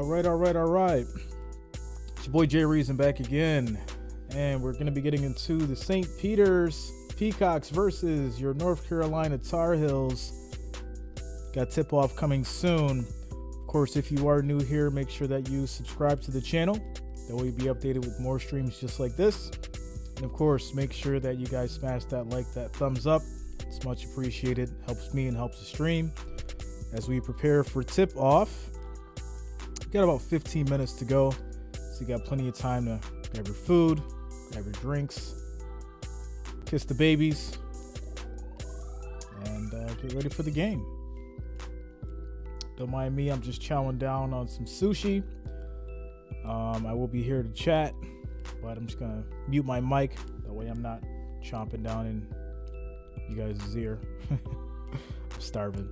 All right. It's your boy Jreasn back again, and we're going to be getting into the St. Peter's Peacocks versus your North Carolina Tar Heels. Got tip-off coming soon. Of course, if you are new here, make sure that you subscribe to the channel. That way you'll be updated with more streams just like this. And of course, make sure that you guys smash that like, that thumbs up. It's much appreciated. Helps me and helps the stream. As we prepare for tip-off, got about 15 minutes to go. So you got plenty of time to grab your food, grab your drinks, kiss the babies, and get ready for the game. Don't mind me, I'm just chowing down on some sushi. I will be here to chat, but I'm just gonna mute my mic. That way I'm not chomping down in you guys' ear. I'm starving.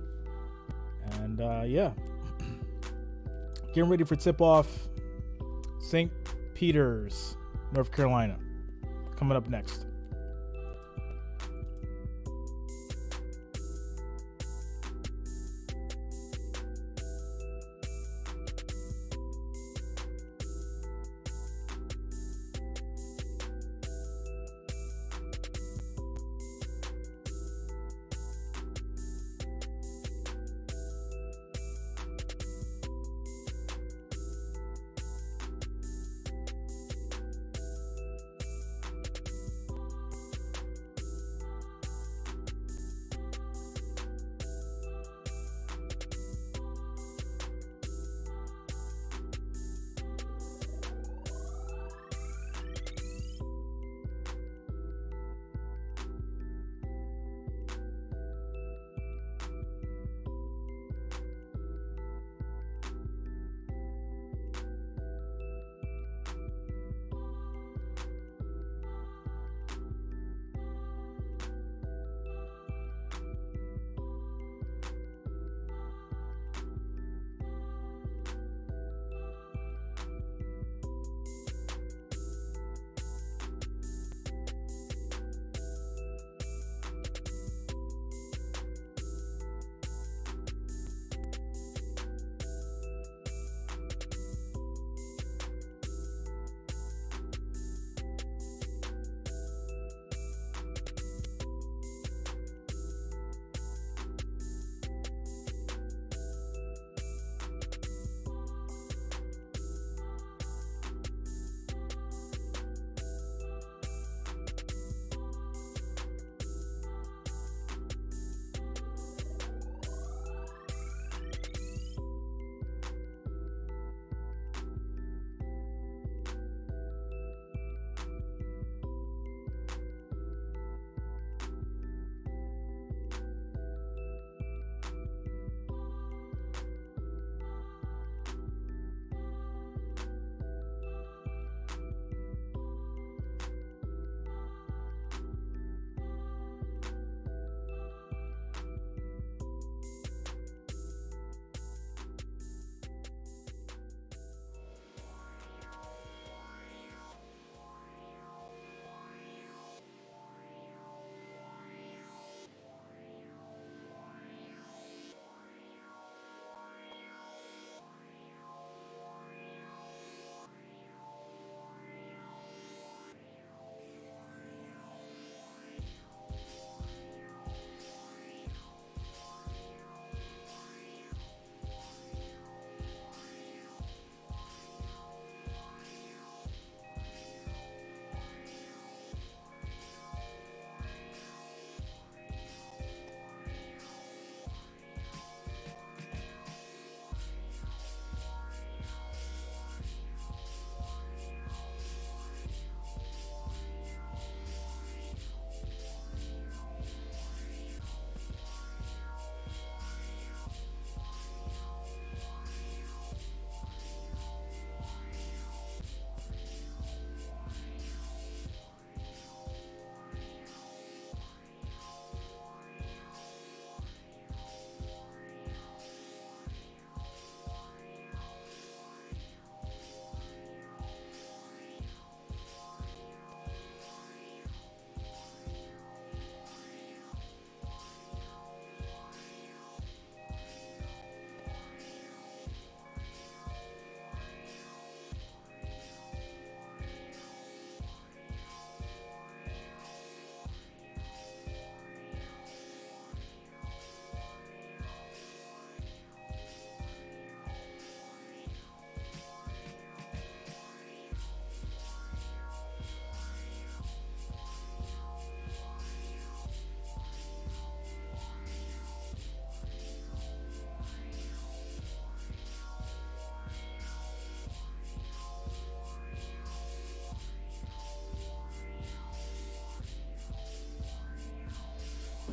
And yeah, getting ready for tip-off. St. Peter's, North Carolina, coming up next.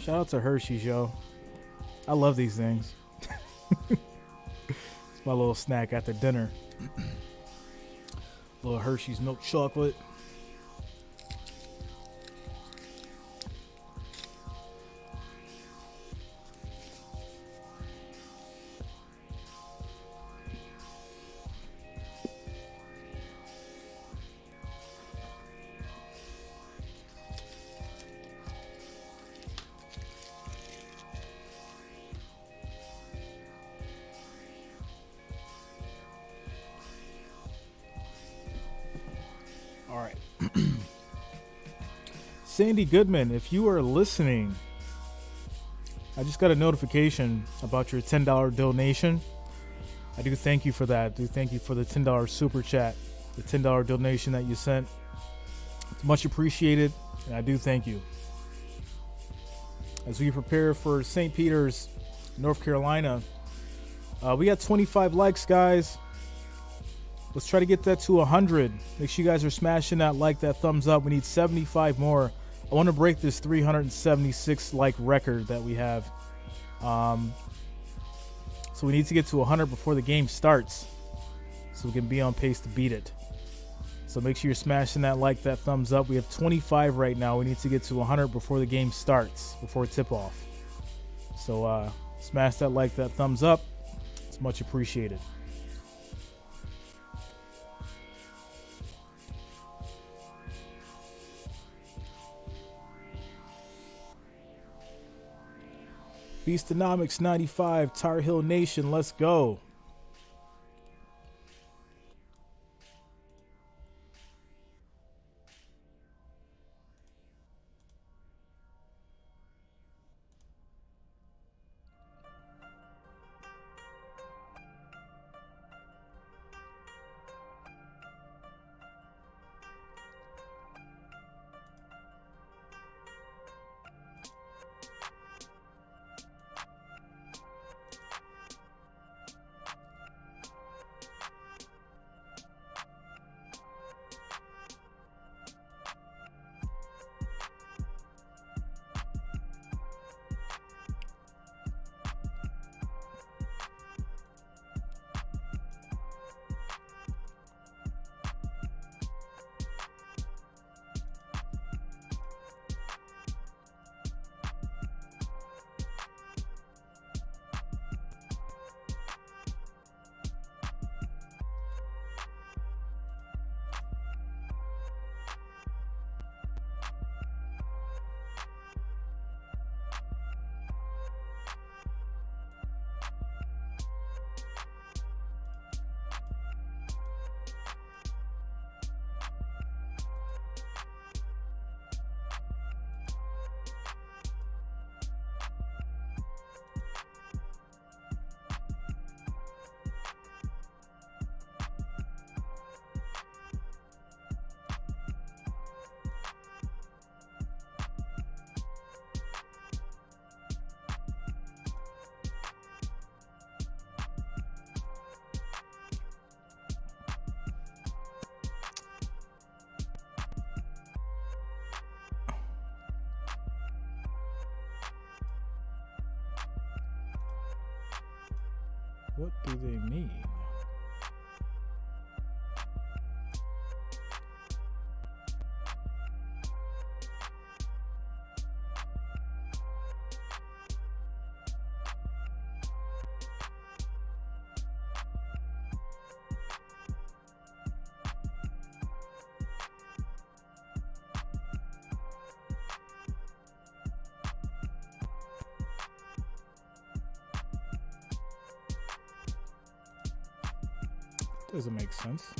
Shout out to Hershey's, yo. I love these things. It's my little snack after dinner. Little Hershey's milk chocolate. All right. Sandy Goodman, if you are listening, I just got a notification about your $10 donation. I do thank you for that. I do thank you for the $10 super chat, the $10 donation that you sent. It's much appreciated, and I do thank you. As we prepare for St. Peter's, North Carolina, we got 25 likes, guys. Let's try to get that to 100. Make sure you guys are smashing that like, that thumbs up. We need 75 more. I want to break this 376 like record that we have. So we need to get to 100 before the game starts, so we can be on pace to beat it. So make sure you're smashing that like, that thumbs up. We have 25 right now. We need to get to 100 before the game starts, before tip-off. So smash that like, that thumbs up. It's much appreciated. Beastonomics 95, Tar Heel Nation, let's go. What do they mean? Doesn't make sense.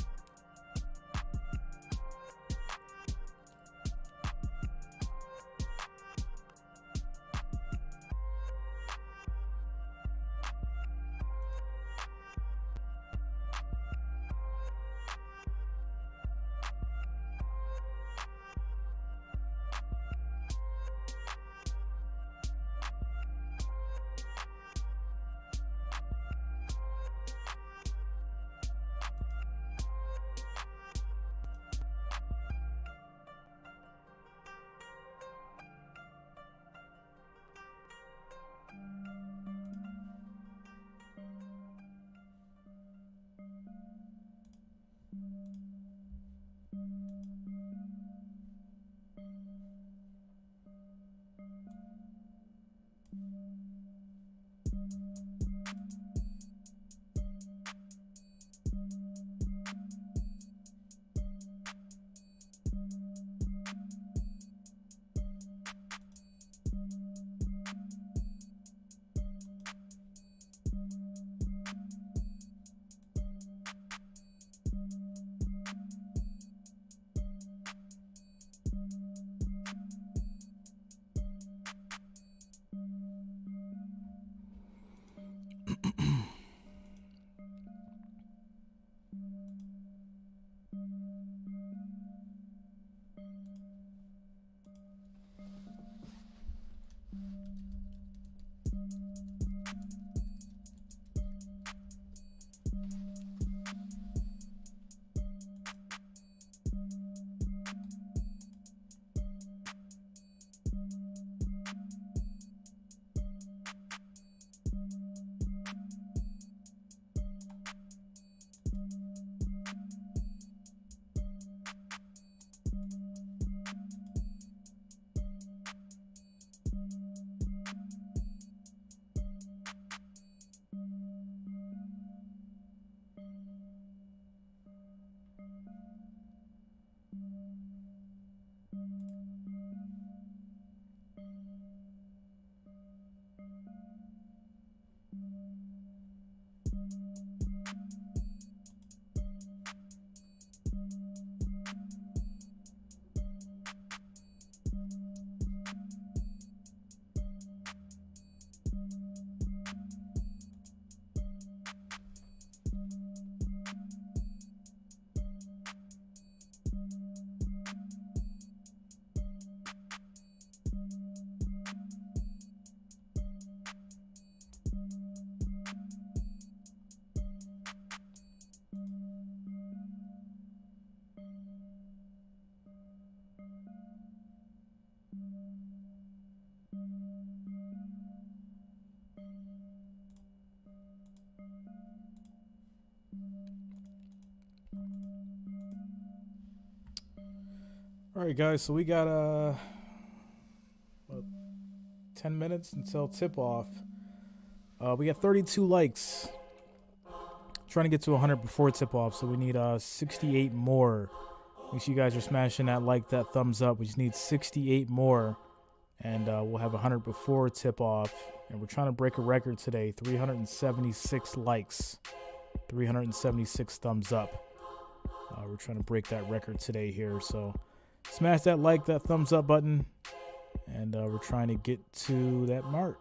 All right, guys, so we got 10 minutes until tip-off. We got 32 likes. Trying to get to 100 before tip-off, so we need 68 more. Make sure you guys are smashing that like, that thumbs up. We just need 68 more, and we'll have 100 before tip-off. And we're trying to break a record today, 376 likes, 376 thumbs up. We're trying to break that record today here, so smash that like, that thumbs up button, and we're trying to get to that mark.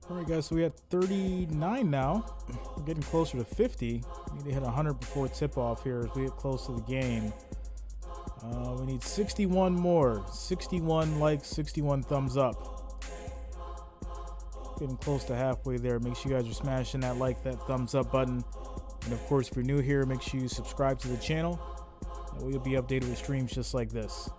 All right, guys, so we have 39 now. We're getting closer to 50. We need to hit 100 before tip-off here as we get close to the game. We need 61 more. 61 likes, 61 thumbs up. Getting close to halfway there. Make sure you guys are smashing that like, that thumbs up button. And, of course, if you're new here, make sure you subscribe to the channel. And we'll be updated with streams just like this.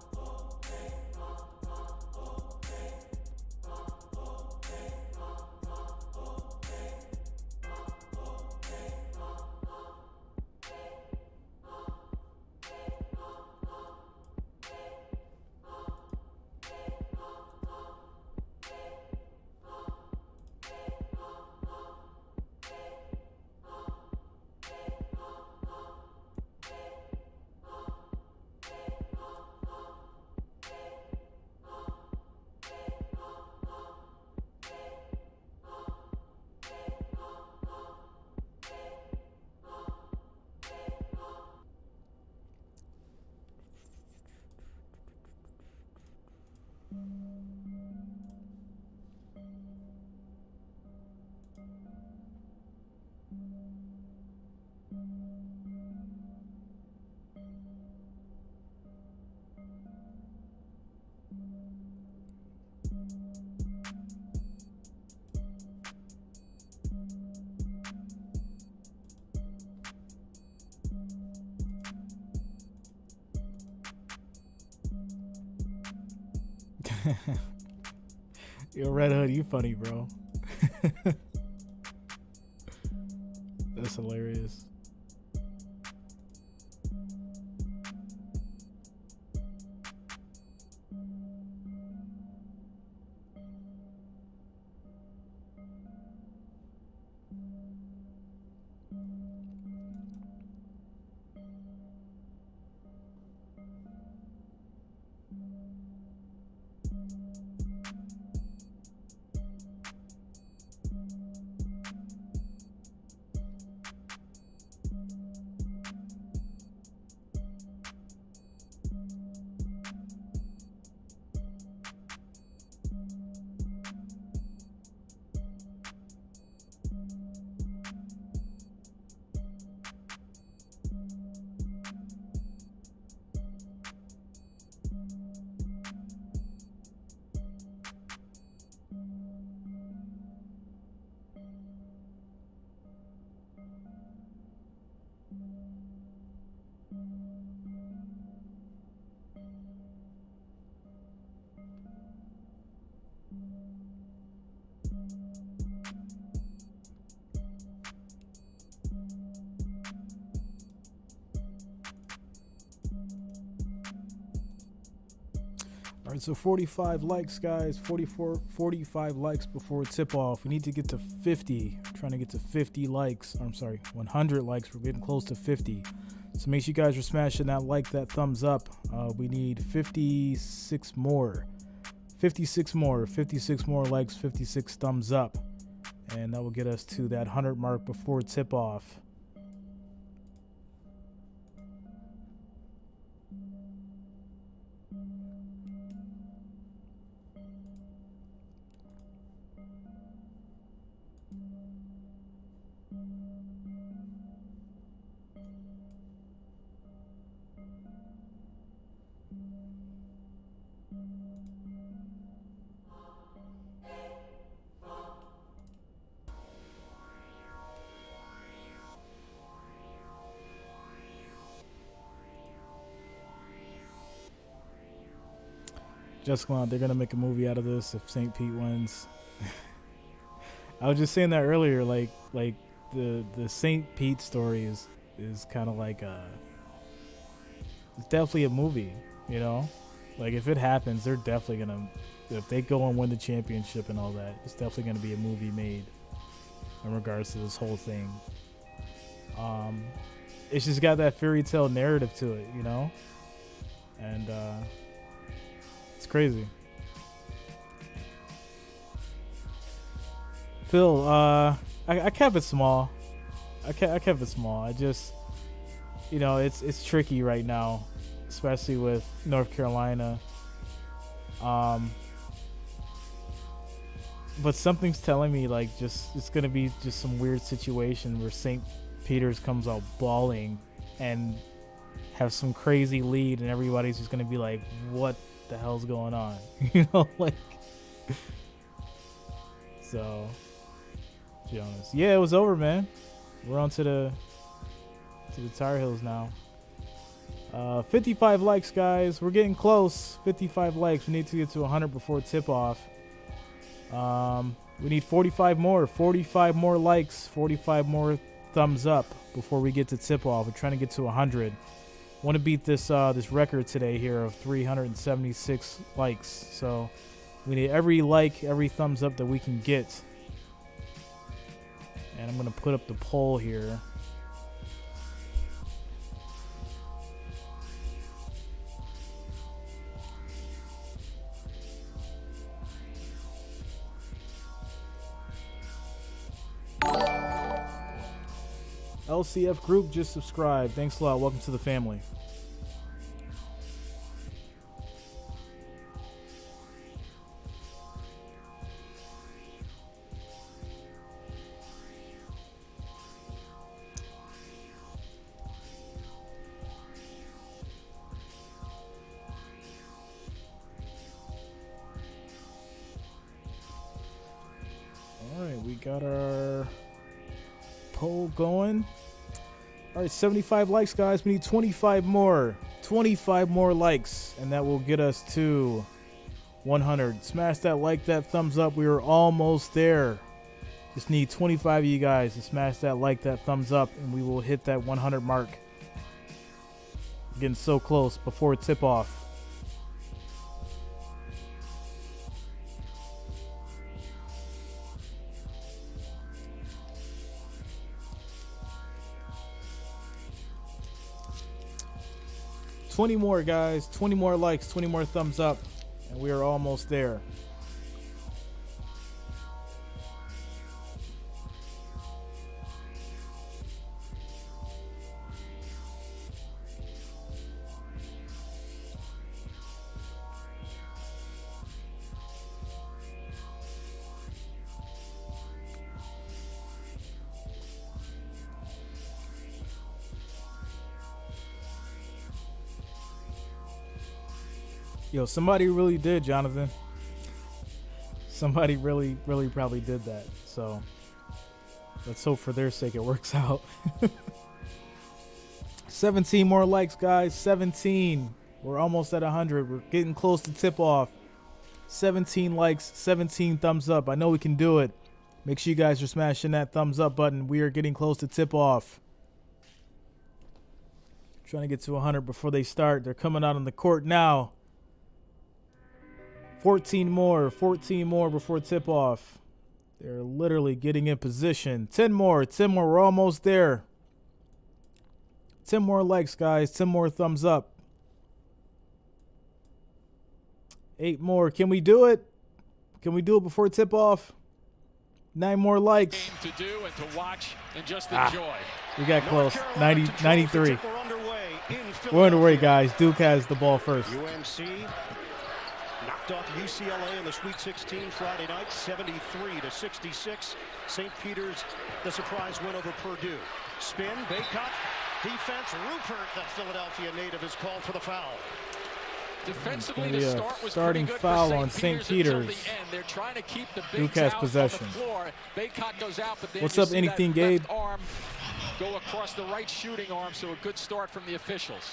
Yo, Red Hood, you funny, bro. That's hilarious. right, so 45 likes, guys. 45 likes before tip off. We need to get to 50. I'm trying to get to 50 likes. I'm sorry, 100 likes. We're getting close to 50. So make sure you guys are smashing that like, that thumbs up. We need 56 more. 56 more likes, 56 thumbs up. And that will get us to that 100 mark before tip off. Just glad they're gonna make a movie out of this if St. Pete wins. I was just saying that earlier, like the St. Pete story is kind of like it's definitely a movie, you know. Like if it happens, they're definitely gonna, if they go and win the championship and all that, it's definitely gonna be a movie made in regards to this whole thing. It's just got that fairy tale narrative to it, you know, and it's crazy. Phil, I kept it small. I kept it small. I just, you know, it's tricky right now, especially with North Carolina. But something's telling me like just it's gonna be just some weird situation where St. Peter's comes out bawling and have some crazy lead, and everybody's just gonna be like, "What the hell's going on?" You know, like. So, to be honest, yeah, it was over, man. We're on to the Tar Heels now. 55 likes, guys. We're getting close. 55 likes. We need to get to 100 before tip off. We need 45 more. 45 more likes. 45 more thumbs up before we get to tip off. We're trying to get to 100. Want to beat this record today here of 376 likes. So we need every like, every thumbs up that we can get. And I'm going to put up the poll here. LCF group just subscribed. Thanks a lot. Welcome to the family. All right, we got our poll going. All right, 75 likes, guys. We need 25 more. 25 more likes, and that will get us to 100. Smash that like, that thumbs up. We are almost there. Just need 25 of you guys to smash that like, that thumbs up, and we will hit that 100 mark. We're getting so close before tip off. $20 more, guys. 20 more likes, 20 more thumbs up, and we are almost there. Yo, somebody really did, Jonathan. Somebody really probably did that. So let's hope for their sake it works out. 17 more likes, guys. 17. We're almost at 100. We're getting close to tip off. 17 likes, 17 thumbs up. I know we can do it. Make sure you guys are smashing that thumbs up button. We are getting close to tip off. Trying to get to 100 before they start. They're coming out on the court now. 14 more before tip-off. They're literally getting in position. 10 more. We're almost there. 10 more likes, guys. 10 more thumbs up. 8 more. Can we do it? Can we do it before tip-off? 9 more likes. To do and to watch and just enjoy. We got close. 93. We're underway, guys. Duke has the ball first. UMC knocked off UCLA in the Sweet 16 Friday night, 73-66. St. Peter's, the surprise win over Purdue. Spin, Baycott, defense. Rupert, the Philadelphia native, is called for the foul. Defensively, the start was starting pretty good foul for on St. Peters. They're trying to keep the Duke has possession. Baycott goes out, but then what's up, anything, Gabe? Arm go across the right shooting arm, so a good start from the officials.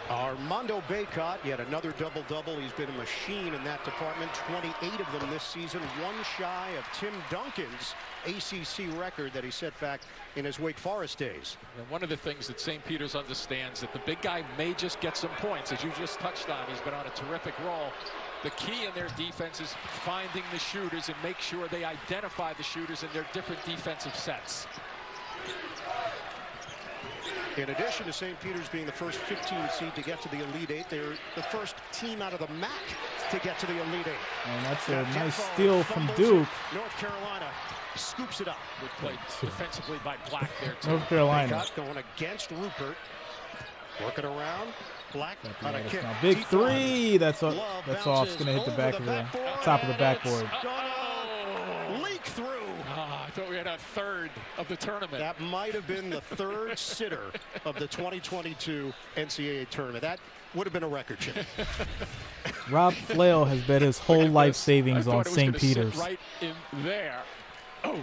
Armando Baycott, yet another double-double. He's been a machine in that department. 28 of them this season, one shy of Tim Duncan's ACC record that he set back in his Wake Forest days. And one of the things that St. Peter's understands that the big guy may just get some points, as you just touched on. He's been on a terrific roll. The key in their defense is finding the shooters and make sure they identify the shooters in their different defensive sets. In addition to St. Peter's being the first 15 seed to get to the Elite Eight, they're the first team out of the MAC to get to the Elite Eight. And that's a nice steal from Duke. North Carolina scoops it up. Good play defensively by Black there, too. Top Carolina. Going against Rupert. Working around. Black on a kick. Big three. That's off. It's going to hit the back of the top of the backboard. Leak through. I thought we had a third of the tournament. That might have been the third sitter of the 2022 NCAA tournament. That would have been a record, Chip. Rob Flail has bet his whole life savings on St. Peter's. Right in there. Oh.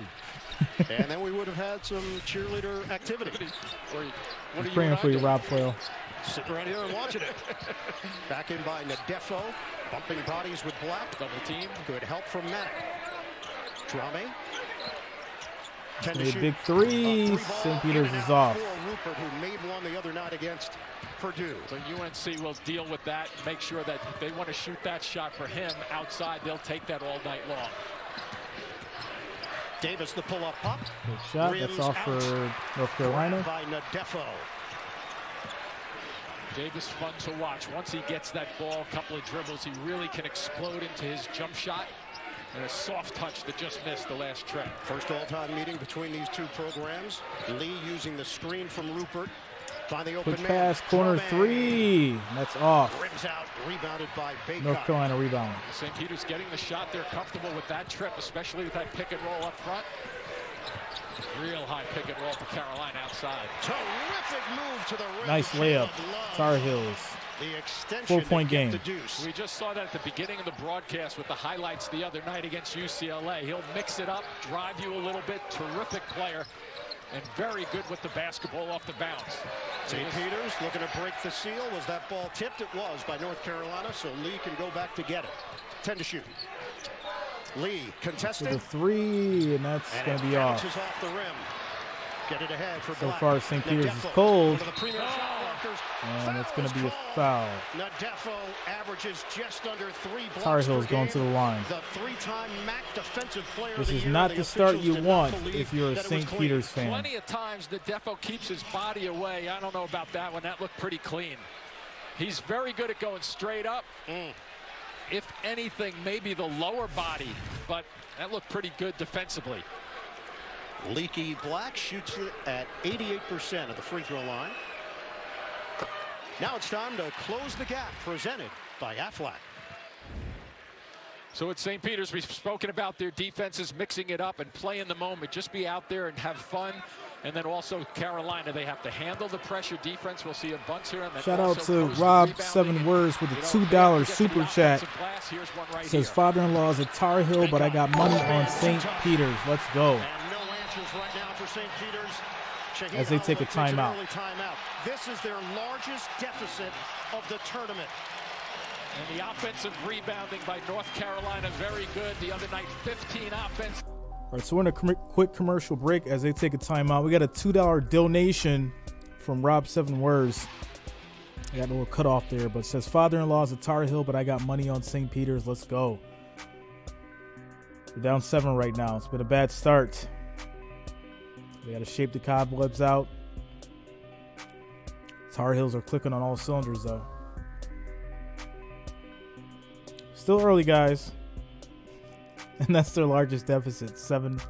And then we would have had some cheerleader activity. What are you praying for you, Rob Flail? Sitting right here and watching it. Back in by Nadefo. Bumping bodies with Black. Double team. Good help from Mack. Drame. A big three. St. Peter's is off. Rupert, who made one the other night against Purdue. So UNC will deal with that. Make sure that if they want to shoot that shot for him outside, they'll take that all night long. Davis, the pull-up pop. Good shot. That's off for North Carolina. By Nadefo. Davis fun to watch. Once he gets that ball, a couple of dribbles, he really can explode into his jump shot. And a soft touch that just missed the last trip. First all-time meeting between these two programs. Lee using the screen from Rupert. Find the open quick pass, corner three. That's off. Rims out, rebounded by Baycott. North Carolina rebound. St. Peter's getting the shot. They're comfortable with that trip, especially with that pick and roll up front. Real high pick and roll for Carolina outside. Terrific move to the rim. Nice layup. Tar Heels. The extension 4-point game. We just saw that at the beginning of the broadcast with the highlights the other night against UCLA. He'll mix it up, drive you a little bit. Terrific player and very good with the basketball off the bounce. St. Peter's looking to break the seal. Was that ball tipped? It was by North Carolina, so Lee can go back to get it. 10 to shoot. Lee contested. The three, and that's going to be off. Off the rim. Get it ahead for so Black. far, St. Peter's is cold. And it's going to be a foul. Nadefo averages just under 3 blocks. Tar Heels going to the line. The three-time MAC defensive player this is not the start you want if you're a St. Peter's fan. Plenty of times Nadefo keeps his body away. I don't know about that one. That looked pretty clean. He's very good at going straight up. If anything, maybe the lower body, but that looked pretty good defensively. Leaky Black shoots it at 88% of the free throw line. Now it's time to close the gap, presented by Aflac. So at St. Peter's, we've spoken about their defenses, mixing it up and play in the moment. Just be out there and have fun. And then also Carolina, they have to handle the pressure defense. We'll see a bunch here. Shout out to Rob 7 Words with a $2 super chat. Says father-in-law is a Tar Heel, but I got money on St. Peter's. Let's go. And no answers right now for St. Peter's. As they take a timeout. This is their largest deficit of the tournament. And the offensive rebounding by North Carolina, very good. The other night, 15 offense. All right, so we're in a quick commercial break as they take a timeout. We got a $2 donation from Rob 7 Words. I got a little cut off there, but it says father-in-law's a Tar Heel, but I got money on St. Peter's. Let's go. We're down 7 right now. It's been a bad start. We got to shape the cobwebs out. Tar Heels are clicking on all cylinders, though. Still early, guys. And that's their largest deficit. 7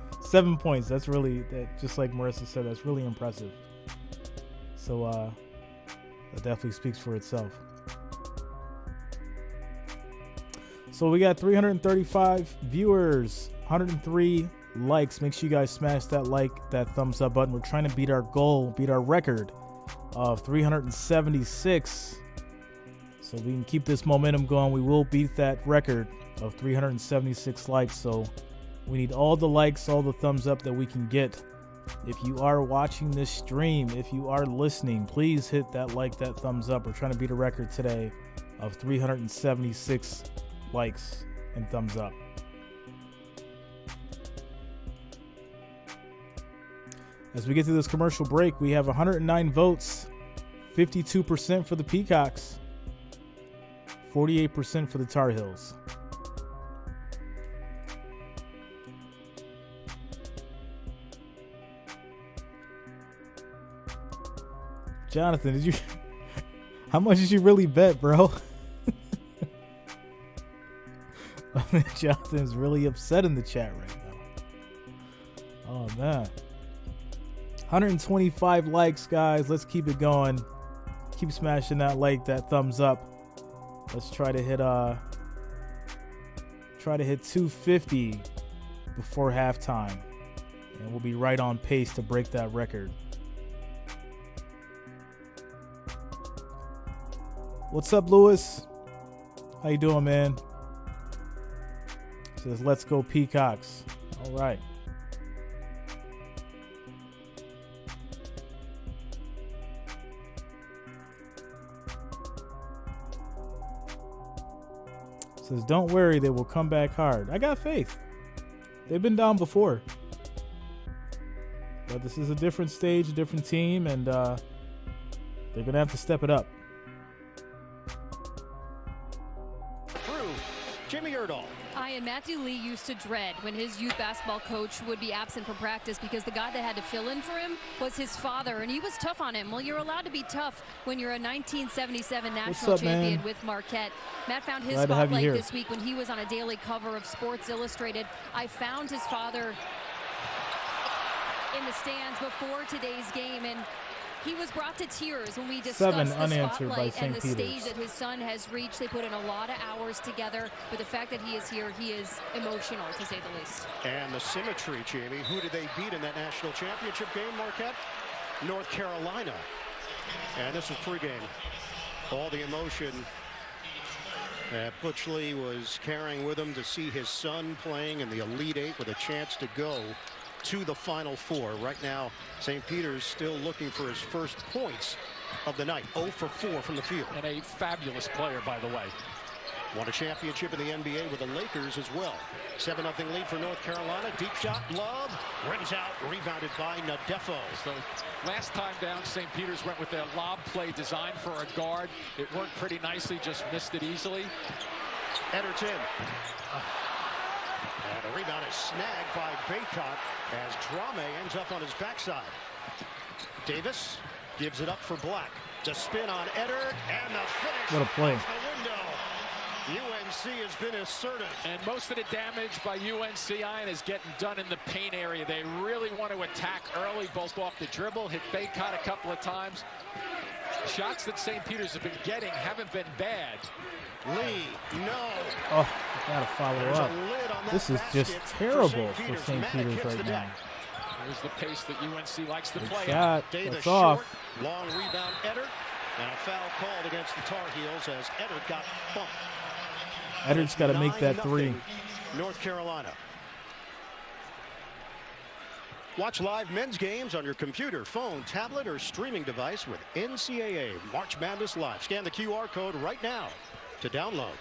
points. That's really, just like Marissa said, that's really impressive. So, that definitely speaks for itself. So we got 335 viewers, 103 likes. Make sure you guys smash that like, that thumbs up button. We're trying to beat our goal, beat our record of 376. So we can keep this momentum going. We will beat that record of 376 likes. So we need all the likes, all the thumbs up that we can get. If you are watching this stream, if you are listening, please hit that like, that thumbs up. We're trying to beat a record today of 376 likes and thumbs up. As we get to this commercial break, we have 109 votes, 52% for the Peacocks, 48% for the Tar Heels. Jonathan, how much did you really bet, bro? I mean, Jonathan's really upset in the chat right now. Oh, man. 125 likes, guys. Let's keep it going. Keep smashing that like, that thumbs up. Let's try to hit 250 before halftime. And we'll be right on pace to break that record. What's up, Lewis? How you doing, man? Says, let's go Peacocks. All right. Says, don't worry, they will come back hard. I got faith. They've been down before. But this is a different stage, a different team, and they're going to have to step it up. And Matthew Lee used to dread when his youth basketball coach would be absent from practice because the guy that had to fill in for him was his father, and he was tough on him. Well, you're allowed to be tough when you're a 1977 national champion with Marquette. Matt found his spotlight this week when he was on a daily cover of Sports Illustrated. I found his father in the stands before today's game, and he was brought to tears when we discussed the spotlight and the stage that his son has reached. They put in a lot of hours together, but the fact that he is here, he is emotional, to say the least. And the symmetry, Jamie. Who did they beat in that national championship game, Marquette? North Carolina. And this was pregame. All the emotion that Butch Lee was carrying with him to see his son playing in the Elite Eight with a chance to go to the Final Four. Right now, St. Peter's still looking for his first points of the night. 0 for 4 from the field. And a fabulous player, by the way. Won a championship in the NBA with the Lakers as well. 7-0 lead for North Carolina. Deep shot, Love, rims out, rebounded by Nadefo. So last time down, St. Peter's went with their lob play designed for a guard. It worked pretty nicely, just missed it easily. Ederton. And the rebound is snagged by Peacocks as Drame ends up on his backside. Davis gives it up for Black to spin on Eddard, and the finish. What a play. UNC has been assertive. And most of the damage by UNC Iron is getting done in the paint area. They really want to attack early, both off the dribble, hit Baycott a couple of times. Shots that St. Peter's have been getting haven't been bad. Lee, no. Oh, gotta follow up. This is just terrible for St. Peter's right now. Here's the pace that UNC likes to play. Shot. That's off. Long rebound, Eddard. And a foul called against the Tar Heels as Eddard got bumped. Eddard's got to make that three. North Carolina. Watch live men's games on your computer, phone, tablet, or streaming device with NCAA March Madness Live. Scan the QR code right now to download.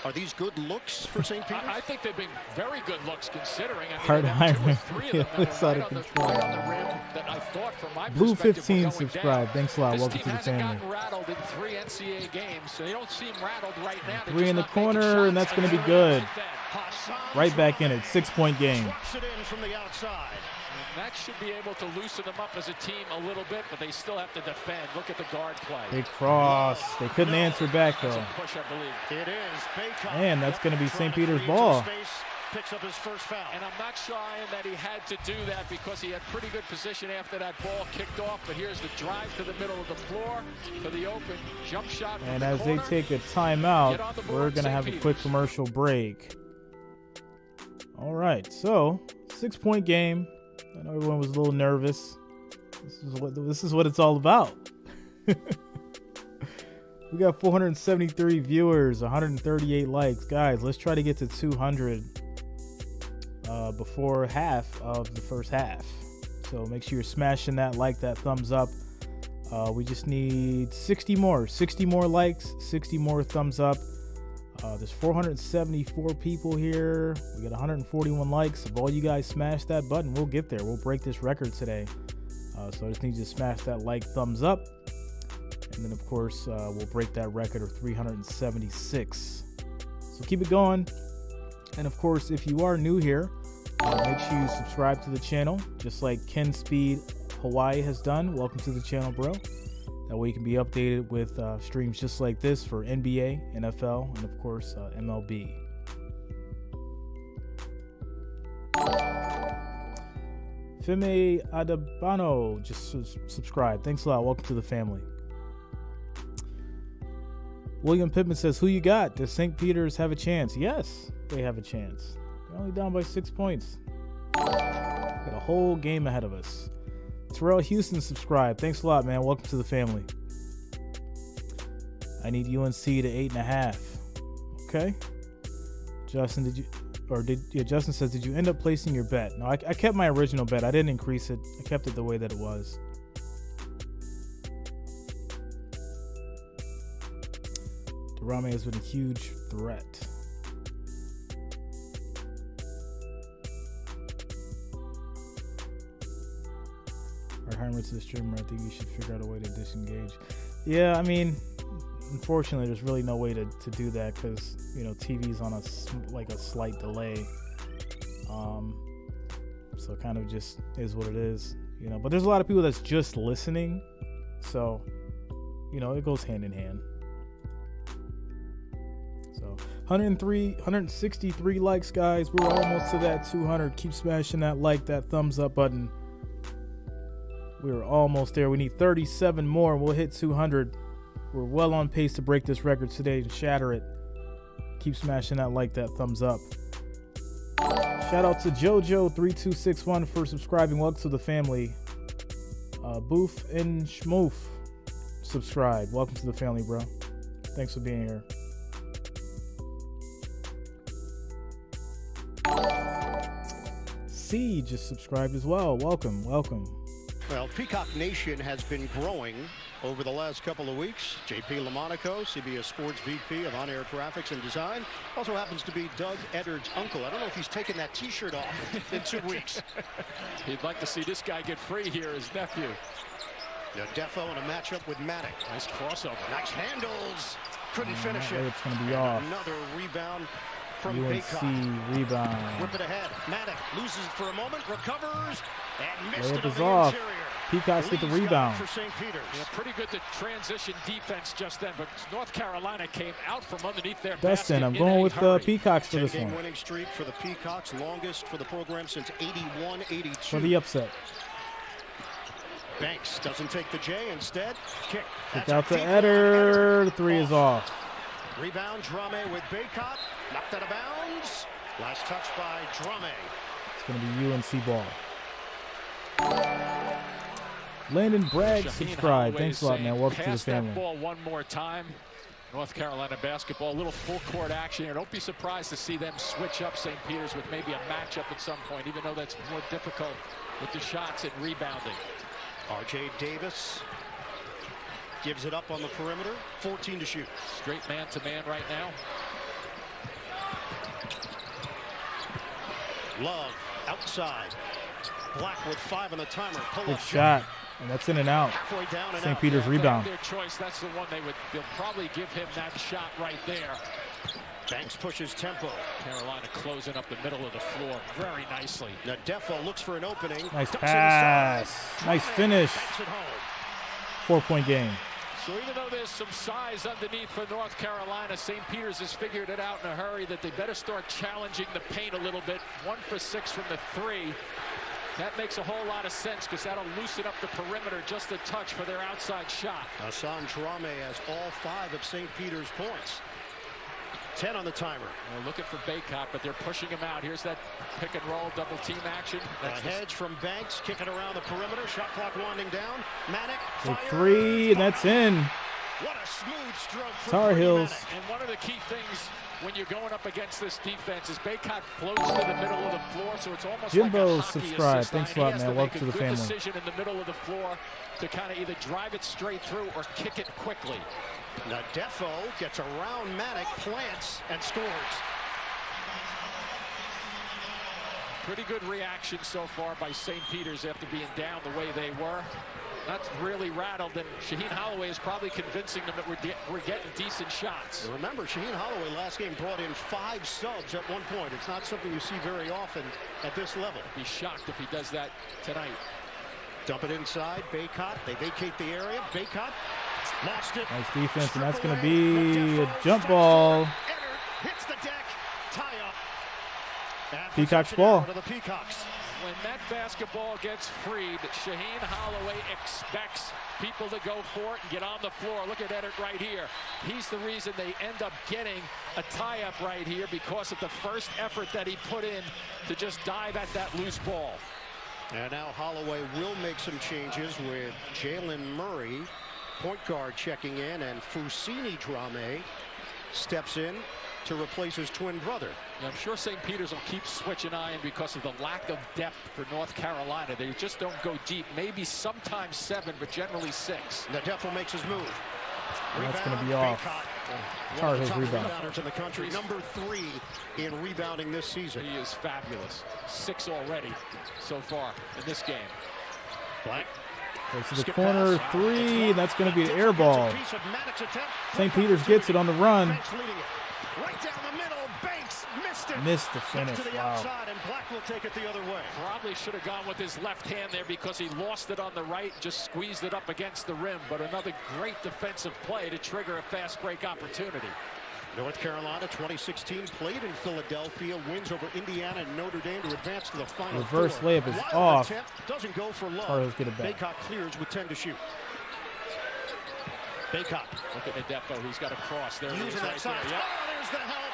Are these good looks for St. Peter's? I think they've been very good looks considering. I mean, Hard they have 2 or iron. 3 of Yeah, them that it's are out right of on the control. rim that I thought from my Blue perspective 15 were going subscribe. down. Thanks a lot. This Welcome team to the hasn't family. gotten rattled in 3 NCAA games, so they don't seem rattled right now. They're 3 just in the not making corner, and shots that's going to be and good. Hassan Right back in Drame it. 6-point game. drops it in from the outside. And that should be able to loosen them up as a team a little bit, but they still have to defend. Look at the guard play. Big cross. They couldn't answer back, That's though. a push, I believe. It is Peacocks. Man, that's going to be Trying St. Peter's create some ball. space, picks up his first foul. And I'm not shying that he had to do that because he had pretty good position after that ball kicked off. But here's the drive to the middle of the floor for the open jump shot. And as they take a timeout, we're going to have a quick Peters. commercial break. All right, so 6-point game. I know everyone was a little nervous. This is what it's all about. We got 473 viewers, 138 likes. Guys, let's try to get to 200 before half of the first half. So make sure you're smashing that like, that thumbs up. We just need 60 more likes, 60 more thumbs up. There's 474 people here. We got 141 likes. If all you guys smash that button, we'll get there. We'll break this record today. So I just need you to smash that like, thumbs up. And then, of course, we'll break that record of 376. So keep it going. And, of course, if you are new here, make sure you subscribe to the channel, just like Ken Speed Hawaii has done. Welcome to the channel, bro. That way you can be updated with streams just like this for NBA, NFL, and, of course, MLB. Femi Adebano just subscribe. Thanks a lot. Welcome to the family. William Pittman says, who you got? Does St. Peter's have a chance? Yes, they have a chance. They're only down by 6 points. Got a whole game ahead of us. Terrell Houston subscribe. Thanks a lot, man. Welcome to the family. I need UNC to 8.5. Okay. Justin, Justin says, did you end up placing your bet? No, I kept my original bet. I didn't increase it. I kept it the way that it was. Rame has been a huge threat. Retirement to the streamer, I think you should figure out a way to disengage. Yeah, I mean, unfortunately, there's really no way to do that because, you know, TV's on a slight delay. So it kind of just is what it is, you know. But there's a lot of people that's just listening. So, you know, it goes hand in hand. So 163 likes, guys. We're almost to that 200. Keep smashing that like, that thumbs up button. We're almost there. We need 37 more and we'll hit 200. We're well on pace to break this record today and shatter it. Keep smashing that like, that thumbs up. Shout out to JoJo3261 for subscribing. Welcome to the family. Boof and Schmoof subscribe. Welcome to the family, bro. Thanks for being here. C just subscribed as well. Welcome. Well, Peacock Nation has been growing over the last couple of weeks. JP LaMonaco, CBS Sports VP of On-Air Graphics and Design, also happens to be Doug Eddard's uncle. I don't know if he's taken that T-shirt off in 2 weeks. He'd like to see this guy get free here, his nephew. Defo in a matchup with Maddox. Nice crossover. Nice handles. Couldn't finish it. It's going to be off. Another rebound from UNC Peacock. rebound. Whip it ahead. Maddox loses it for a moment, recovers, and missed Layup it on is the off. interior. Peacocks get the Lee's got it rebound. for St. Peter's. Yeah, pretty good to transition defense just then, but North Carolina came out from underneath their Dustin, basket I'm in going a with hurry. Peacocks for this 10-game one. winning streak for the Peacocks, longest for the program since 81-82. For the upset. Banks doesn't take the J, instead kick. Kick That's a out to deep one. Eder. The three is off. Rebound, Drame with Baycott. Knocked out of bounds. Last touch by Drame. It's going to be UNC ball. Landon Bragg Shaheen subscribe. Holloway Thanks a lot, saying, man. Welcome to the pass that family. ball one more time. North Carolina basketball, a little full court action here. Don't be surprised to see them switch up St. Peter's with maybe a matchup at some point, even though that's more difficult with the shots and rebounding. R.J. Davis gives it up on the perimeter. 14 to shoot. Straight man-to-man right now. Love outside. Black with 5 on the timer. Good shot. And that's in and out. St. Peter's rebound. Their choice, that's the one they'll probably give him that shot right there. Banks pushes tempo. Carolina closing up the middle of the floor very nicely. Now Defo looks for an opening. Nice pass. Nice finish. 4-point game. So even though there's some size underneath for North Carolina, St. Peter's has figured it out in a hurry that they better start challenging the paint a little bit. 1 for 6 from the 3. That makes a whole lot of sense because that'll loosen up the perimeter just a touch for their outside shot. Jreasn has all 5 of St. Peter's points. 10 on the timer. They're looking for Peacocks, but they're pushing him out. Here's that pick and roll double team action. That's a hedge from Banks, kicking around the perimeter. Shot clock winding down. Manic. Big 3, and that's in. What a smooth stroke for Tar Heels. And one of the key things when you're going up against this defense is Peacocks floats to the middle of the floor, so it's almost Jimbo like a hockey subscribe. assist. Thanks a lot, man. Welcome to the family. Decision in the middle of the floor to kind of either drive it straight through or kick it quickly. Now Defo gets around Manic, plants, and scores. Pretty good reaction so far by St. Peter's after being down the way they were. That's really rattled, and Shaheen Holloway is probably convincing them that we're getting decent shots. Now remember, Shaheen Holloway last game brought in 5 subs at one point. It's not something you see very often at this level. Be shocked if he does that tonight. Dump it inside. Peacocks. They vacate the area. Peacocks lost it. Nice defense, and that's going to be a jump ball. Hits the deck. Tie up. Peacocks ball. To the Peacocks. When that basketball gets freed, Shaheen Holloway expects people to go for it and get on the floor. Look at Edit right here. He's the reason they end up getting a tie-up right here because of the first effort that he put in to just dive at that loose ball. And now Holloway will make some changes with Jalen Murray, point guard, checking in, and Fousseyni Dramé steps in to replace his twin brother. I'm sure St. Peter's will keep switching iron because of the lack of depth for North Carolina. They just don't go deep. Maybe sometimes 7, but generally 6. Now Defo makes his move. That's going to be off. Tar Heels rebound. In the country, number 3 in rebounding this season. He is fabulous. 6 already so far in this game. Black. Goes to the corner, 3, and that's going to be an air ball. St. Peter's gets it on the run. Right down the middle, Banks missed it. Missed the finish. To the Wow. outside, and Black will take it the other way. Probably should have gone with his left hand there because he lost it on the right, just squeezed it up against the rim. But another great defensive play to trigger a fast break opportunity. North Carolina 2016 played in Philadelphia, wins over Indiana and Notre Dame to advance to the final. Reverse 4. layup is Wild off. attempt, doesn't go for Love. Tar Heels get it back. Peacocks clears with 10 to shoot. Peacocks. Look at Defo. He's got a cross. There he is Using that right side. there. Yep. Oh, there's the help.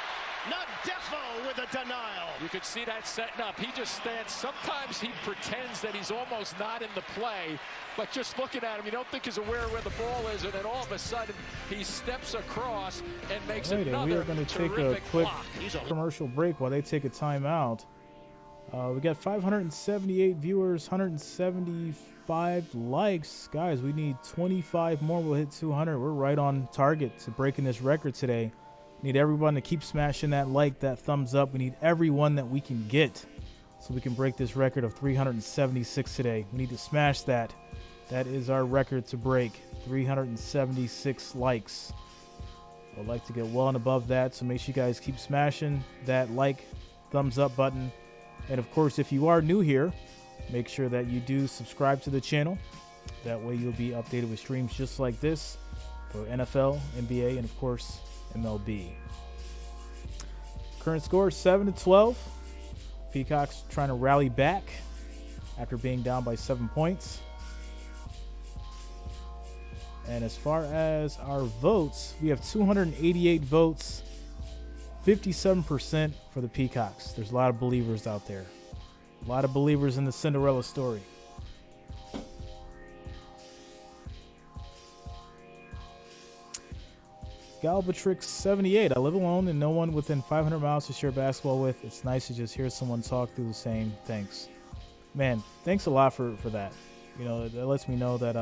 Not Defo with a denial. You could see that setting up. He just stands. Sometimes he pretends that he's almost not in the play, but just looking at him, you don't think he's aware of where the ball is, and then all of a sudden he steps across and makes another we are going to take a quick commercial break while they take a timeout. We got 578 viewers, 175 likes. Guys, we need 25 more. We'll hit 200. We're right on target to breaking this record today. Need everyone to keep smashing that like, that thumbs up. We need everyone that we can get so we can break this record of 376 today. We need to smash that. That is our record to break, 376 likes. I'd like to get well and above that, so make sure you guys keep smashing that like, thumbs up button. And of course, if you are new here, make sure that you do subscribe to the channel. That way you'll be updated with streams just like this for NFL, NBA, and of course, MLB. Current score 7-12. Peacocks trying to rally back after being down by 7 points. And as far as our votes, we have 288 votes, 57% for the Peacocks. There's a lot of believers out there. A lot of believers in the Cinderella story. Galbatrix 78. I live alone and no one within 500 miles to share basketball with. It's nice to just hear someone talk through the same. Thanks. Man, thanks a lot for that. You know, that lets me know that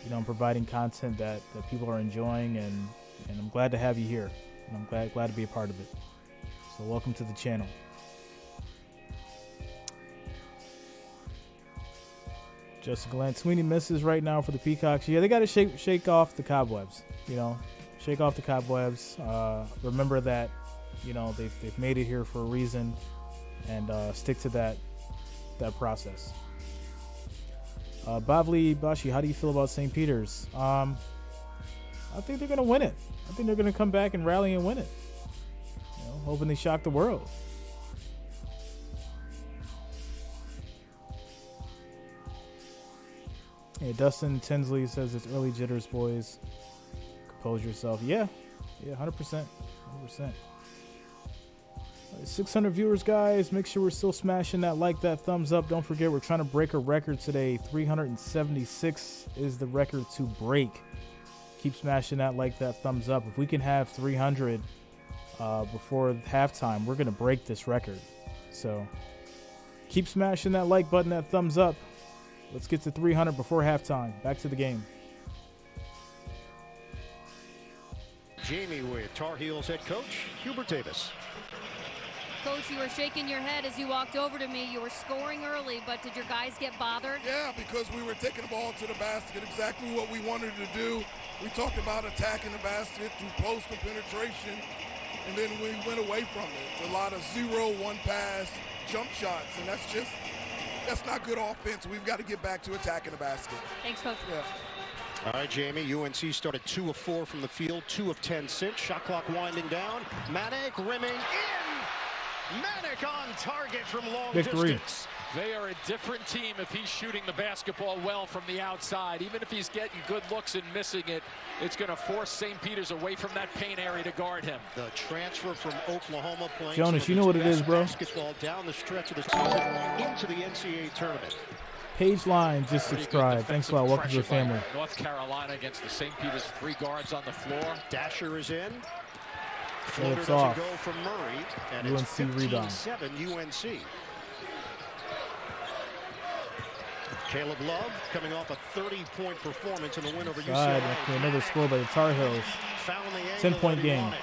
you know, I'm providing content that people are enjoying, and I'm glad to have you here. And I'm glad to be a part of it. So welcome to the channel. Justin Glenn. Sweeney misses right now for the Peacocks. Yeah, they got to shake off the cobwebs, shake off the cobwebs. Remember that, they've made it here for a reason, and stick to that process. Bavli Bashi, how do you feel about St. Peter's? I think they're going to win it. I think they're going to come back and rally and win it. Hoping they shock the world. Yeah, Dustin Tinsley says it's early jitters, boys. Compose yourself. Yeah, 100%. 100%. 600 viewers, guys. Make sure we're still smashing that that thumbs up. Don't forget, we're trying to break a record today. 376 is the record to break. Keep smashing that that thumbs up. If we can have 300 before halftime, we're going to break this record. So keep smashing that like button, that thumbs up. Let's get to 300 before halftime. Back to the game. Jamie with Tar Heels head coach Hubert Davis. Coach, you were shaking your head as you walked over to me. You were scoring early, but did your guys get bothered? Yeah, because we were taking the ball to the basket, exactly what we wanted to do. We talked about attacking the basket through post and penetration, and then we went away from it. It's a lot of 0-1 pass, jump shots, and that's not good offense. We've got to get back to attacking the basket. Thanks, Coach. Yeah. All right, Jamie, UNC started 2 of 4 from the field, 2 of 10 since. Shot clock winding down. Manek rimming in. Manek on target from long distance. They are a different team if he's shooting the basketball well from the outside. Even if he's getting good looks and missing it, it's going to force St. Peter's away from that paint area to guard him. The transfer from Oklahoma playing Jonas, you know what it is, bro. Basketball down the stretch of the season into the NCAA tournament. Page Line just subscribed. Thanks a lot. Welcome to the family. North Carolina against the St. Peter's 3 guards on the floor. Dasher is in. Floater It's doesn't off. go from Murray, and UNC it's rebound. 15-7 UNC. Caleb Love coming off a 30-point performance in the win over UCLA. After another score by the Tar Heels. 10-point game. And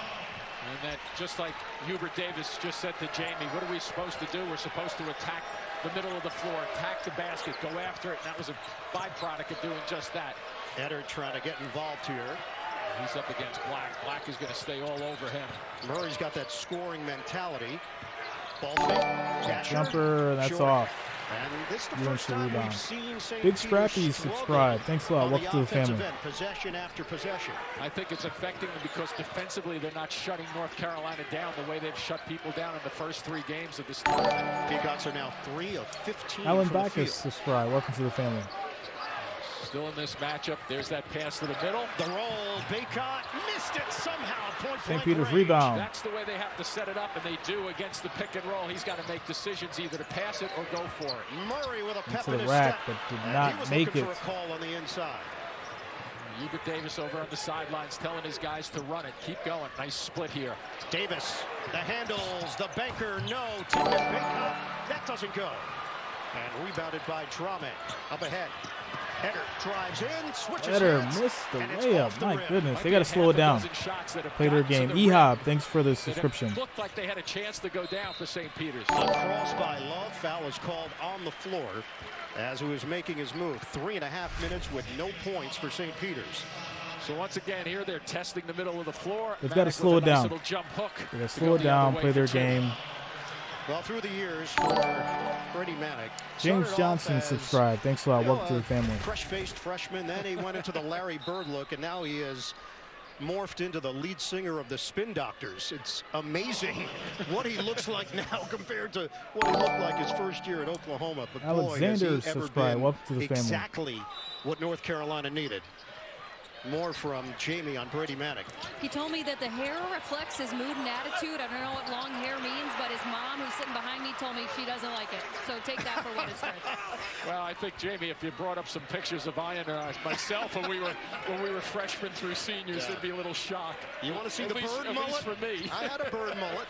that, just like Hubert Davis just said to Jamie, what are we supposed to do? We're supposed to attack the middle of the floor, attack the basket, go after it, and that was a byproduct of doing just that. Eddard trying to get involved here. He's up against Black. Black is going to stay all over him. Murray's got that scoring mentality. Ball fake. Jumper, that's off. And this is the first time we've seen St. Big Peter's Scrappy struggle subscribe. Thanks a lot. on Welcome to the family. end, possession after possession. I think it's affecting them because defensively they're not shutting North Carolina down the way they've shut people down in the first 3 games of this tournament. Peacocks are now 3 of 15 Alan from the Backus field. subscribe. Welcome to the family. Still in this matchup. There's that pass to the middle. The roll, Baycott missed it somehow. St. Peter's rebound. That's the way they have to set it up, and they do against the pick and roll. He's got to make decisions either to pass it or go for it. Murray with a pep Into in the his rack, step. but did And not he was make looking it. for a call on the inside. Hubert Davis over on the sidelines telling his guys to run it. Keep going. Nice split here. Davis, the handles, the banker, no. Tip it, Baycott. That doesn't go. And rebounded by Drame. Up ahead. Header drives in, switches Header hands, missed the and it's layup. off the My rim. goodness, they got to slow it down. Play their game. Ehab, thanks for the subscription. It looked like they had a chance to go down for St. Peter's. A cross by Love. Foul is called on the floor as he was making his move. 3.5 minutes with no points for St. Peter's. So once again here they're testing the middle of the floor. They've got to slow it down. Jump hook They got to slow it down, play their game. Well, through the years for Brady Manek. James Johnson subscribe. Thanks a lot. Welcome to the family. Fresh-faced freshman. Then he went into the Larry Bird look, and now he is morphed into the lead singer of the Spin Doctors. It's amazing what he looks like now compared to what he looked like his first year at Oklahoma. But Alexander boy, has he ever subscribe. been Welcome to the family. exactly what North Carolina needed. More from Jamie on Brady Manek. He told me that the hair reflects his mood and attitude. I don't know what long hair means, but his mom, who's sitting behind me, told me she doesn't like it. So take that for what it's worth. Well, I think, Jamie, if you brought up some pictures of Ian and myself when we were freshmen through seniors, there'd be a little shock. You want to see the bird mullet? At least for me. I had a bird mullet.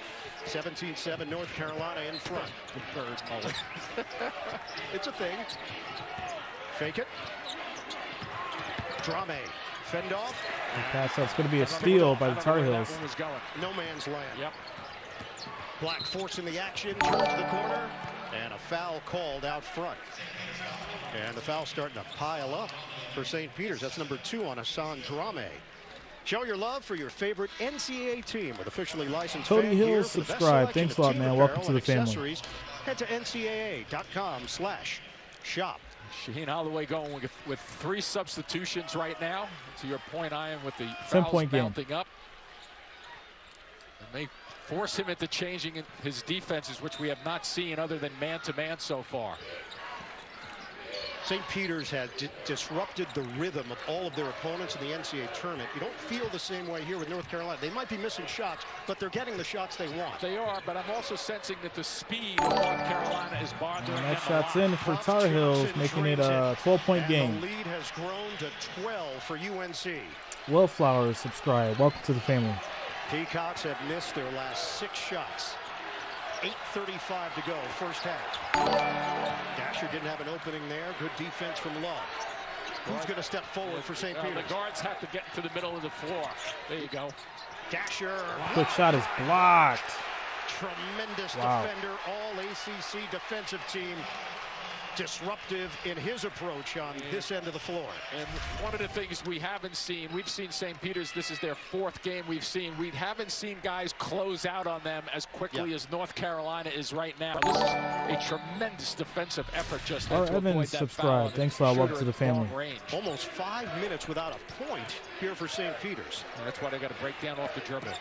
17-7 North Carolina in front. The bird mullet. It's a thing. Fake it. Drame. Fend off. Pass out. It's going to be a steal by the Tar Heels. No man's land. Yep. Black forcing the action. Turns to the corner. And a foul called out front. And the foul starting to pile up for St. Peter's. That's number 2 on Hassan Drame. Show your love for your favorite NCAA team with officially licensed Cody fan gear Hills, for the best subscribe. selection Thanks of a lot, team man. apparel Welcome to and the family. accessories. Head to ncaa.com/shop. Shaheen Holloway going with 3 substitutions right now. To your point, Ian, with the 10-point fouls game. mounting up. And they force him into changing his defenses, which we have not seen other than man-to-man so far. St. Peter's had disrupted the rhythm of all of their opponents in the NCAA tournament. You don't feel the same way here with North Carolina. They might be missing shots, but they're getting the shots they want. They are, but I'm also sensing that the speed of North Carolina is bothering them That a shot's lot. in for Tar Heels, making it a 12-point and game. the lead has grown to 12 for UNC. Wellflowers, subscribe. Welcome to the family. Peacocks have missed their last 6 shots. 8:35 to go, first half. Dasher didn't have an opening there. Good defense from Love. Who's going to step forward for St. Peter's? The guards have to get to the middle of the floor. There you go. Dasher. Quick shot is blocked. Tremendous Wow. defender, all ACC defensive team. Disruptive in his approach on this end of the floor. And one of the things we haven't seen, we've seen St. Peter's, this is their 4th game we haven't seen guys close out on them as quickly as North Carolina is right now. This is a tremendous defensive effort just there Our to avoid Evans, that subscribe. foul. Thanks a lot. Welcome to the family. Almost 5 minutes without a point here for St. Peter's. And that's why they got to break down off the dribble.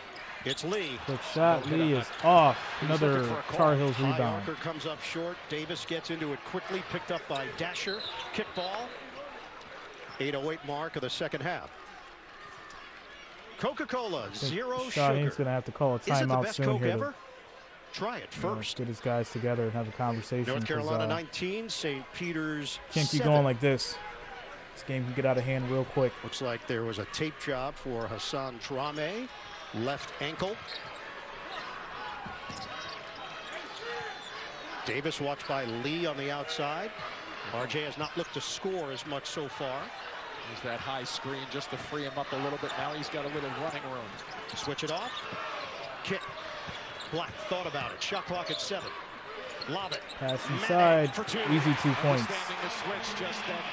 It's Lee. Quick shot. Lee is off. Another Tar Heels rebound. Archer comes up short. Davis gets into it quickly, picked up by Dasher. Kick ball. 8:08 mark of the second half. Coca-Cola, zero sugar. Shaheen's going to have to call a Is it the timeout best soon Coke here. ever? Try it first. Get his guys together and have a conversation. North Carolina 'cause, 19, St. Peter's can't keep 7. going like this. This game can get out of hand real quick. Looks like there was a tape job for Hassan Drame. Left ankle. Davis watched by Lee on the outside. RJ has not looked to score as much so far. There's that high screen just to free him up a little bit. Now he's got a little running room. Switch it off. Kick. Black thought about it. Shot clock at 7. Lob it. Pass inside. For 2. Easy 2 points. Understanding the switch just then.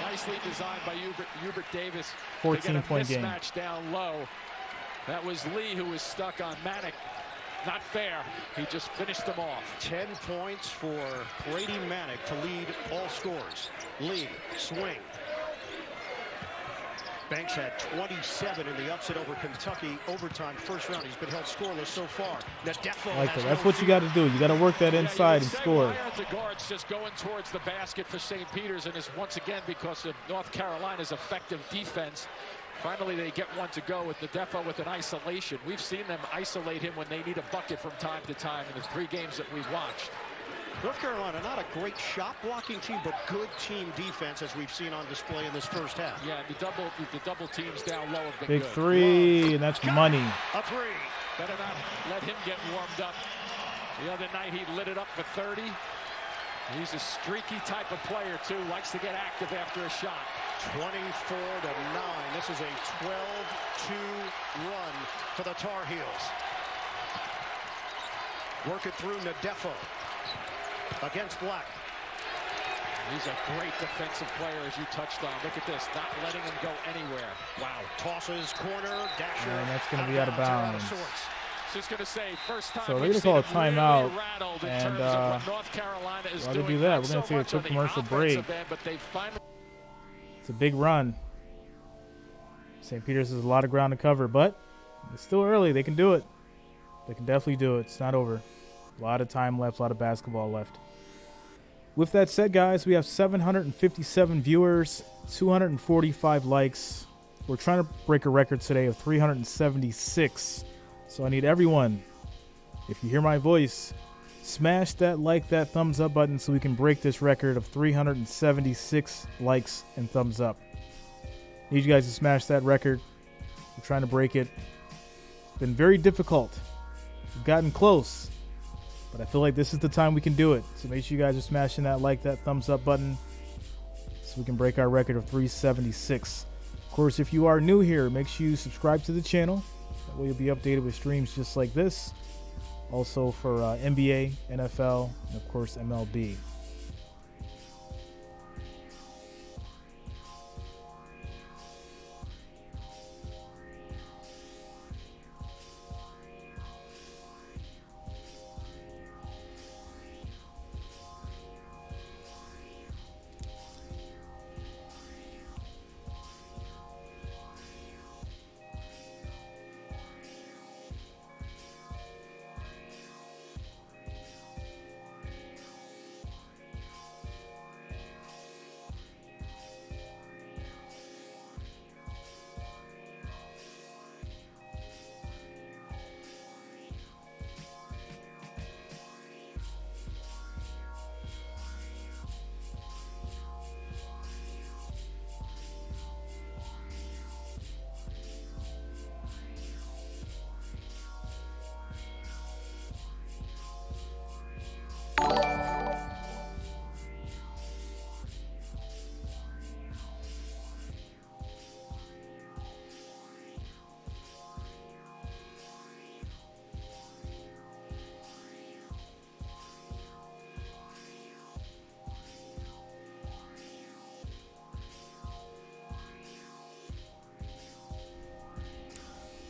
Nicely designed by Hubert Davis. 14-point game. Mismatch down low. That was Lee who was stuck on Manic. Not fair. He just finished them off. 10 points for Brady Manic to lead all scores. Lee, swing. Banks had 27 in the upset over Kentucky overtime first round. He's been held scoreless so far. Nadefo Like has that. That's no what you got to do. You got to work that inside and score. Why aren't the guards just going towards the basket for St. Peter's? And it's once again because of North Carolina's effective defense. Finally, they get one to go with Nadefo with an isolation. We've seen them isolate him when they need a bucket from time to time in the 3 games that we've watched. North Carolina, not a great shot blocking team, but good team defense as we've seen on display in this first half. Yeah, the double teams down low have been Big good. 3, and that's money. A 3. Better not let him get warmed up. The other night he lit it up for 30. He's a streaky type of player too, likes to get active after a shot. 24-9. This is a 12-2 run for the Tar Heels. Work it through Nadefo against Black. He's a great defensive player, as you touched on. Look at this, not letting him go anywhere. Wow. Tosses corner, Dasher. And that's going to be out of bounds. Just going to say, first time So they're we've going to call a seen him timeout. really rattled in And terms of what North Carolina is while doing. they do that, Not we're so going to take a much on quick the commercial offensive break. end, but they finally... It's a big run. St. Peter's has a lot of ground to cover, but it's still early. They can do it. They can definitely do it. It's not over. A lot of time left, a lot of basketball left. With that said, guys, we have 757 viewers, 245 likes. We're trying to break a record today of 376. So I need everyone, if you hear my voice, smash that like, that thumbs up button so we can break this record of 376 likes and thumbs up. Need you guys to smash that record. We're trying to break it. It's been very difficult. We've gotten close, but I feel like this is the time we can do it. So make sure you guys are smashing that like, that thumbs up button so we can break our record of 376. Of course, if you are new here, make sure you subscribe to the channel. That way you'll be updated with streams just like this. Also for NBA, NFL, and of course MLB.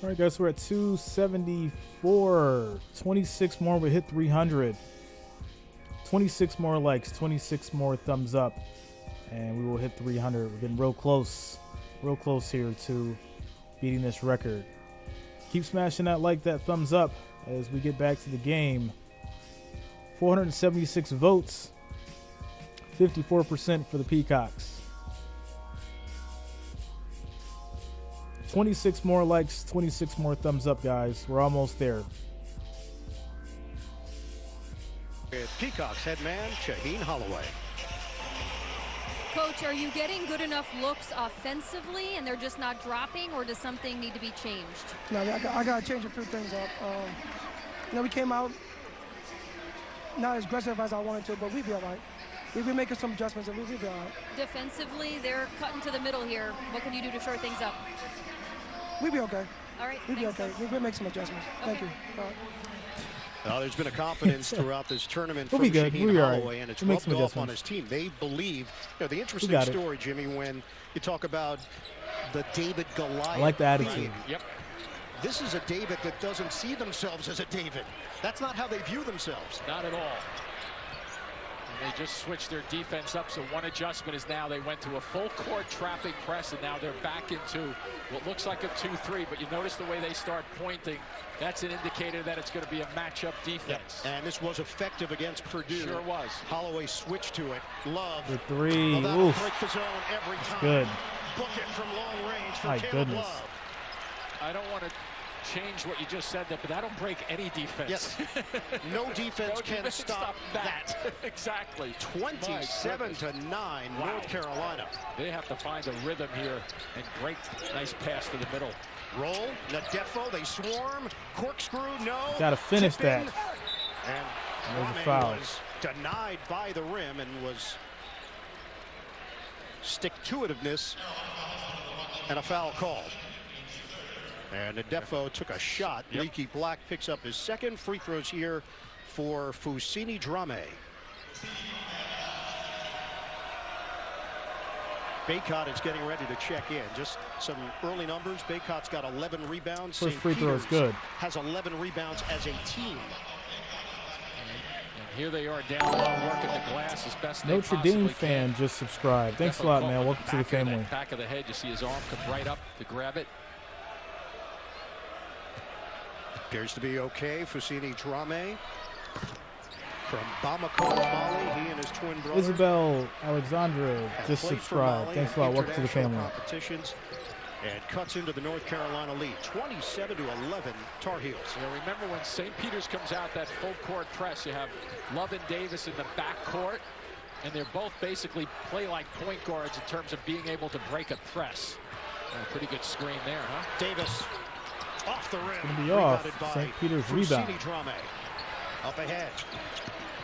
All right, guys, we're at 274. 26 more, we hit 300. 26 more likes, 26 more thumbs up, and we will hit 300. We're getting real close here to beating this record. Keep smashing that like, that thumbs up as we get back to the game. 476 votes, 54% for the Peacocks. 26 more likes, 26 more thumbs up, guys. We're almost there. With Peacocks head man Shaheen Holloway. Coach, are you getting good enough looks offensively and they're just not dropping, or does something need to be changed? No, I got to change a few things up. We came out not as aggressive as I wanted to, but we'd be all right. We've been making some adjustments, and we'd be all right. Defensively, they're cutting to the middle here. What can you do to shore things up? We'd be okay. All right. We'd be okay. We'll make some adjustments. Okay. Thank you. All right. There's been a confidence throughout this tournament We'll from be good. Shaheen We'll be all right. Holloway, and it's We'll make rubbed some off on adjustments. his team. They believe, the interesting got it. story, Jimmy, when you talk about the David Goliath. I like the attitude. theme. Yep. This is a David that doesn't see themselves as a David. That's not how they view themselves. Not at all. And they just switched their defense up, so one adjustment is now they went to a full court trapping press, and now they're back into what looks like a 2-3, but you notice the way they start pointing. That's an indicator that it's going to be a matchup defense. And this was effective against Purdue. Sure was. Holloway switched to it. Love. The three. Well, that'll Oof. break the zone every time. Good. Book it from long range for My Caleb goodness. Love. I don't want to change what you just said there, but that'll break any defense. Yes. No defense No can defense stop that. Exactly. 27-9, Wow. North Carolina. They have to find a rhythm here, and great, nice pass to the middle. Roll, Nadefo, they swarm, corkscrew, no. Gotta finish Tip in. that. And There's a Rame foul. was denied by the rim and was stick-to-itiveness and a foul call. And Nadefo took a shot. Yep. Leaky Black picks up his second. Free throws here for Fousseyni Dramé. Baycott is getting ready to check in. Just some early numbers. Baycott's got 11 rebounds. First St. free throw is Peter's good. has 11 rebounds as a team. And here they are down low, working the glass as best they Notre possibly Dame can. fan just subscribed. Thanks a lot, man. Welcome to the family. Back of the head, you see his arm come right up to grab it. Appears to be okay. Fousseyni Dramé from Bamako, Mali. He and his twin brother Isabel Alexandra have just played for subscribed. Mali Thanks at a lot. Welcome to the international family. competitions and cuts into the North Carolina lead. 27-11 Tar Heels. Remember when St. Peter's comes out, that full court press, you have Love and Davis in the back court, and they're both basically play like point guards in terms of being able to break a press. Pretty good screen there, huh? Davis off the rim. It's gonna be off. Rebounded by St. Peter's Fousseyni rebound. Dramé. Up ahead.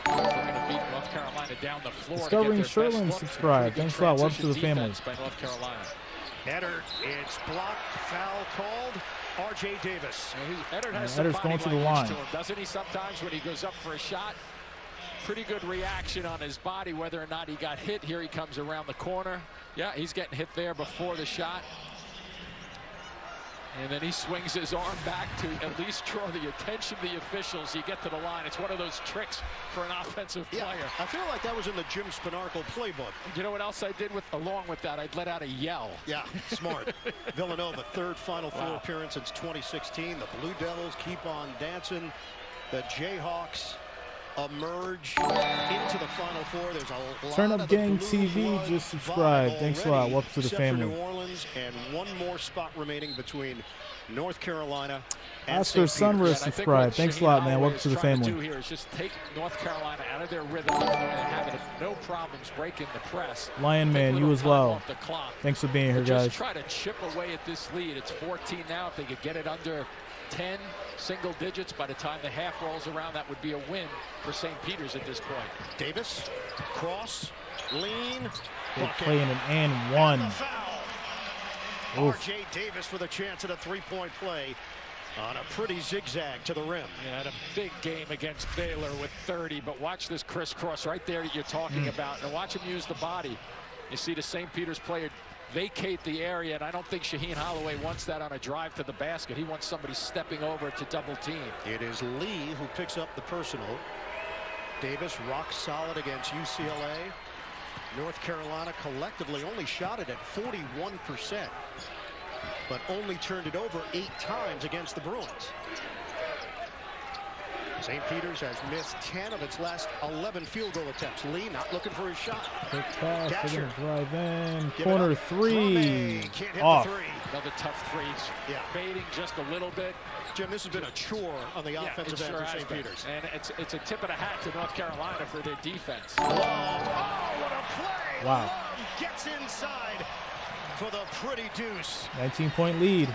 They're going to beat North Carolina down the floor. Discovering to get their best Sherlin look. subscribed. Pretty good Thanks a lot. Welcome to the transition family. defense by North Carolina. Header, it's blocked, foul called. R.J. Davis. Edder's going to the line. To him, doesn't he? Sometimes when he goes up for a shot, pretty good reaction on his body, whether or not he got hit. Here he comes around the corner. Yeah, he's getting hit there before the shot. And then he swings his arm back to at least draw the attention of the officials. You get to the line. It's one of those tricks for an offensive player. Yeah, I feel like that was in the Jim Spinarco playbook. You know what else I did along with that? I'd let out a yell. Yeah, smart. Villanova, third Final Four appearance since 2016. The Blue Devils keep on dancing. The Jayhawks emerge into the Final Four. There's a lot Turn Up of the Gang blue TV, blood just subscribe. vibe Thanks a lot. already, Welcome to the except for family. New Orleans, and one more spot remaining between North Carolina and Oscar St. Sunris, Peter's. subscribe. Thanks a lot, man. Welcome to the family. What here is just take North Carolina out of their rhythm and have no problems breaking the press. Lion Man, you as well. Thanks for being here, guys. Just try to chip away at this lead. It's 14 now. If they could get it under 10 single digits by the time the half rolls around, that would be a win for St. Peter's at this point. Davis, cross, lean. They're playing an and one. R.J. Davis with a chance at a three-point play on a pretty zigzag to the rim. Yeah, had a big game against Baylor with 30, but watch this crisscross right there that you're talking about, and watch him use the body. You see the St. Peter's player vacate the area, and I don't think Shaheen Holloway wants that on a drive to the basket. He wants somebody stepping over to double team. It is Lee who picks up the personal. Davis rock solid against UCLA. North Carolina collectively only shot it at 41%, but only turned it over 8 times against the Bruins. St. Peter's has missed 10 of its last 11 field goal attempts. Lee not looking for his shot. Quick pass, they're gonna drive in. Give Corner three. Can't hit off. the three. Another tough three. Yeah. Fading just a little bit. Jim, this has been a chore on the offensive end for St. Peter's. And it's a tip of the hat to North Carolina for their defense. Oh, what a play! Wow. Love gets inside for the pretty deuce. 19-point lead.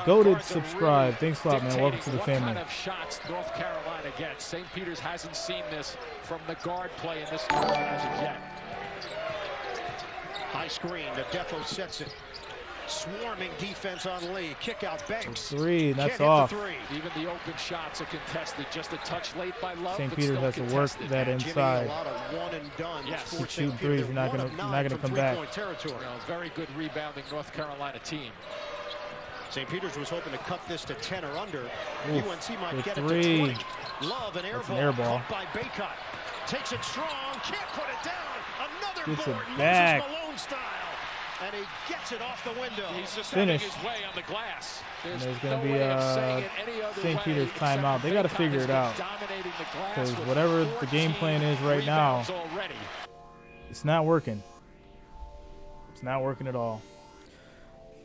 Goated, subscribe. Thanks a lot, man. Welcome to the family. What kind of shots North Carolina gets. St. Peter's hasn't seen this from the guard play in this tournament as of yet. High screen. The Defo sets it. Swarming defense on Lee. Kick out Banks. Three. That's Can't off. hit the three. Even the open shots are contested. Just a touch late by Love. St. but Peter's still has to work contested. that inside. Jimmy, a lot of one and done. Yes. For Keep St. shooting Peter's. threes. You're not gonna come back. Territory. Very good rebounding North Carolina team. St. Peter's was hoping to cut this to 10 or under. Oof, UNC might get three. it to 20. Love an air That's ball. an air ball. Caught by Baycott. Takes it strong. Can't put it down. Another Gets it board. back. Loses Malone style. And he gets it off the window. He's just Finished. having his way on the glass. And there's going no to be way of saying it any other St. way Peter's except timeout. They got to Baycott figure has it been out. dominating the glass Because with whatever the game plan is right now, rebounds already. it's not working. It's not working at all.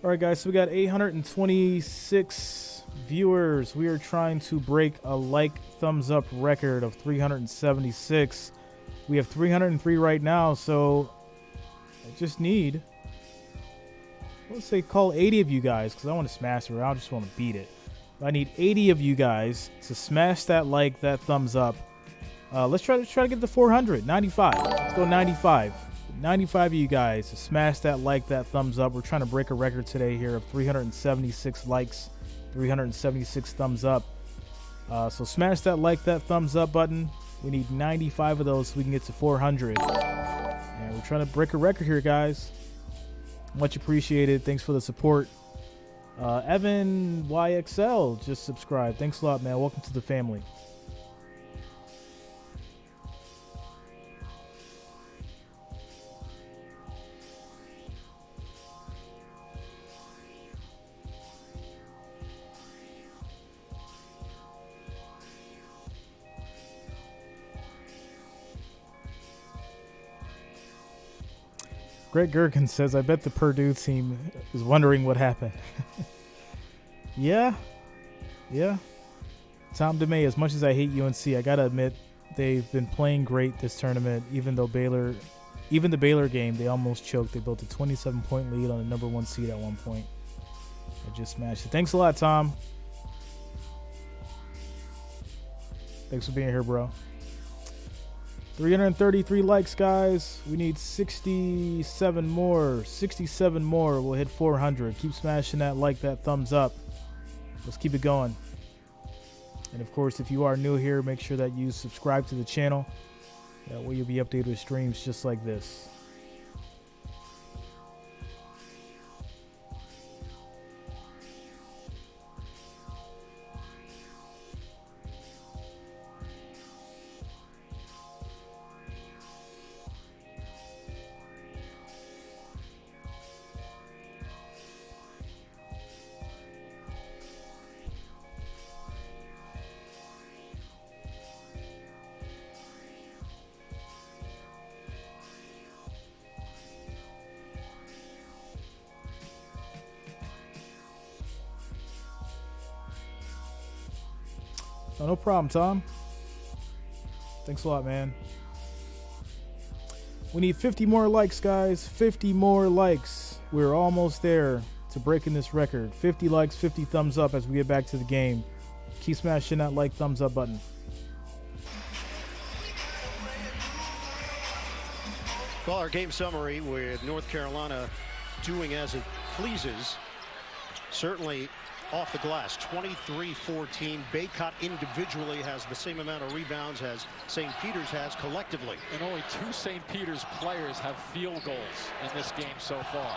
All right, guys. So we got 826 viewers. We are trying to break a thumbs up record of 376. We have 303 right now. So I just need, let's say, call 80 of you guys, because I want to smash it, or I just want to beat it. I need 80 of you guys to smash that that thumbs up. Let's try to get to 400. 95. Let's go 95. 95 of you guys to smash that that thumbs up. We're trying to break a record today here of 376 likes, 376 thumbs up. So smash that that thumbs up button. We need 95 of those so we can get to 400. And we're trying to break a record here, guys. Much appreciated. Thanks for the support. Evan YXL just subscribed. Thanks a lot, man. Welcome to the family. Greg Gherkin says, I bet the Purdue team is wondering what happened. Yeah. Tom DeMay, as much as I hate UNC, I got to admit, they've been playing great this tournament, even the Baylor game, they almost choked. They built a 27-point lead on the number 1 seed at one point. I just smashed it. Thanks a lot, Tom. Thanks for being here, bro. 333 likes, guys. We need 67 more. 67 more. We'll hit 400. Keep smashing that that thumbs up. Let's keep it going. And of course, if you are new here, make sure that you subscribe to the channel. That way you'll be updated with streams just like this. Oh, no problem, Tom. Thanks a lot, man. We need 50 more likes, guys. 50 more likes. We're almost there to breaking this record. 50 likes, 50 thumbs up as we get back to the game. Keep smashing that like, thumbs up button. Well, our game summary with North Carolina doing as it pleases. Certainly off the glass, 23-14. Bacot individually has the same amount of rebounds as St. Peter's has collectively. And only 2 St. Peter's players have field goals in this game so far.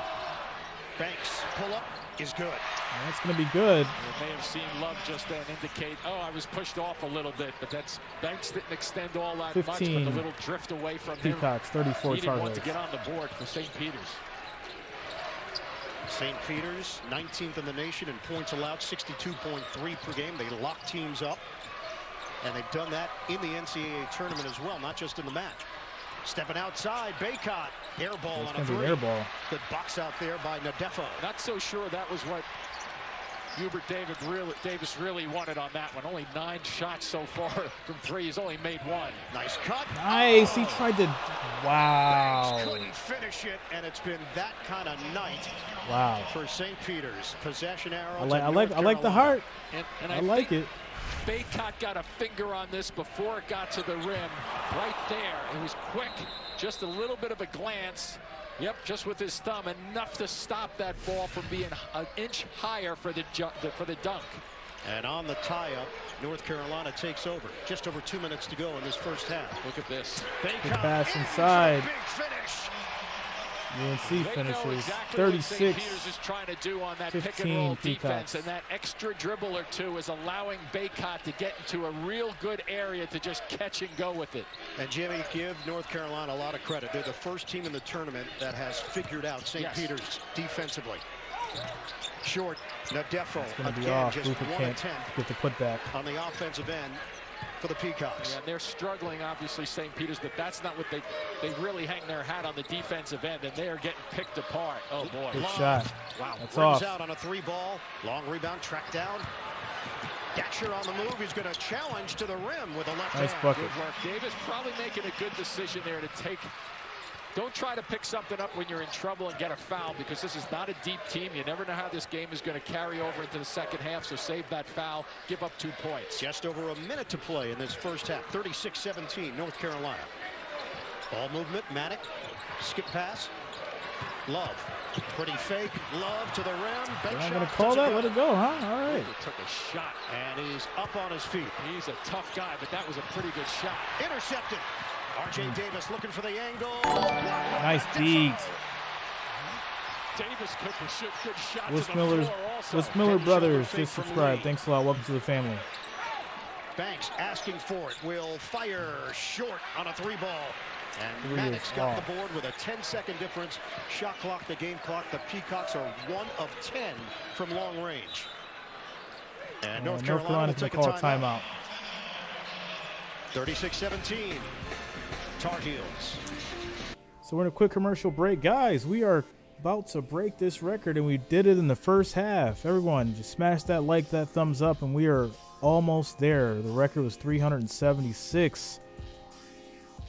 Banks pull-up is good. And that's going to be good. You may have seen Love just then indicate, oh, I was pushed off a little bit, but that's Banks didn't extend all that 15. much, but the little drift away from him. Peacocks, 34 he didn't want to tarheels. get on the board for St. Peter's. St. Peter's 19th in the nation in points allowed, 62.3 per game. They lock teams up, and they've done that in the NCAA tournament as well, not just in the match. Stepping outside, Bacot, air ball on a 3. Air ball. Good box out there by Nadefo. Not so sure that was what Hubert Davis really wanted on that one. Only 9 shots so far from 3. He's only made 1. Nice cut. Nice. He Oh. tried to. Wow. Banks couldn't finish it, and it's been that kind of night Wow. for St. Peter's. Possession arrow. I like the heart. And I like think it. Bacot got a finger on this before it got to the rim. Right there. It was quick. Just a little bit of a glance. Yep, just with his thumb, enough to stop that ball from being an inch higher for the dunk. And on the tie-up, North Carolina takes over. Just over 2 minutes to go in this first half. Look at this. Bacot Good pass in for a inside. big finish. UNC They know finishes exactly what St. 36. Peters is trying to do on that 15 pick and roll Peacocks. defense, and that extra dribble or 2 is allowing Bacot to get into a real good area to just catch and go with it. And Jimmy, give North Carolina a lot of credit. They're the first team in the tournament that has figured out St. Yes. Peter's defensively. Short, Nadefo It's going to be again, off. just Luka 1 can't attempt get the putback. on the offensive end for the Peacocks. Yeah, and they're struggling, obviously, St. Peter's, but that's not what they really hang their hat on the defensive end, and they are getting picked apart. Oh, boy. Good Love. shot. Wow. That's Brings off. out on a 3-ball. Long rebound, tracked down. Dasher on the move. He's going to challenge to the rim with a left Nice hand. bucket. Good work. Davis probably making a good decision there to take. Don't try to pick something up when you're in trouble and get a foul, because this is not a deep team. You never know how this game is going to carry over into the second half, so save that foul. Give up 2 points. Just over a minute to play in this first half. 36-17, North Carolina. Ball movement, Maddock. Skip pass. Love. Pretty fake. Love to the rim. Bank They're not shot. going to call Doesn't that? go. Let it go, huh? All right. He took a shot. And he's up on his feet. He's a tough guy, but that was a pretty good shot. Intercepted. R.J. Davis looking for the angle. Nice beat. Davis took a good shot Wes to the Miller's, floor also. Wes Miller Didn't show Brothers, the fake just from subscribe. Lee. Thanks a lot. Welcome to the family. Banks asking for it. Will fire short on a 3-ball. And Three Maddox is got off. the board with a 10-second difference. Shot clock, the game clock. The Peacocks are 1 of 10 from long range. And North Carolina will Carolina's going take to a call a timeout. timeout. 36-17. Tar Heels. So we're in a quick commercial break. Guys, we are about to break this record, and we did it in the first half. Everyone, just smash that like, that thumbs up, and we are almost there. The record was 376.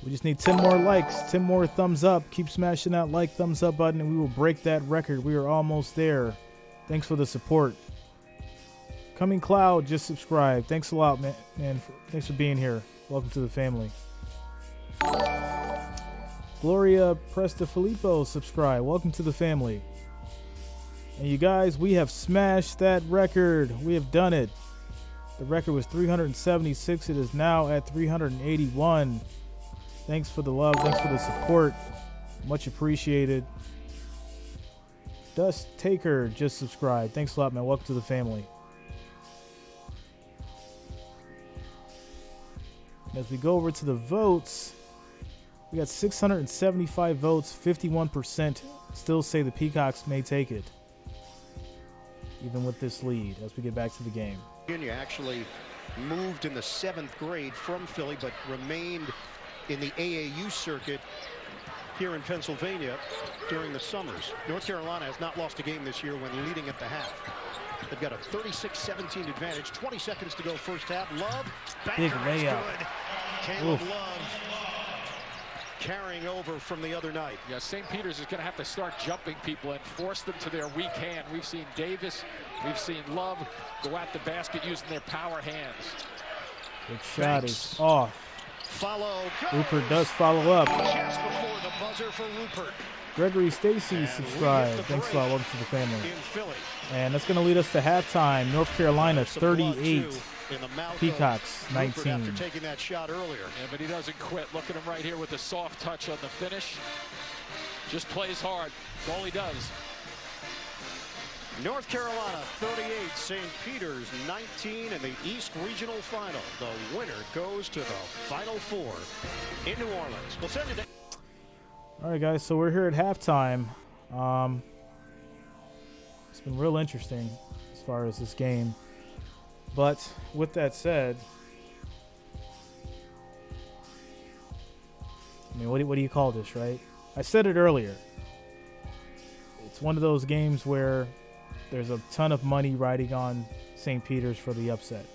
We just need 10 more likes, 10 more thumbs up. Keep smashing that like, thumbs up button, and we will break that record. We are almost there. Thanks for the support. Coming Cloud, just subscribe. Thanks a lot, man. Thanks for being here. Welcome to the family. Gloria Prestafilippo, subscribe. Welcome to the family. And you guys, we have smashed that record. We have done it. The record was 376. It is now at 381. Thanks for the love. Thanks for the support. Much appreciated. Dust Taker just subscribed. Thanks a lot, man. Welcome to the family. As we go over to the votes, we got 675 votes. 51% still say the Peacocks may take it, even with this lead, as we get back to the game. Virginia actually moved in the 7th grade from Philly, but remained in the AAU circuit here in Pennsylvania during the summers. North Carolina has not lost a game this year when leading at the half. They've got a 36-17 advantage. 20 seconds to go first half. Love. Big layup. Caleb Love carrying over from the other night. Yeah, St. Peter's is going to have to start jumping people and force them to their weak hand. We've seen Davis, we've seen Love go at the basket using their power hands. Good shot is off. Follow. Rupert does follow up. Just before the buzzer for Rupert. Gregory Stacy subscribed. Thanks a lot. Welcome to the family. In Philly. And that's going to lead us to halftime. North Carolina 38, Peacocks 19. After taking that shot earlier. Yeah, but he doesn't quit. Look at him right here with the soft touch on the finish. Just plays hard. That's all he does. North Carolina 38, St. Peter's 19 in the East Regional Final. The winner goes to the Final Four in New Orleans. We'll send you to. All right, guys. So we're here at halftime. It's been real interesting as far as this game. But with that said, I mean, what do you call this, right? I said it earlier. It's one of those games where there's a ton of money riding on St. Peter's for the upset.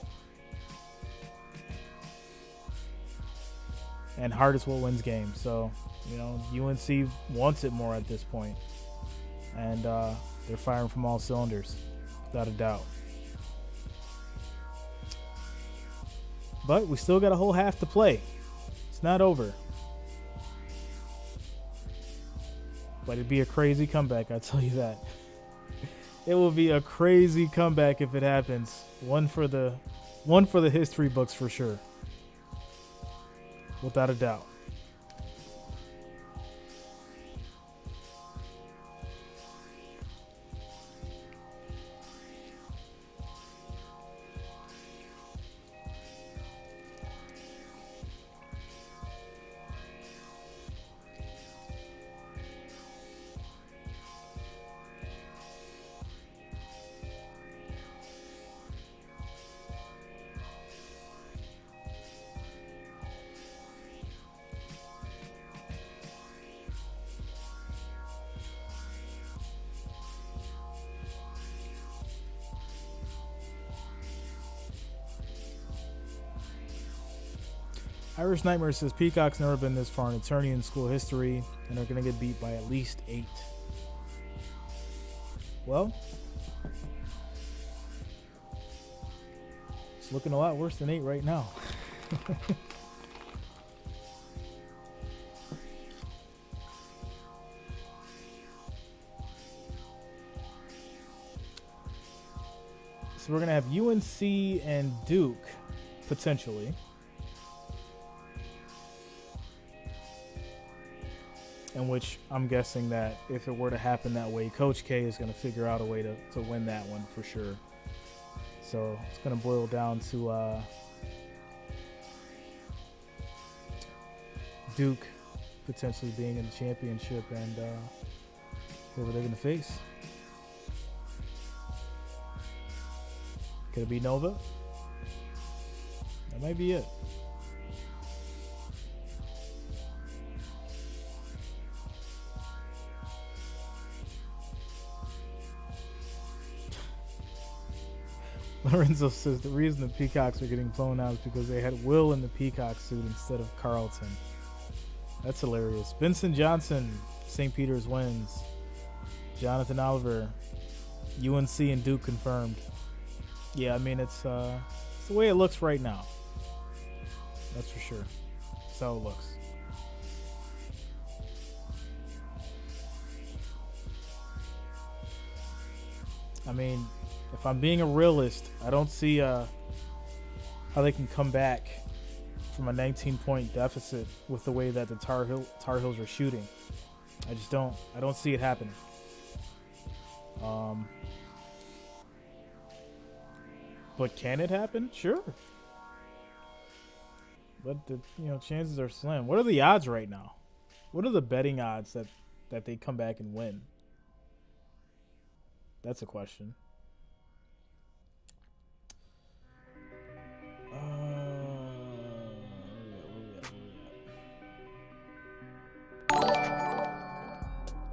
And heart is what wins games. So, you know, UNC wants it more at this point. And they're firing from all cylinders, without a doubt. But we still got a whole half to play. It's not over. But it'd be a crazy comeback, I tell you that. It will be a crazy comeback if it happens. One for the history books for sure. Without a doubt. Irish Nightmare says Peacocks never been this far in a tourney in school history and are going to get beat by at least 8. Well, it's looking a lot worse than 8 right now. So we're going to have UNC and Duke potentially. In which I'm guessing that if it were to happen that way, Coach K is going to figure out a way to win that one for sure. So it's going to boil down to Duke potentially being in the championship and whoever they're going to face. Could it be Nova? That might be it. Lorenzo says the reason the Peacocks are getting blown out is because they had Will in the Peacock suit instead of Carlton. That's hilarious. Vincent Johnson, St. Peter's wins. Jonathan Oliver, UNC and Duke confirmed. Yeah, I mean, it's the way it looks right now. That's for sure. That's how it looks. I mean, if I'm being a realist, I don't see how they can come back from a 19-point deficit with the way that the Tar Heels are shooting. I just don't. I don't see it happening. But can it happen? Sure. But the chances are slim. What are the odds right now? What are the betting odds that they come back and win? That's a question.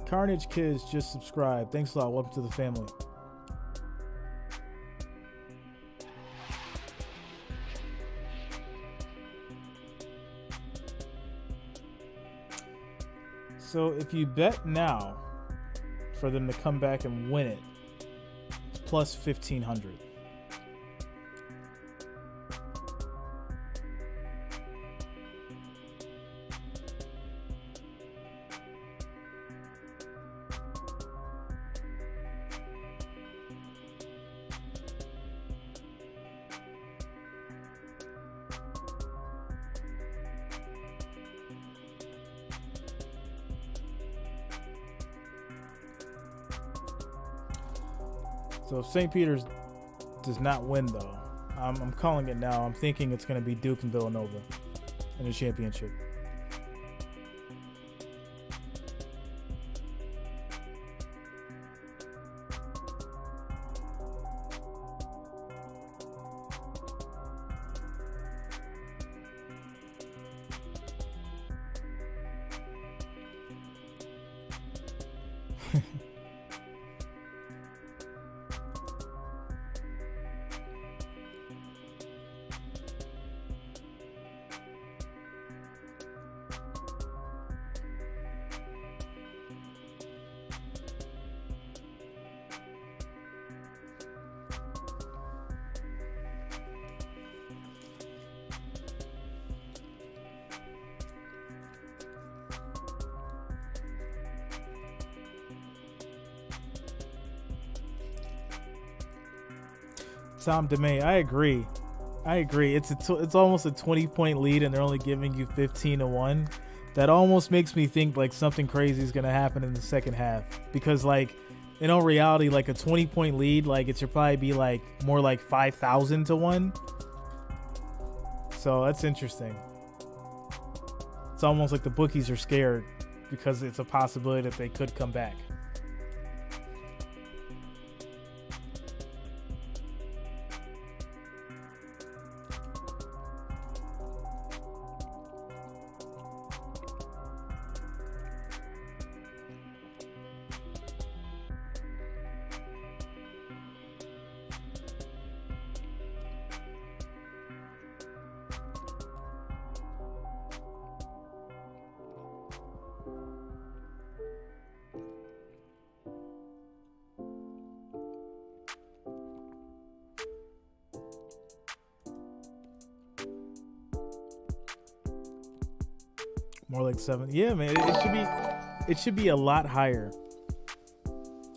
Carnage Kids just subscribed. Thanks a lot. Welcome to the family. So if you bet now for them to come back and win it, it's plus 1,500. So if St. Peter's does not win, though, I'm calling it now. I'm thinking it's going to be Duke and Villanova in the championship. Tom DeMay, I agree. It's almost a 20-point lead, and they're only giving you 15-1. That almost makes me think like something crazy is gonna happen in the second half, because like in all reality, like a 20-point lead, like it should probably be like more like 5,000-1. So that's interesting. It's almost like the bookies are scared because it's a possibility that they could come back. More like 7. Yeah, man. It should be a lot higher.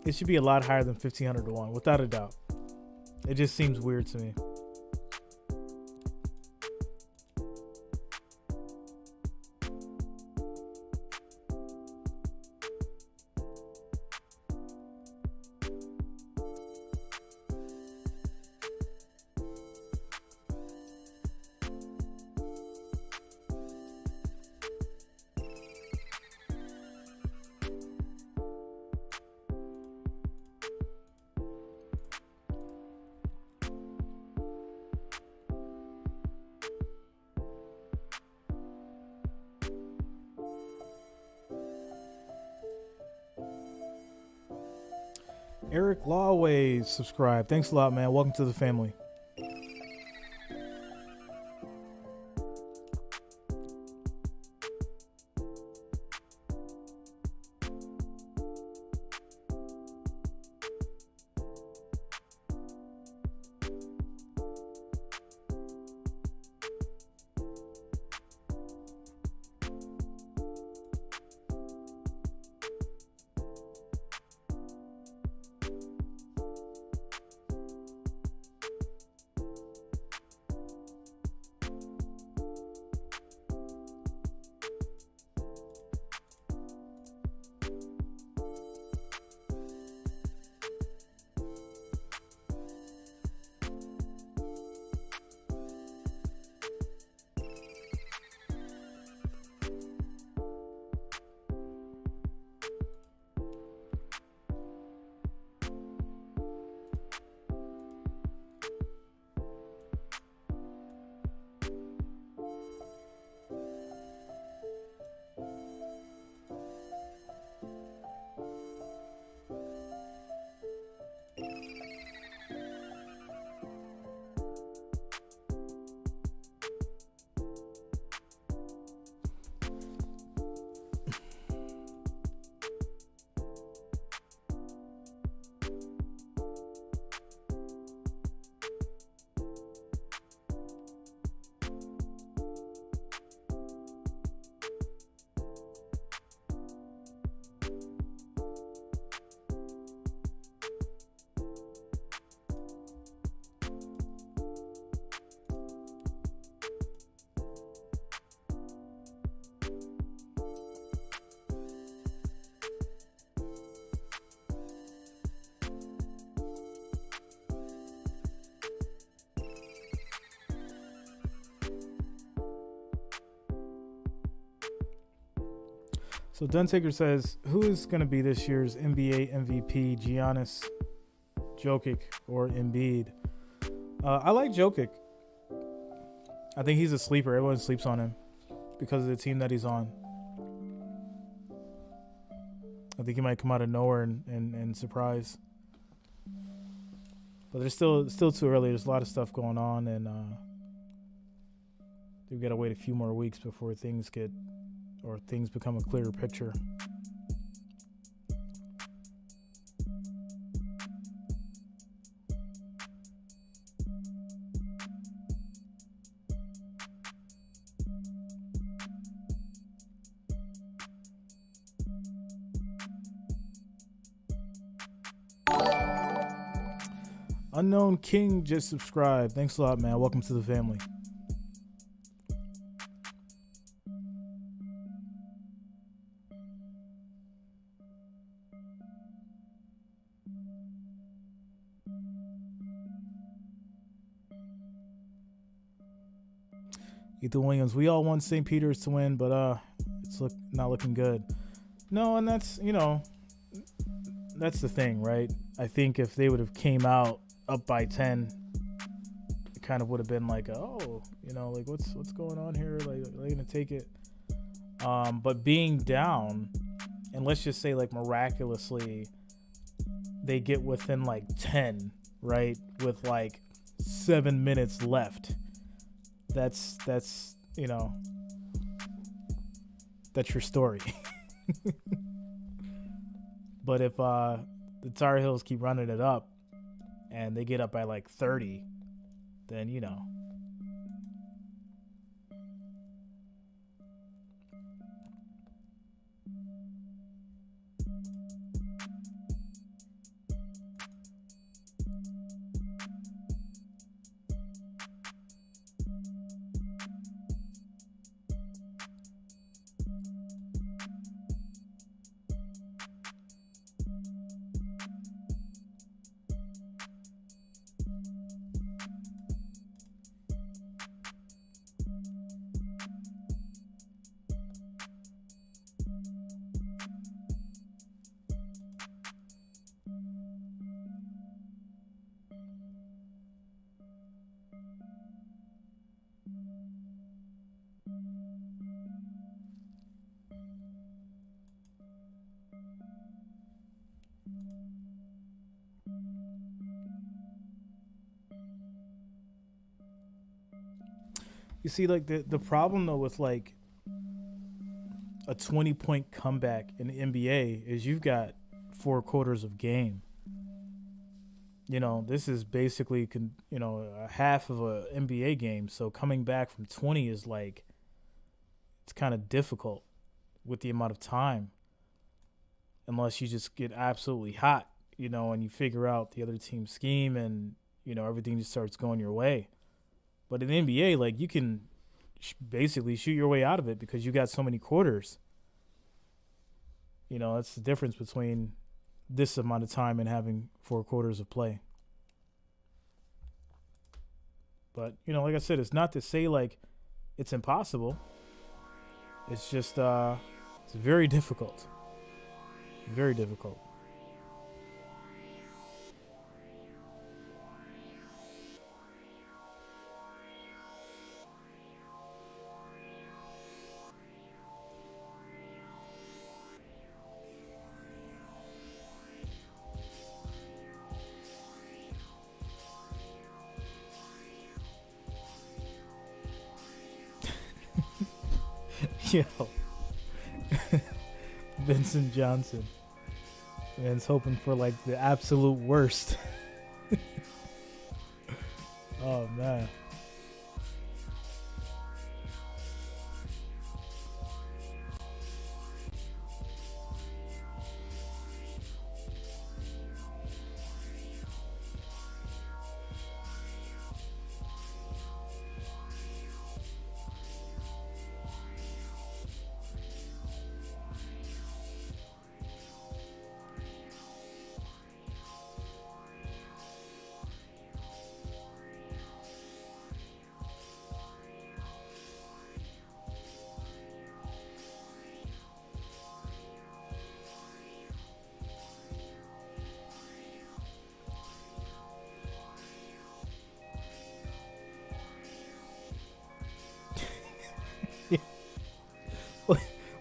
It should be a lot higher than 1,500-1, without a doubt. It just seems weird to me. Eric Lawways subscribe. Thanks a lot, man. Welcome to the family. So Duntaker says, who is going to be this year's NBA MVP, Giannis, Jokic, or Embiid? I like Jokic. I think he's a sleeper. Everyone sleeps on him because of the team that he's on. I think he might come out of nowhere and surprise. But there's still too early. There's a lot of stuff going on, and we've got to wait a few more weeks before things become a clearer picture. Unknown King just subscribed. Thanks a lot, man. Welcome to the family. Ethan Williams, we all want St. Peter's to win, but it's not looking good. No, and that's the thing, right? I think if they would have came out up by 10, it kind of would have been like, oh, like what's going on here? Like, are they gonna take it? But being down, and let's just say like miraculously, they get within like 10, right? With like 7 minutes left. That's your story. But if the Tar Heels keep running it up and they get up by like 30, then you see, like the problem though with like a 20-point comeback in the NBA is you've got 4 quarters of game. This is basically a half of a NBA game. So coming back from 20 is like, it's kind of difficult with the amount of time, unless you just get absolutely hot, and you figure out the other team's scheme and everything just starts going your way. But in the NBA, like, you can basically shoot your way out of it because you got so many quarters. That's the difference between this amount of time and having 4 quarters of play. But, like I said, it's not to say, like, it's impossible. It's just, it's very difficult. Very difficult. Yo, Vincent Johnson. Man's hoping for like the absolute worst. Oh man.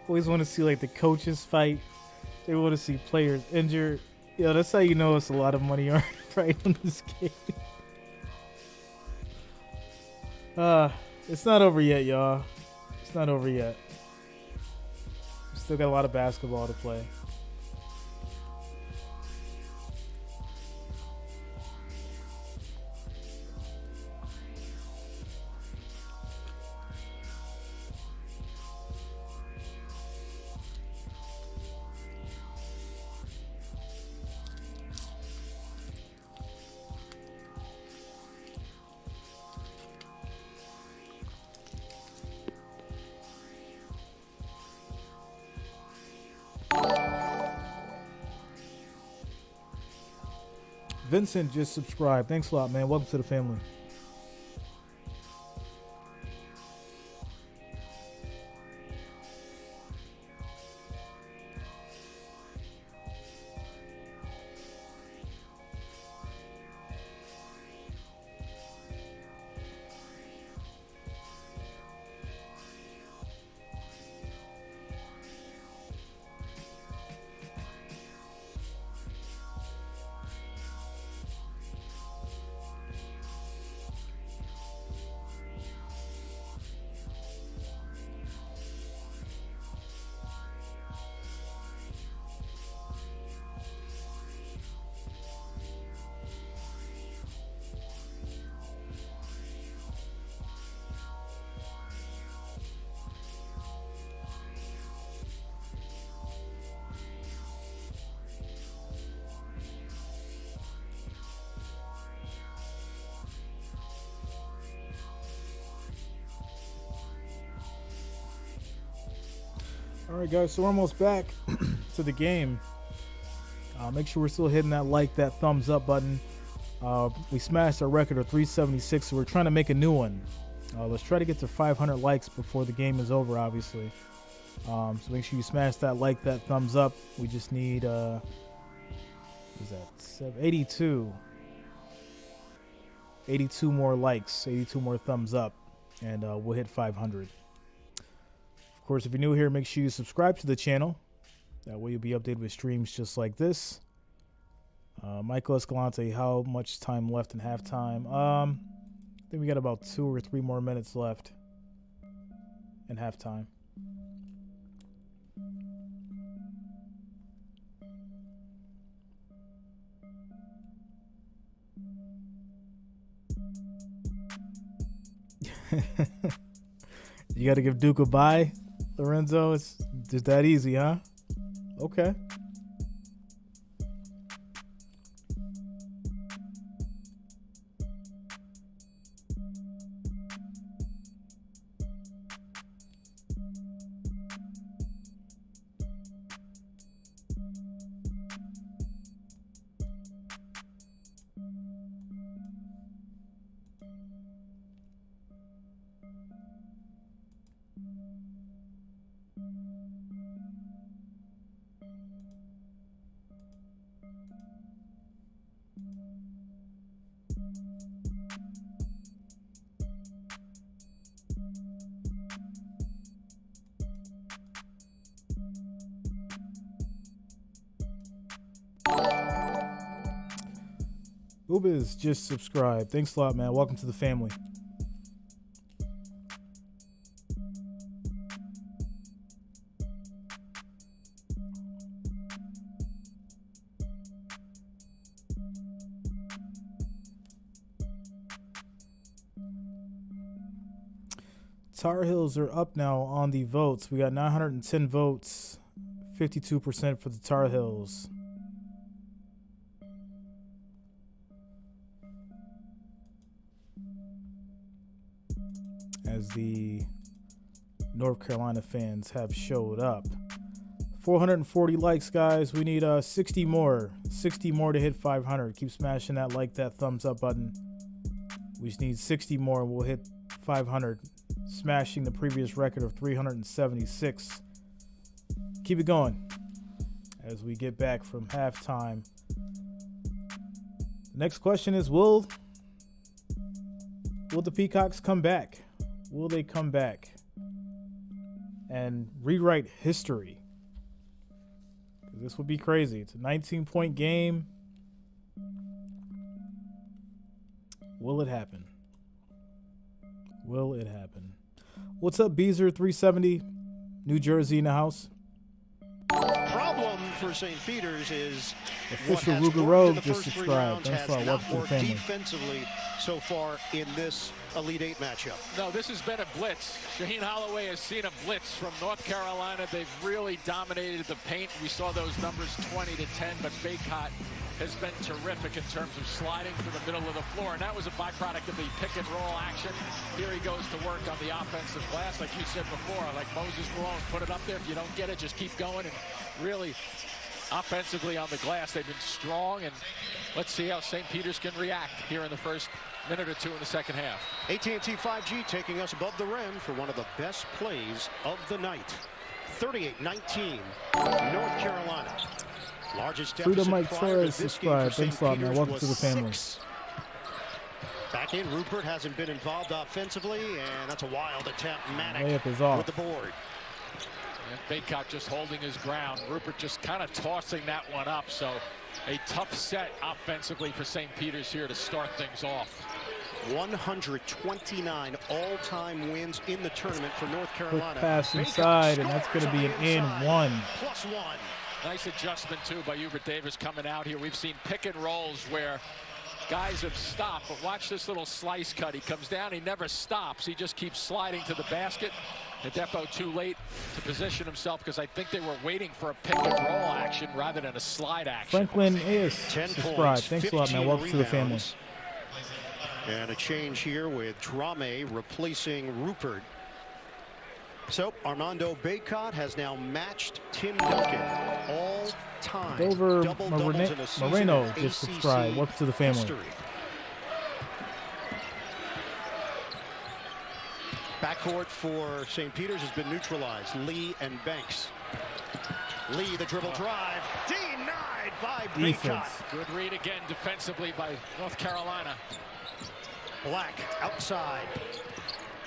Always want to see like the coaches fight. They want to see players injured. Yo, that's how you know it's a lot of money earned right on this game. It's not over yet, y'all. It's not over yet. We still got a lot of basketball to play. Vincent just subscribed. Thanks a lot, man. Welcome to the family. All right, guys, so we're almost back to the game. Make sure we're still hitting that thumbs up button. We smashed our record of 376, so we're trying to make a new one. Let's try to get to 500 likes before the game is over, obviously. So make sure you smash that thumbs up. We just need, 82 more likes, 82 more thumbs up, and we'll hit 500. Of course, if you're new here, make sure you subscribe to the channel. That way you'll be updated with streams just like this. Michael Escalante, how much time left in halftime? I think we got about 2 or 3 more minutes left in halftime. You got to give Duke a bye, Lorenzo? It's just that easy, huh? Okay. Ubiz just subscribed. Thanks a lot, man. Welcome to the family. Tar Heels are up now on the votes. We got 910 votes, 52% for the Tar Heels. As the North Carolina fans have showed up. 440 likes, guys. We need 60 more to hit 500. Keep smashing that thumbs up button. We just need 60 more and we'll hit 500, smashing the previous record of 376. Keep it going as we get back from halftime. The next question is, will the Peacocks come back? Will they come back? and rewrite history. This would be crazy. It's a 19-point game. Will it happen? Will it happen? What's up, Beezer 370? New Jersey in the house. Problem for St. Peter's is Official what has Ruger worked Rogue in the just first 3 subscribed. rounds Thanks has a lot. not Welcome to the worked family. defensively so far in this Elite Eight matchup. No, this has been a blitz. Shaheen Holloway has seen a blitz from North Carolina. They've really dominated the paint. We saw those numbers 20-10, but Peacocks has been terrific in terms of sliding to the middle of the floor, and that was a byproduct of the pick and roll action. Here he goes to work on the offensive glass, like you said before, like Moses Malone, put it up there. If you don't get it, just keep going. And really, offensively on the glass, they've been strong, and let's see how St. Peter's can react here in the first minute or two in the second half. AT&T 5G taking us above the rim for one of the best plays of the night. 38-19, North Carolina. Largest deficit Freedom Mike prior Torres to this game for subscribed. St. Thanks a lot, man. Peter's Welcome was to the family. 6. Back in, Rupert hasn't been involved offensively, and that's a wild attempt. Manic Layup is off. with the board. And Peacocks just holding his ground. Rupert just kind of tossing that one up. So a tough set offensively for St. Peter's here to start things off. 129 all-time wins in the tournament for North Quick Carolina. pass inside, and that's going to be an and one. +1. Nice adjustment, too, by Hubert Davis coming out here. We've seen pick and rolls where guys have stopped, but watch this little slice cut. He comes down, he never stops. He just keeps sliding to the basket. Defo too late to position himself because I think they were waiting for a pick and roll action rather than a slide action. Franklin is 10 subscribed. points, Thanks a lot, man. 15 Welcome to the family. rebounds. And a change here with Jreasn replacing Rupert. So Armando Peacocks has now matched Tim Duncan all-time Dover double-doubles in a season Moreno of just ACC subscribed. Welcome to the family. history. Backcourt for St. Peter's has been neutralized. Lee and Banks. Lee, the dribble drive, denied by Defense. Peacocks. Good read again defensively by North Carolina. Black outside.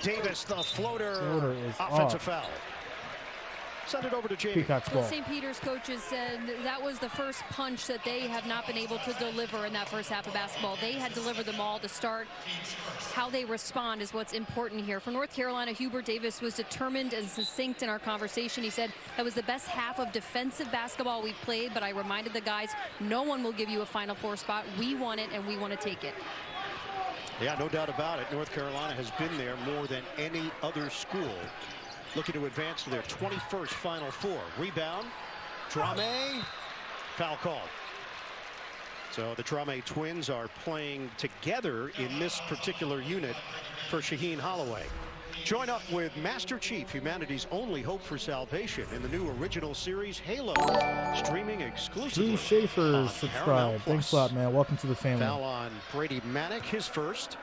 Davis, the floater Is offensive off. foul. Send it over to Jamie. Peacock's Well, ball. St. Peter's coaches said that was the first punch that they have not been able to deliver in that first half of basketball. They had delivered them all to start. How they respond is what's important here. For North Carolina, Hubert Davis was determined and succinct in our conversation. He said that was the best half of defensive basketball we've played, but I reminded the guys, no one will give you a Final Four spot. We want it, and we want to take it. Yeah, no doubt about it. North Carolina has been there more than any other school. Looking to advance to their 21st Final Four. Rebound. Jreasn. Foul called. So the Jreasn twins are playing together in this particular unit for Shaheen Holloway. Join up with Master Chief, humanity's only hope for salvation, in the new original series Halo, streaming exclusively. G. Schaefer on subscribed. Paramount+. Thanks a lot, man. Welcome to the family. Foul on Brady Manick, his first.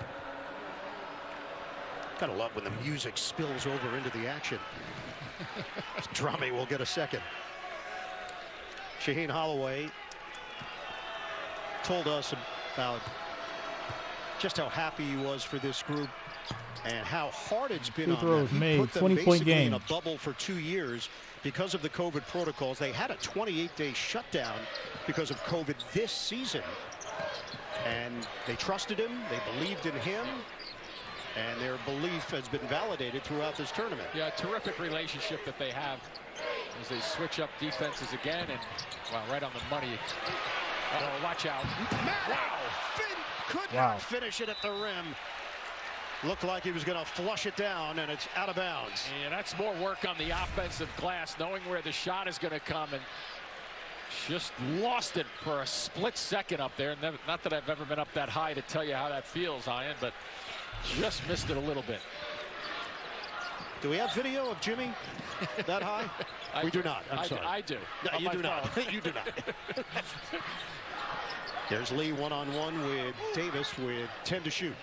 Gotta love when the music spills over into the action. Jreasn will get a second. Shaheen Holloway told us about just how happy he was for this group and how hard it's been Free on throws them. He made, put them 20-point basically game. in a bubble for 2 years because of the COVID protocols. They had a 28-day shutdown because of COVID this season. And they trusted him, they believed in him, and their belief has been validated throughout this tournament. Yeah, terrific relationship that they have as they switch up defenses again, and wow, right on the money. Uh-oh, watch out. Wow, Finn could not finish it at the rim. Looked like he was going to flush it down, and it's out of bounds. Yeah, that's more work on the offensive glass, knowing where the shot is going to come, and just lost it for a split second up there. Not that I've ever been up that high to tell you how that feels, Ian, but just missed it a little bit. Do we have video of Jimmy that high? We do not. I'm sorry. I do. No, you do not. You do not. There's Lee one-on-one with Davis with 10 to shoot.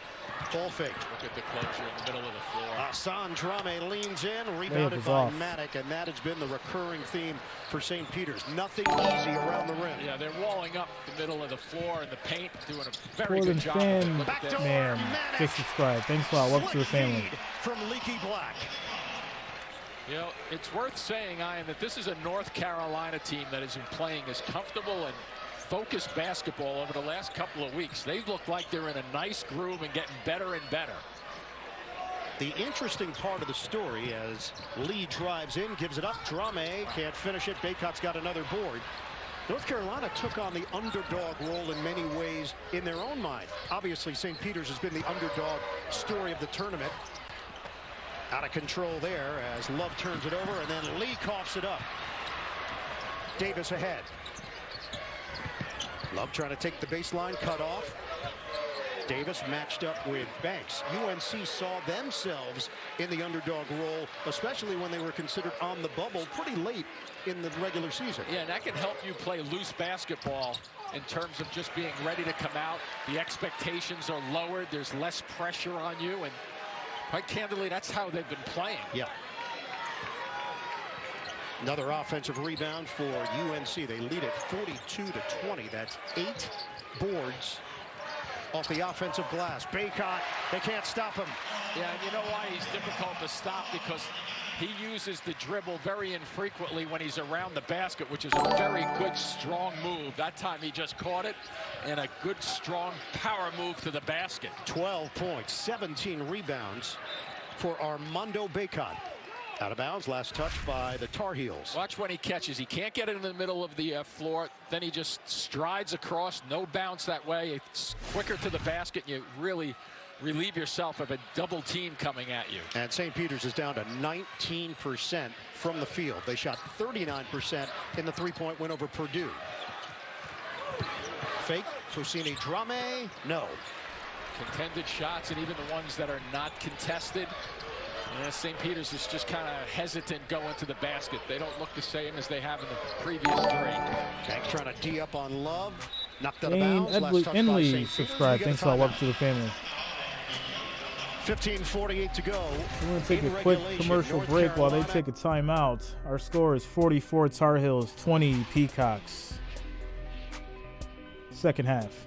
Ball fake. Look at the closure in the middle of the floor. Hassan Jreasn leans in, rebounded by Manick, and that has been the recurring theme for St. Peter's. Nothing easy around the rim. Yeah, they're walling up the middle of the floor and the paint, doing a very Gordon good job. Fan, Look at that. man, just subscribed. Thanks a lot. Welcome to the family. From Leaky Black. You know, it's worth saying, Ian, that this is a North Carolina team that has been playing as comfortable and focused basketball over the last couple of weeks. They look like they're in a nice groove and getting better and better. The interesting part of the story as Lee drives in, gives it up. Jreasn can't finish it. Peacocks got another board. North Carolina took on the underdog role in many ways in their own mind. Obviously, St. Peter's has been the underdog story of the tournament. Out of control there as Love turns it over, and then Lee coughs it up. Davis ahead. Love trying to take the baseline, cut off. Davis matched up with Banks. UNC saw themselves in the underdog role, especially when they were considered on the bubble pretty late in the regular season. Yeah, and that can help you play loose basketball in terms of just being ready to come out. The expectations are lowered. There's less pressure on you, and quite candidly, that's how they've been playing. Yeah. Another offensive rebound for UNC. They lead it 42-20. That's 8 boards off the offensive glass. Baycott, they can't stop him. Yeah, and you know why he's difficult to stop? Because he uses the dribble very infrequently when he's around the basket, which is a very good, strong move. That time he just caught it, and a good, strong power move to the basket. 12 points, 17 rebounds for Armando Baycott. Out of bounds, last touch by the Tar Heels. Watch when he catches. He can't get it in the middle of the floor. Then he just strides across. No bounce that way. It's quicker to the basket. You really relieve yourself of a double team coming at you. And St. Peter's is down to 19% from the field. They shot 39% in the three-point win over Purdue. Fake, Fusini Jreasn, no. Contended shots, and even the ones that are not contested. Yeah, St. Peter's is just kind of hesitant going to the basket. They don't look the same as they have in the previous 3. Banks trying to D up on Love. Knocked out of Dane bounds. Last touch by St. subscribe. Thanks all. Love to the family. 15:48 to go. We're going to take a quick commercial break while they take a timeout. Our score is 44 Tar Heels, 20 Peacocks. Second half.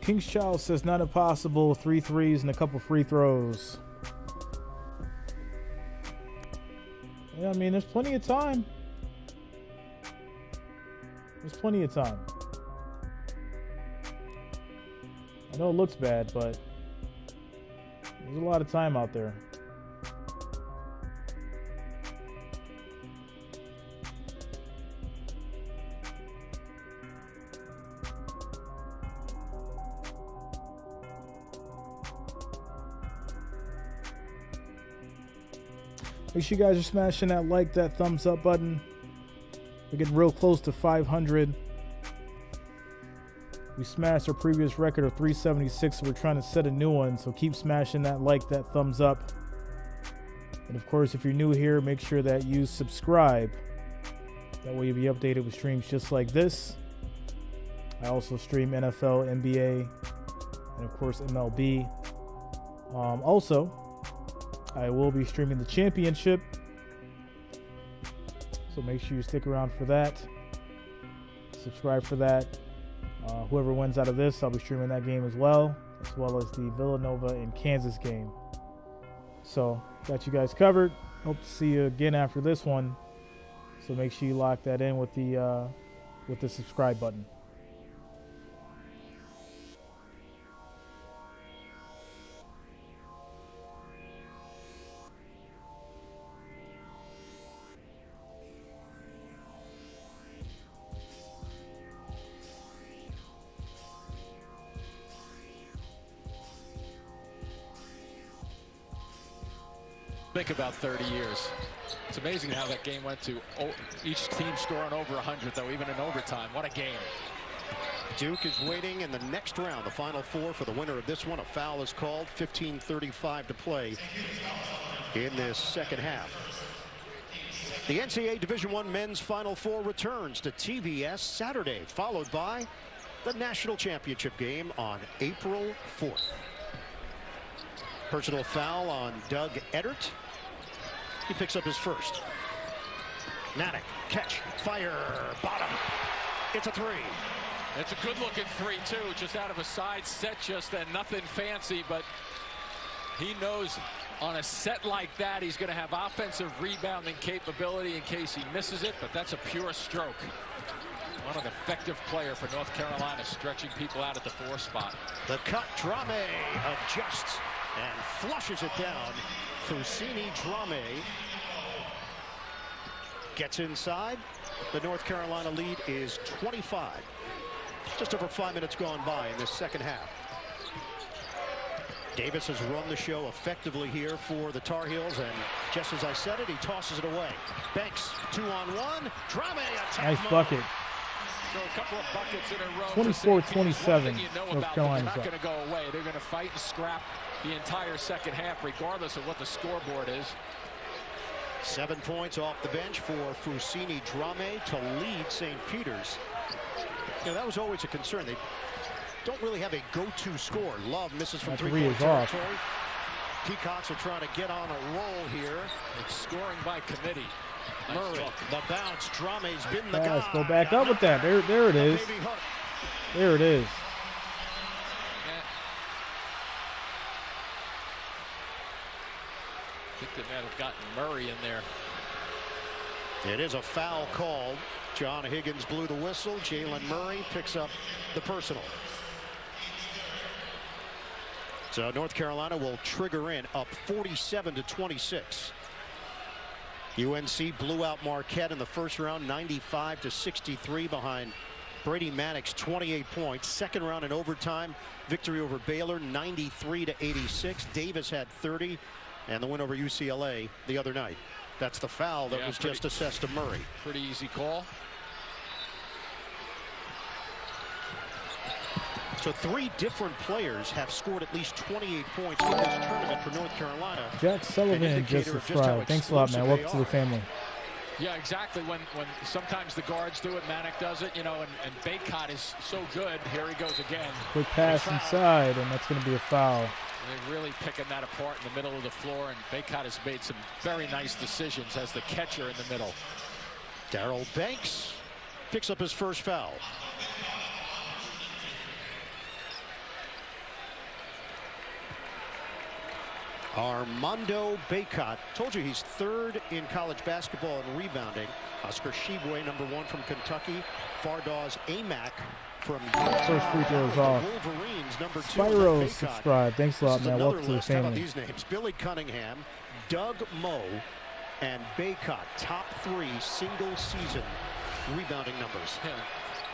King's Child says not impossible. 3 threes and a couple free throws. Yeah, I mean, there's plenty of time. There's plenty of time. I know it looks bad, but there's a lot of time out there. Make sure you guys are smashing that like, that thumbs up button. We're getting real close to 500. We smashed our previous record of 376, so we're trying to set a new one. So keep smashing that like, that thumbs up. And of course, if you're new here, make sure that you subscribe. That way you'll be updated with streams just like this. I also stream NFL, NBA, and of course MLB. Also, I will be streaming the championship, so make sure you stick around for that. Subscribe for that. Whoever wins out of this, I'll be streaming that game as well as the Villanova and Kansas game. So got you guys covered. Hope to see you again after this one. So make sure you lock that in with the subscribe button. Think about 30 years. It's amazing how that game went to each team scoring over 100, though, even in overtime. What a game. Duke is waiting in the next round, the Final Four, for the winner of this one. A foul is called. 15:35 to play in this second half. The NCAA Division I Men's Final Four returns to TBS Saturday, followed by the National Championship game on April 4th. Personal foul on Doug Eddert. He picks up his first. Maddox, catch, fire, bottom. It's a three. It's a good-looking three, too, just out of a side set, just and nothing fancy, but he knows on a set like that he's going to have offensive rebounding capability in case he misses it, but that's a pure stroke. What an effective player for North Carolina, stretching people out at the 4 spot. The cut, Drame adjusts and flushes it down. Foussini Drame gets inside. The North Carolina lead is 25. Just over 5 minutes gone by in this second half. Davis has run the show effectively here for the Tar Heels, and just as I said it, he tosses it away. Banks 2-on-1. Drame attacks. Nice bucket. So a couple of buckets in a row. 24-27. You know North about Carolina's them, they're not up. going to go away. They're going to fight and scrap the entire second half, regardless of what the scoreboard is. 7 points off the bench for Foussini Drame to lead St. Peter's. You know, that was always a concern. They don't really have a go-to scorer. Love misses from That three-point three is off. territory. Peacocks are trying to get on a roll here. It's scoring by committee. Nice Murray, look. the bounce. Drame's been the Pass, guy. go back up with that. There it is. Baby hook. There it is. I think they might have gotten Murray in there. It is a foul called. John Higgins blew the whistle. Jalen Murray picks up the personal. So North Carolina will trigger in up 47-26. UNC blew out Marquette in the first round 95-63 behind Brady Maddox 28 points. Second round in overtime victory over Baylor 93-86. Davis had 30 and the win over UCLA the other night. That's the foul that was just assessed to Murray. Pretty easy call. So 3 different players have scored at least 28 points in this tournament for North Carolina. Jack Sullivan just subscribed. Thanks a lot, man. Welcome to the family. Yeah, exactly. When sometimes the guards do it, Maddox does it, you know, and Baycott is so good. Here he goes again. Quick pass inside, and that's going to be a foul. They're really picking that apart in the middle of the floor, and Baycott has made some very nice decisions as the catcher in the middle. Darrell Banks picks up his first foul. Armando Baycott. Told you he's 3rd in college basketball in rebounding. Oscar Shibwe, #1 from Kentucky. Fardaws Amack from First free throw is off. Wolverines, #2. Spyro subscribe. Thanks a lot, man. Welcome to the How about family. these names? Billy Cunningham, Doug Moe, and Baycott. Top 3 single season rebounding numbers. Yeah.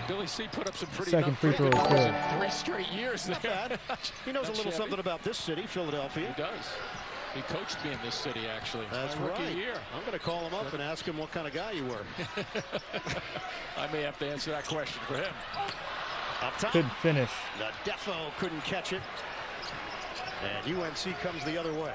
Billy C put up some pretty Second free throw is numbers good. in 3 straight years there. Bad. He knows a little something about this city, Philadelphia. He does. He coached me in this city, actually. That's my rookie right. year. I'm going to call him up and ask him what kind of guy you were. I may have to answer that question for him. Up top, Couldn't finish. the Defo couldn't catch it. And UNC comes the other way.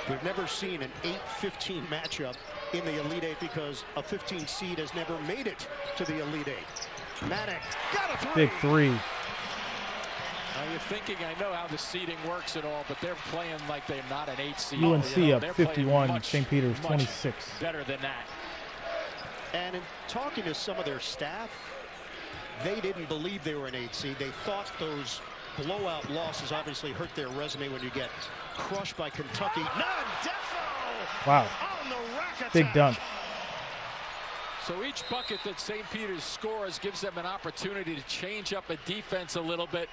We've never seen an 8-15 matchup in the Elite Eight because a 15 seed has never made it to the Elite Eight. Maddox got a 3. Big 3. Now you're thinking, I know how the seeding works and all, but they're playing like they're not an 8 seed. UNC You know, up they're playing 51. much, St. Peter's much 26. better than that. And in talking to some of their staff, they didn't believe they were an 8 seed. They thought those blowout losses obviously hurt their resume when you get crushed by Kentucky. Defo Wow. on the rack attack. Big dunk. So each bucket that St. Peter's scores gives them an opportunity to change up a defense a little bit.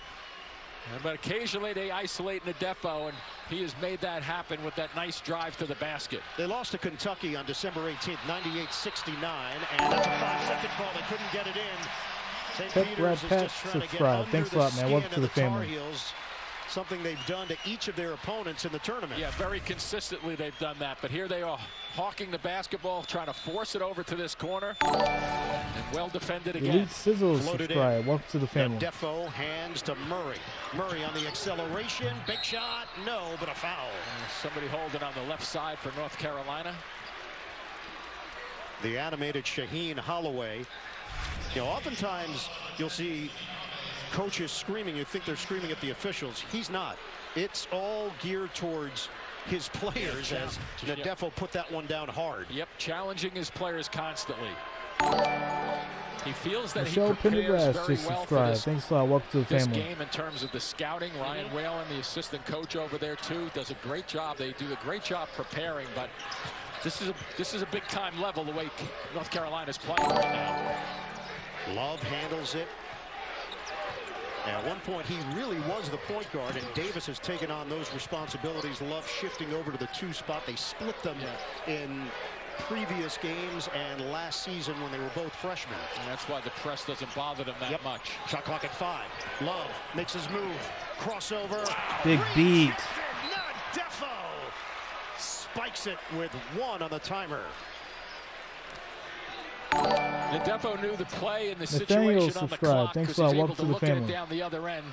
But occasionally they isolate Nadefo, and he has made that happen with that nice drive to the basket. They lost to Kentucky on December 18th, 98-69, and that's a 5-second ball. They couldn't get it in. St. Tech Peters Rat is Pat, just trying to get subscribe. under Thanks a the lot, man. Welcome skin to the of the Tar family. Heels, something they've done to each of their opponents in the tournament. Yeah, very consistently they've done that. But here they are hawking the basketball, trying to force it over to this corner. And well defended again. Elite Sizzles, Floated subscribe. in. Welcome to the family. Defo hands to Murray. Murray on the acceleration. Big shot. No, but a foul. Somebody holding on the left side for North Carolina. The animated Shaheen Holloway. You know, oftentimes you'll see coaches screaming. You think they're screaming at the officials. He's not. It's all geared towards his players, as Nadefo put that one down hard. Yep, challenging his players constantly. He feels that Michelle he prepares Pendergrass very just well subscribe. for this, Thanks a lot. Welcome to the this family. game in terms of the scouting. Ryan Whalen, the assistant coach over there too, does a great job. They do a great job preparing, but this is a big time level the way North Carolina's playing right now. Love handles it. And at one point, he really was the point guard, and Davis has taken on those responsibilities. Love shifting over to the 2 spot. They split them in previous games and last season when they were both freshmen. And that's why the press doesn't bother them that much. Shot clock at 5. Love makes his move. Crossover. Big beat. Nadefo spikes it with 1 on the timer. Nadefo knew the play and the Nathaniel, situation on the subscribe. clock Thanks because a lot. he's able Welcome to to the look at it family. down the other end.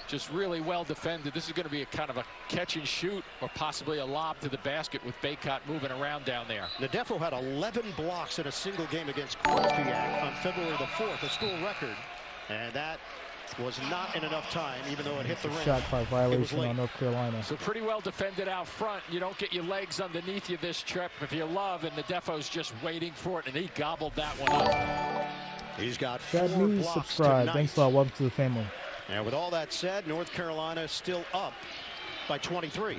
Just really well defended. This is going to be a kind of a catch and shoot or possibly a lob to the basket with Baycott moving around down there. Nadefo had 11 blocks in a single game against Quinnipiac on February the 4th, a school record. And that was not in enough time, even though it hit the rim. Shot clock violation on North Carolina. So pretty well defended out front. You don't get your legs underneath you this trip if you love, and Nadefo's just waiting for it, and he gobbled that one up. He's got Chad 4 News, blocks subscribe. tonight. Thanks a lot. Welcome to the family. And with all that said, North Carolina still up by 23.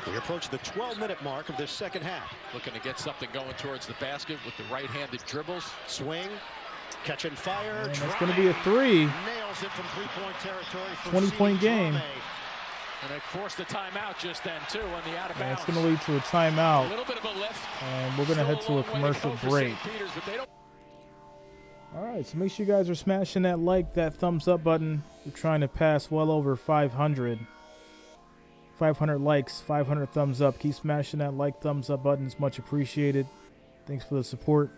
We approach the 12-minute mark of this second half. Looking to get something going towards the basket with the right-handed dribbles. Swing, catch and fire. And it's going to be a 3. Nails it from 3-point territory. 20-point game. And it forced a timeout just then, too, on the out of And bounds. it's going to lead to a A timeout. little bit of a lift. And we're going to head to a commercial break. All right, so make sure you guys are smashing that like, that thumbs up button. We're trying to pass well over 500. 500 likes, 500 thumbs up. Keep smashing that like, thumbs up button. It's much appreciated. Thanks for the support.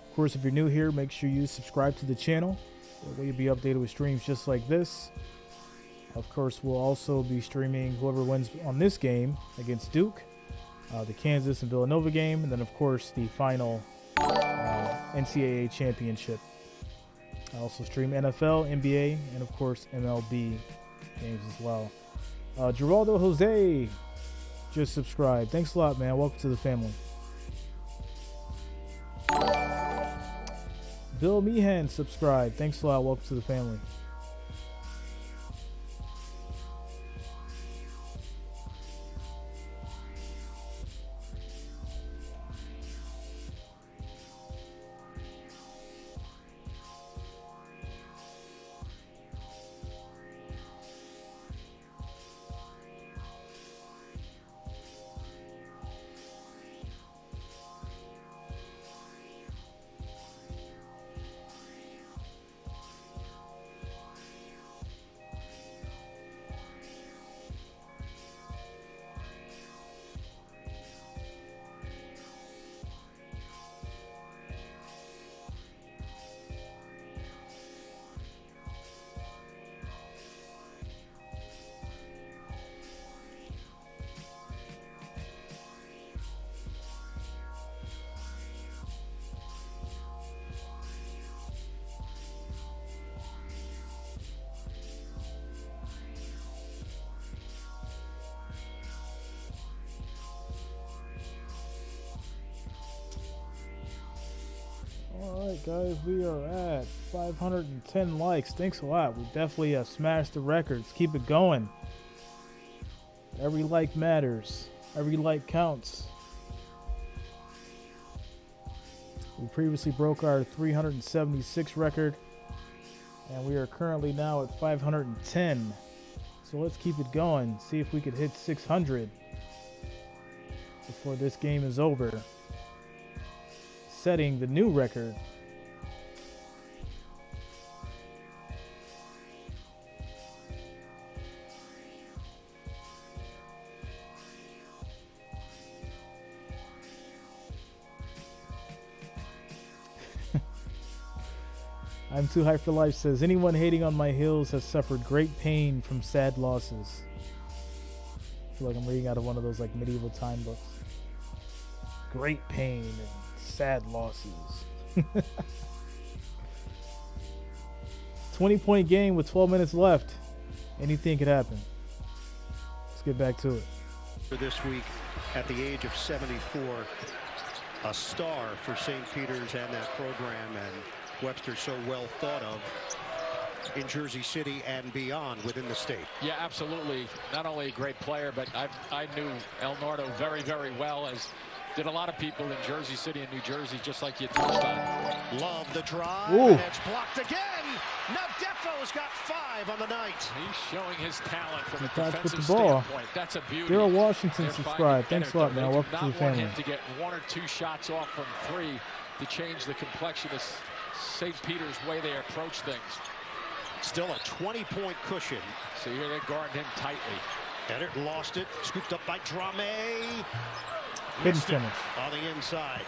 Of course, if you're new here, make sure you subscribe to the channel. That way you'll be updated with streams just like this. Of course, we'll also be streaming whoever wins on this game against Duke, the Kansas and Villanova game, and then, of course, the final NCAA championship. I also stream NFL, NBA, and, of course, MLB games as well. Geraldo Jose just subscribed. Thanks a lot, man. Welcome to the family. Bill Meehan subscribed. Thanks a lot. Welcome to the family. All right, guys, we are at 510 likes. Thanks a lot. We definitely have smashed the records. Keep it going. Every like matters. Every like counts. We previously broke our 376 record, and we are currently now at 510. So let's keep it going. See if we could hit 600 before this game is over, setting the new record. I'm Too High for Life says, anyone hating on my heels has suffered great pain from sad losses. I feel like I'm reading out of one of those like medieval time books. Great pain and sad losses. 20-point game with 12 minutes left. Anything could happen. Let's get back to it. For this week, at the age of 74, a star for St. Peter's and that program, and Webster so well thought of in Jersey City and beyond within the state. Yeah, absolutely. Not only a great player, but I knew El Nardo very, very well, as did a lot of people in Jersey City and New Jersey, just like you touched on. Love the drive, Ooh. and it's blocked again. Nadefo's got 5 on the night. He's showing his talent from a Peacocks with defensive the ball. standpoint. That's a beauty. Daryl Washington They're subscribed. finding Thanks a lot, Benner. man. They Welcome do to the not want family. him to get 1 or 2 shots off from 3 to change the complexion of St. Peter's way they approach things. Still a 20-point cushion. So here they guard him tightly. Eddard lost it, scooped up by Drame. Hidden finish. On the inside.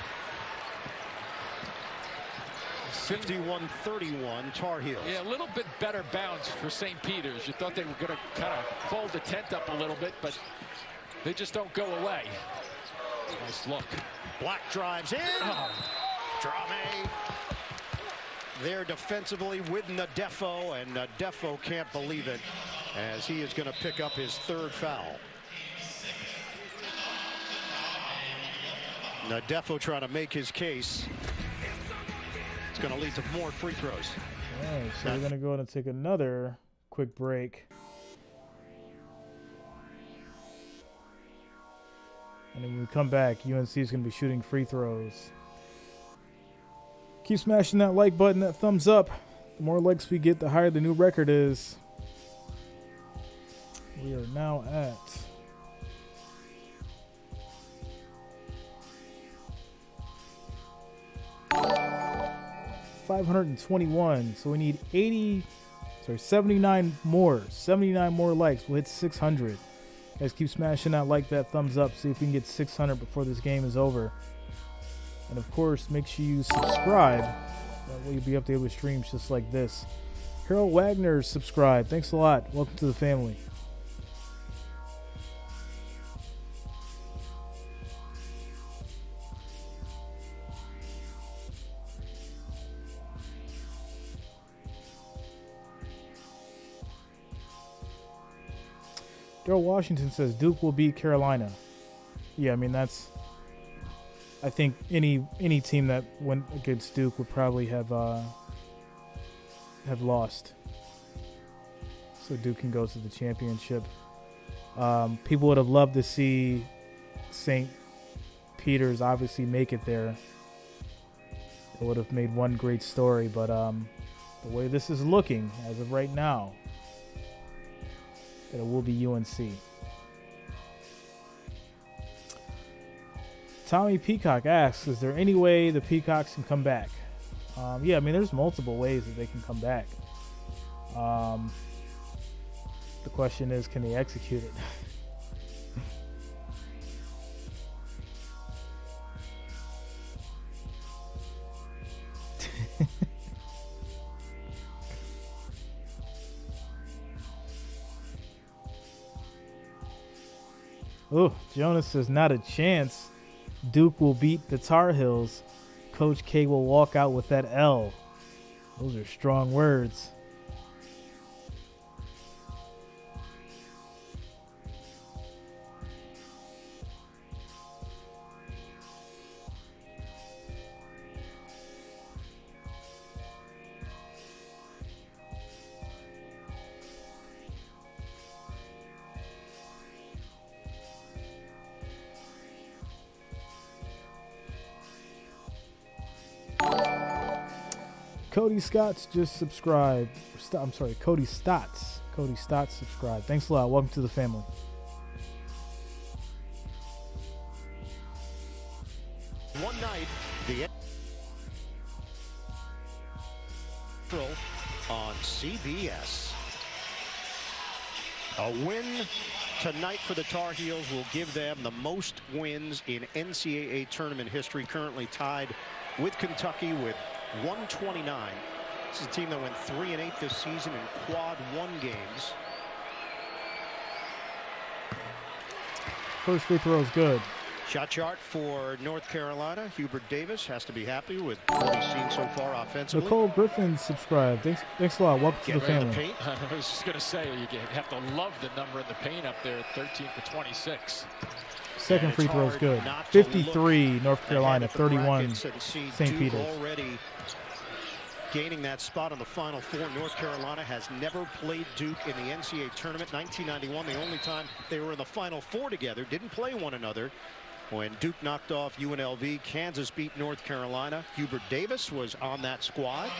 51-31 Tar Heels. Yeah, a little bit better bounce for St. Peter's. You thought they were going to kind of fold the tent up a little bit, but they just don't go away. Nice look. Black drives in. Oh. Drame. There defensively with Nadefo, and Nadefo can't believe it, as he is going to pick up his 3rd foul. Nadefo trying to make his case. It's going to lead to more free throws. All right, so we're going to go ahead and take another quick break. And then when we come back, UNC is going to be shooting free throws. Keep smashing that like button, that thumbs up. The more likes we get, the higher the new record is. We are now at 521. So we need 79 more. 79 more likes. We'll hit 600. Guys, keep smashing that like, that thumbs up. See if we can get 600 before this game is over. And of course, make sure you subscribe. That way you'll be updated with streams just like this. Harold Wagner subscribe. Thanks a lot. Welcome to the family. Daryl Washington says Duke will beat Carolina. Yeah, I mean that's. I think any team that went against Duke would probably have lost. So Duke can go to the championship. People would have loved to see St. Peter's obviously make it there. It would have made one great story, but the way this is looking as of right now, that it will be UNC. Tommy Peacock asks, is there any way the Peacocks can come back? Yeah, I mean, there's multiple ways that they can come back. The question is, can they execute it? Oh, Jonas says, not a chance. Duke will beat the Tar Heels. Coach K will walk out with that L. Those are strong words. Cody Scott's just subscribed. I'm sorry, Cody Stotts. Cody Stotts subscribed. Thanks a lot. Welcome to the family. One night, the on CBS. A win tonight for the Tar Heels will give them the most wins in NCAA tournament history, currently tied with Kentucky with 129. This is a team that went 3-8 this season in quad 1 games. First free throw is good. Shot chart for North Carolina. Hubert Davis has to be happy with what he's seen so far offensively. Nicole Griffin subscribed. Thanks a lot. Welcome to the family. I was just going to say, you have to love the number in the paint up there, 13 for 26. Second free throw is good. 53 North Carolina, 31 St. Peter's. Already gaining that spot on the Final Four. North Carolina has never played Duke in the NCAA tournament. 1991, the only time they were in the Final Four together, didn't play one another. When Duke knocked off UNLV, Kansas beat North Carolina. Hubert Davis was on that squad.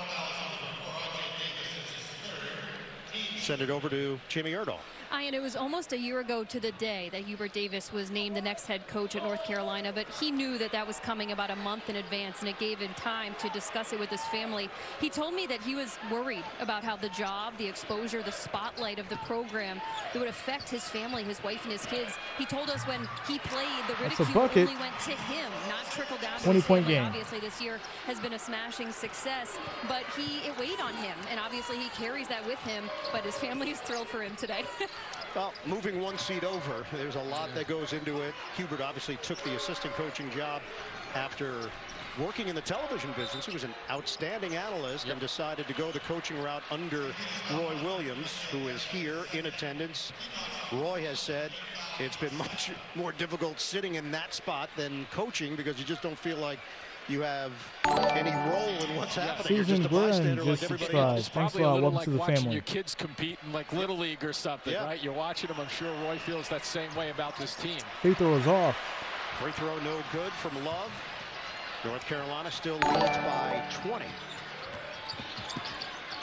Send it over to Jimmy Erdahl. And it was almost a year ago to the day that Hubert Davis was named the next head coach at North Carolina, but he knew that that was coming about a month in advance, and it gave him time to discuss it with his family. He told me that he was worried about how the job, the exposure, the spotlight of the program that would affect his family, his wife and his kids. He told us when he played, the ridicule only went to him, not trickled down to his family. Game. Obviously this year has been a smashing success, but it weighed on him, and obviously he carries that with him, but his family is thrilled for him today. Well, moving one seat over, there's a lot that goes into it. Hubert obviously took the assistant coaching job after working in the television business. He was an outstanding analyst and decided to go the coaching route under Roy Williams, who is here in attendance. Roy has said it's been much more difficult sitting in that spot than coaching because you just don't feel like you have any role in what's happening. You're just a bystander like everybody else. Thanks a lot. Welcome to the family. Your kids compete in like Little League or something, right? You're watching them. I'm sure Roy feels that same way about this team. Free throw is off. Free throw no good from Love. North Carolina still leads by 20.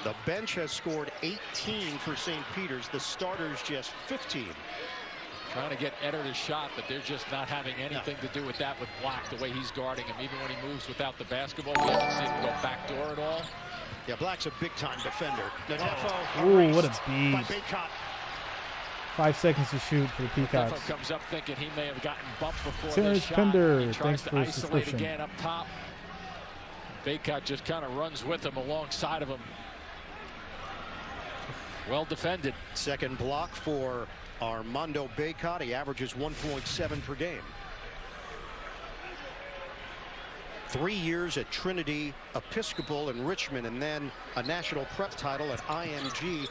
The bench has scored 18 for St. Peter's. The starters just 15. Trying to get Eddard a shot, but they're just not having anything to do with that with Black, the way he's guarding him. Even when he moves without the basketball, we haven't seen him go backdoor at all. Yeah, Black's a big-time defender. Ooh, what a beat. 5 seconds to shoot for the Peacocks. Comes up thinking he may have gotten bumped before Terrence this shot. Pender, He tries thanks to for the isolate subscription. again up top. Baycott just kind of runs with him alongside of him. Well defended. Second block for Armando Baycott. He averages 1.7 per game. 3 years at Trinity Episcopal in Richmond, and then a national prep title at IMG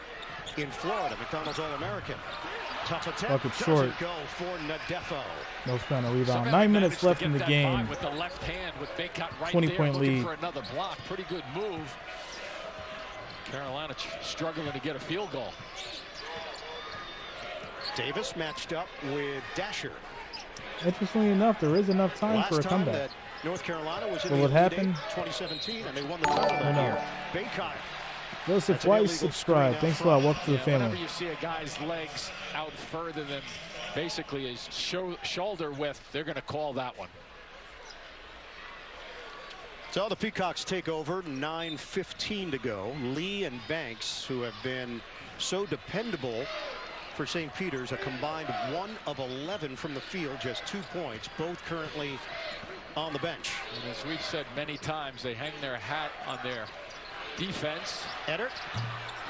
in Florida. McDonald's All-American. Tough attempt. Bucket short. Doesn't go for Nadefo. North Carolina rebound. 9 minutes left in the game. With the left hand with Baycott right 20-point lead. For another block. Pretty good move. Carolina struggling to get a field goal. Davis matched up with Dasher. Interestingly enough, there is enough time for a comeback. That North Carolina was in Will the it happen? 2017, and they won the title that year. Baycott. Joseph Weiss subscribed. Thanks a lot. Welcome to the family. Whenever you see a guy's legs out further than basically his shoulder width, they're going to call that one. So the Peacocks take over. 9:15 to go. Lee and Banks, who have been so dependable for St. Peter's, a combined 1 of 11 from the field, just 2 points, both currently on the bench. And as we've said many times, they hang their hat on their defense. Eddard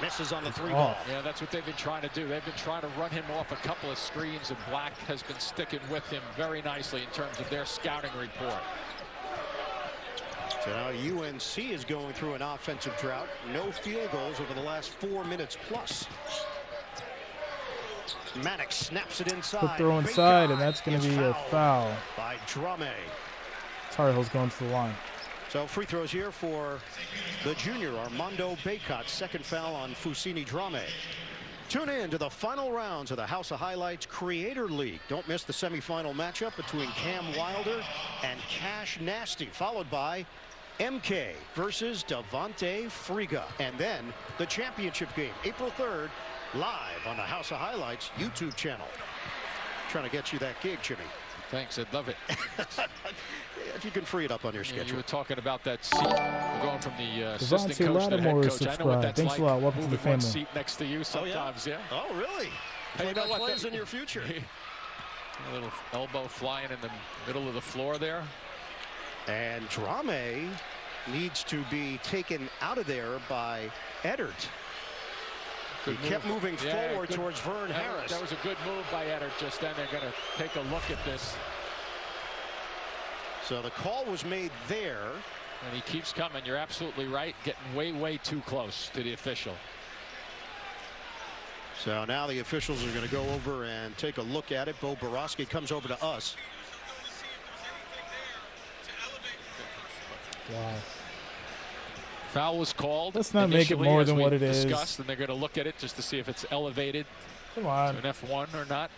misses on the 3-ball. Yeah, that's what they've been trying to do. They've been trying to run him off a couple of screens, and Black has been sticking with him very nicely in terms of their scouting report. So now UNC is going through an offensive drought. No field goals over the last 4 minutes plus. Maddox snaps it inside. Quick throw inside, and that's going to be a foul by Drame. Tar Heels going to the line. So free throws here for the junior Armando Baycott. Second foul on Fousseyni Drame. Tune in to the final rounds of the House of Highlights Creator League. Don't miss the semifinal matchup between Cam Wilder and Cash Nasty, followed by MK versus Devontae Friga. And then the championship game, April 3rd, live on the House of Highlights YouTube channel. Trying to get you that gig, Jimmy. Thanks, I'd love it. If you can free it up on your schedule. You were talking about that seat. We're going from the assistant coach to the head Lattimore coach. I know what that's Thanks like. a lot. Welcome to the Moving one family. seat next to you sometimes, yeah. Oh, really? Hey, you know what? Plays in your future. A little elbow flying in the middle of the floor there. And Drame needs to be taken out of there by Eddard. He kept moving forward towards Vern Harris. That was a good move by Eddard just then. They're going to take a look at this. So the call was made there. And he keeps coming. You're absolutely right. Getting way, way too close to the official. So now the officials are going to go over and take a look at it. Bo Borowski comes over to us. Wow. Foul was called. Let's not make it more than what it is. Discussed, and they're going to look at it just to see if it's elevated Come on. to an F1 or not.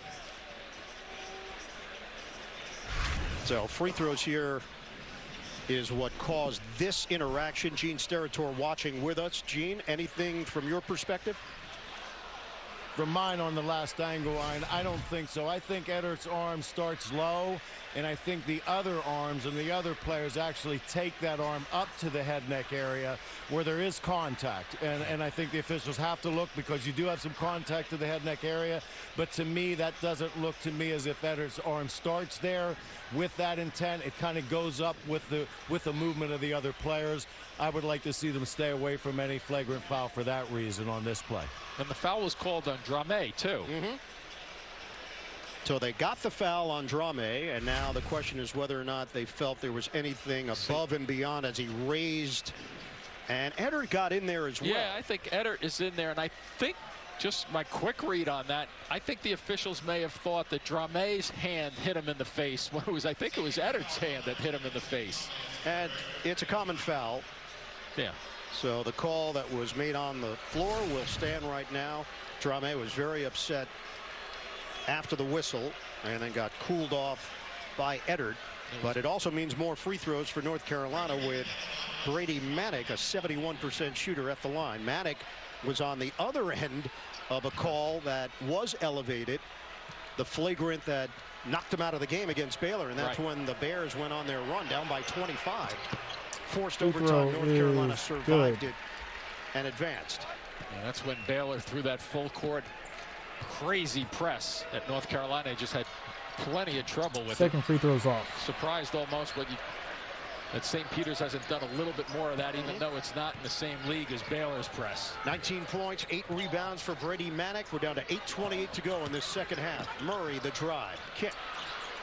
So free throws here is what caused this interaction. Gene Steratore watching with us. Gene, anything from your perspective? From mine on the last angle, I don't think so. I think Eddard's arm starts low, and I think the other arms and the other players actually take that arm up to the head neck area where there is contact. And I think the officials have to look because you do have some contact to the head neck area. But to me, that doesn't look to me as if Eddard's arm starts there with that intent. It kind of goes up with the movement of the other players. I would like to see them stay away from any flagrant foul for that reason on this play. And the foul was called on Drame, too. So they got the foul on Drame, and now the question is whether or not they felt there was anything above and beyond as he raised. And Eddard got in there as well. Yeah, I think Eddard is in there, and I think just my quick read on that, I think the officials may have thought that Drame's hand hit him in the face. When it was, I think it was Eddard's hand that hit him in the face. And it's a common foul. Yeah. So the call that was made on the floor will stand right now. Drame was very upset after the whistle and then got cooled off by Eddard. But it also means more free throws for North Carolina with Brady Manek, a 71% shooter at the line. Manek was on the other end of a call that was elevated, the flagrant that knocked him out of the game against Baylor, and that's when the Bears went on their run down by 25. Forced overtime. North Carolina survived it and advanced. Yeah, that's when Baylor threw that full court crazy press at North Carolina. They just had plenty of trouble with it. Second free throw's off. Surprised almost that St. Peter's hasn't done a little bit more of that, even though it's not in the same league as Baylor's press. 19 points, 8 rebounds for Brady Manek. We're down to 8:28 to go in this second half. Murray, the drive, kick.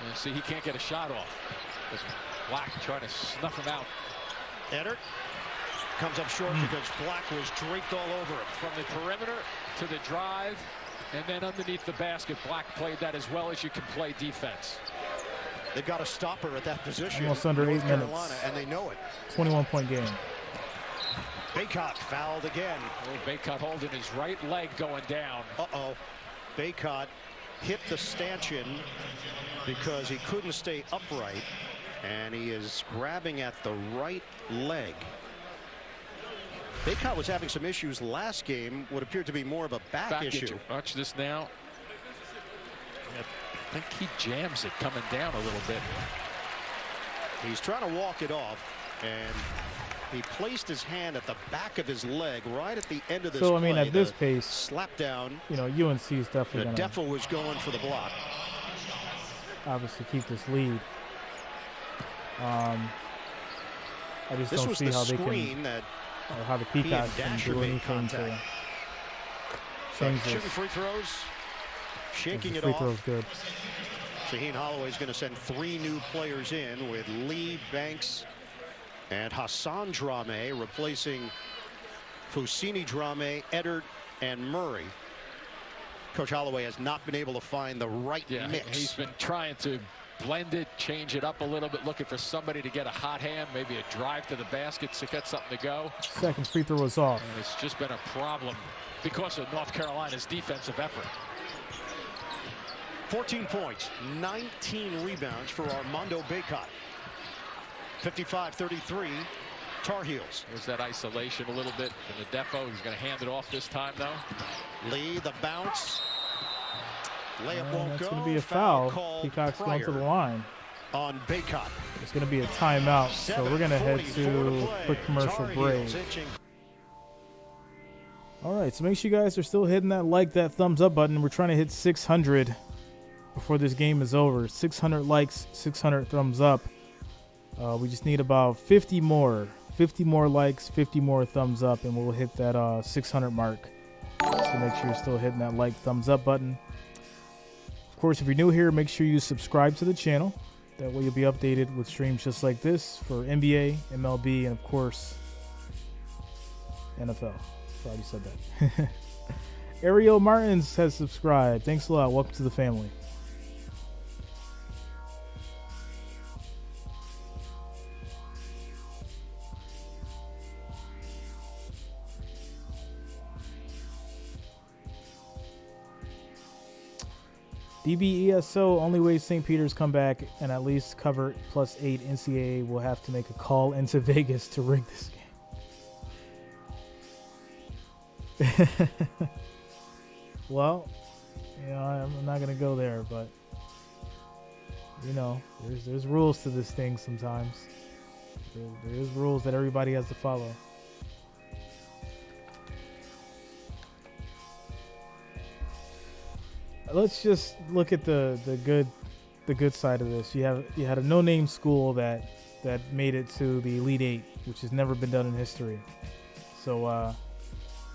And see, he can't get a shot off. Black trying to snuff him out. Eddard comes up short because Black was draped all over him. From the perimeter to the drive, and then underneath the basket. Black played that as well as you can play defense. They've got a stopper at that position. Almost under 8 Carolina, minutes. and they know it. 21-point game. Baycott fouled again. Oh, Baycott holding his right leg going down. Uh-oh. Baycott hit the stanchion because he couldn't stay upright, and he is grabbing at the right leg. Baycott was having some issues last game, what appeared to be more of a back issue. Watch this now. I think he jams it coming down a little bit. He's trying to walk it off, and he placed his hand at the back of his leg right at the end of this So, I mean, play. at this pace, slap down. you know, UNC is definitely going to Deffa was going for the block. obviously keep this lead. I just This don't was see the how they screen can, that or how the he and Peacocks can Dasher do made anything to contact. change Shooting this. free throws, shaking it Free off. throw's good. Shaheen Holloway is going to send 3 new players in with Lee, Banks, and Hassan Drame replacing Foussini Drame, Eddard, and Murray. Coach Holloway has not been able to find the right mix. He's been trying to blend it, change it up a little bit, looking for somebody to get a hot hand, maybe a drive to the basket to get something to go. Second free throw was off. And it's just been a problem because of North Carolina's defensive effort. 14 points, 19 rebounds for Armando Baycott. 55-33, Tar Heels. There's that isolation a little bit in the Defo. He's going to hand it off this time, though. Lee, the bounce. Layup won't go. That's going to be a foul. Peacocks going to the line. On Baycott. It's going to be a timeout, so we're going to head to a quick commercial break. All right, so make sure you guys are still hitting that thumbs up button. We're trying to hit 600 before this game is over. 600 likes, 600 thumbs up. We just need about 50 more likes, 50 more thumbs up, and we'll hit that 600 mark. So make sure you're still hitting that like, thumbs up button. Of course, if you're new here, make sure you subscribe to the channel. That way you'll be updated with streams just like this for NBA, MLB, and of course, NFL. I already said that. Ariel Martins has subscribed. Thanks a lot. Welcome to the family. DBESO, only way St. Peter's come back and at least cover +8 NCAA will have to make a call into Vegas to rig this game. Well, you know, I'm not going to go there, but, you know, there's rules to this thing sometimes. There's rules that everybody has to follow. Let's just look at the good side of this. You had a no-name school that made it to the Elite Eight, which has never been done in history. So,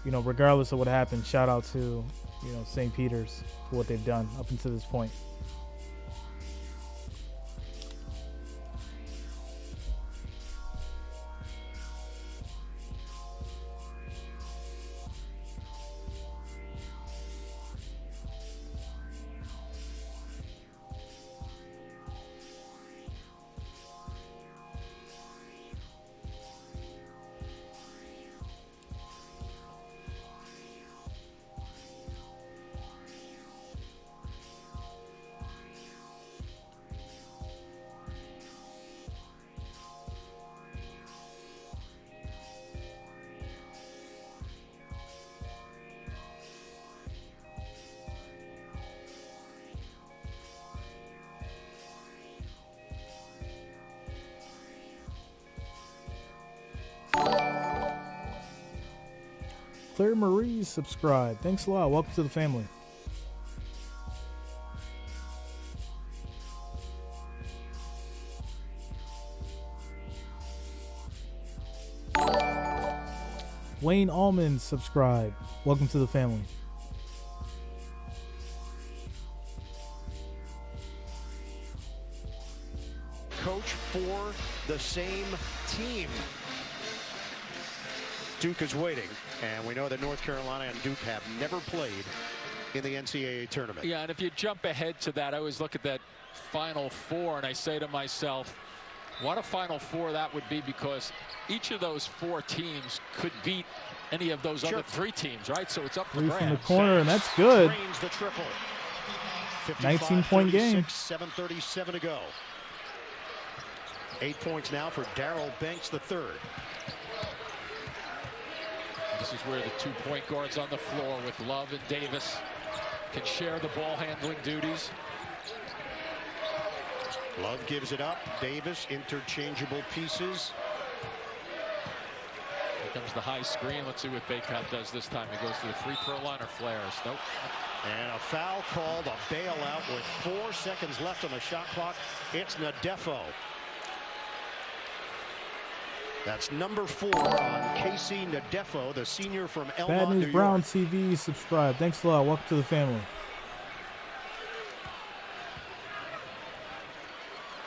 you know, regardless of what happened, shout out to, you know, St. Peter's for what they've done up until this point. Claire Marie subscribed. Thanks a lot. Welcome to the family. Wayne Allman subscribed. Welcome to the family. Coach for the same team. Duke is waiting, and we know that North Carolina and Duke have never played in the NCAA tournament. Yeah, and if you jump ahead to that, I always look at that Final Four, and I say to myself, what a Final Four that would be, because each of those four teams could beat any of those other three teams, right? So it's up for grabs. From the corner, and that's good. 19-point game. 7:37 to go. 8 points now for Darrell Banks III. This is where the 2 point guards on the floor with Love and Davis can share the ball handling duties. Love gives it up. Davis, interchangeable pieces. Here comes the high screen. Let's see what Baycott does this time. He goes to the free throw line or flares. Nope. And a foul called, a bailout with 4 seconds left on the shot clock. It's Nadefo. That's number 4 on Casey Nadefo, the senior from Elmont, Bad News New Brown York. TV subscribe. Thanks a lot. Welcome to the family.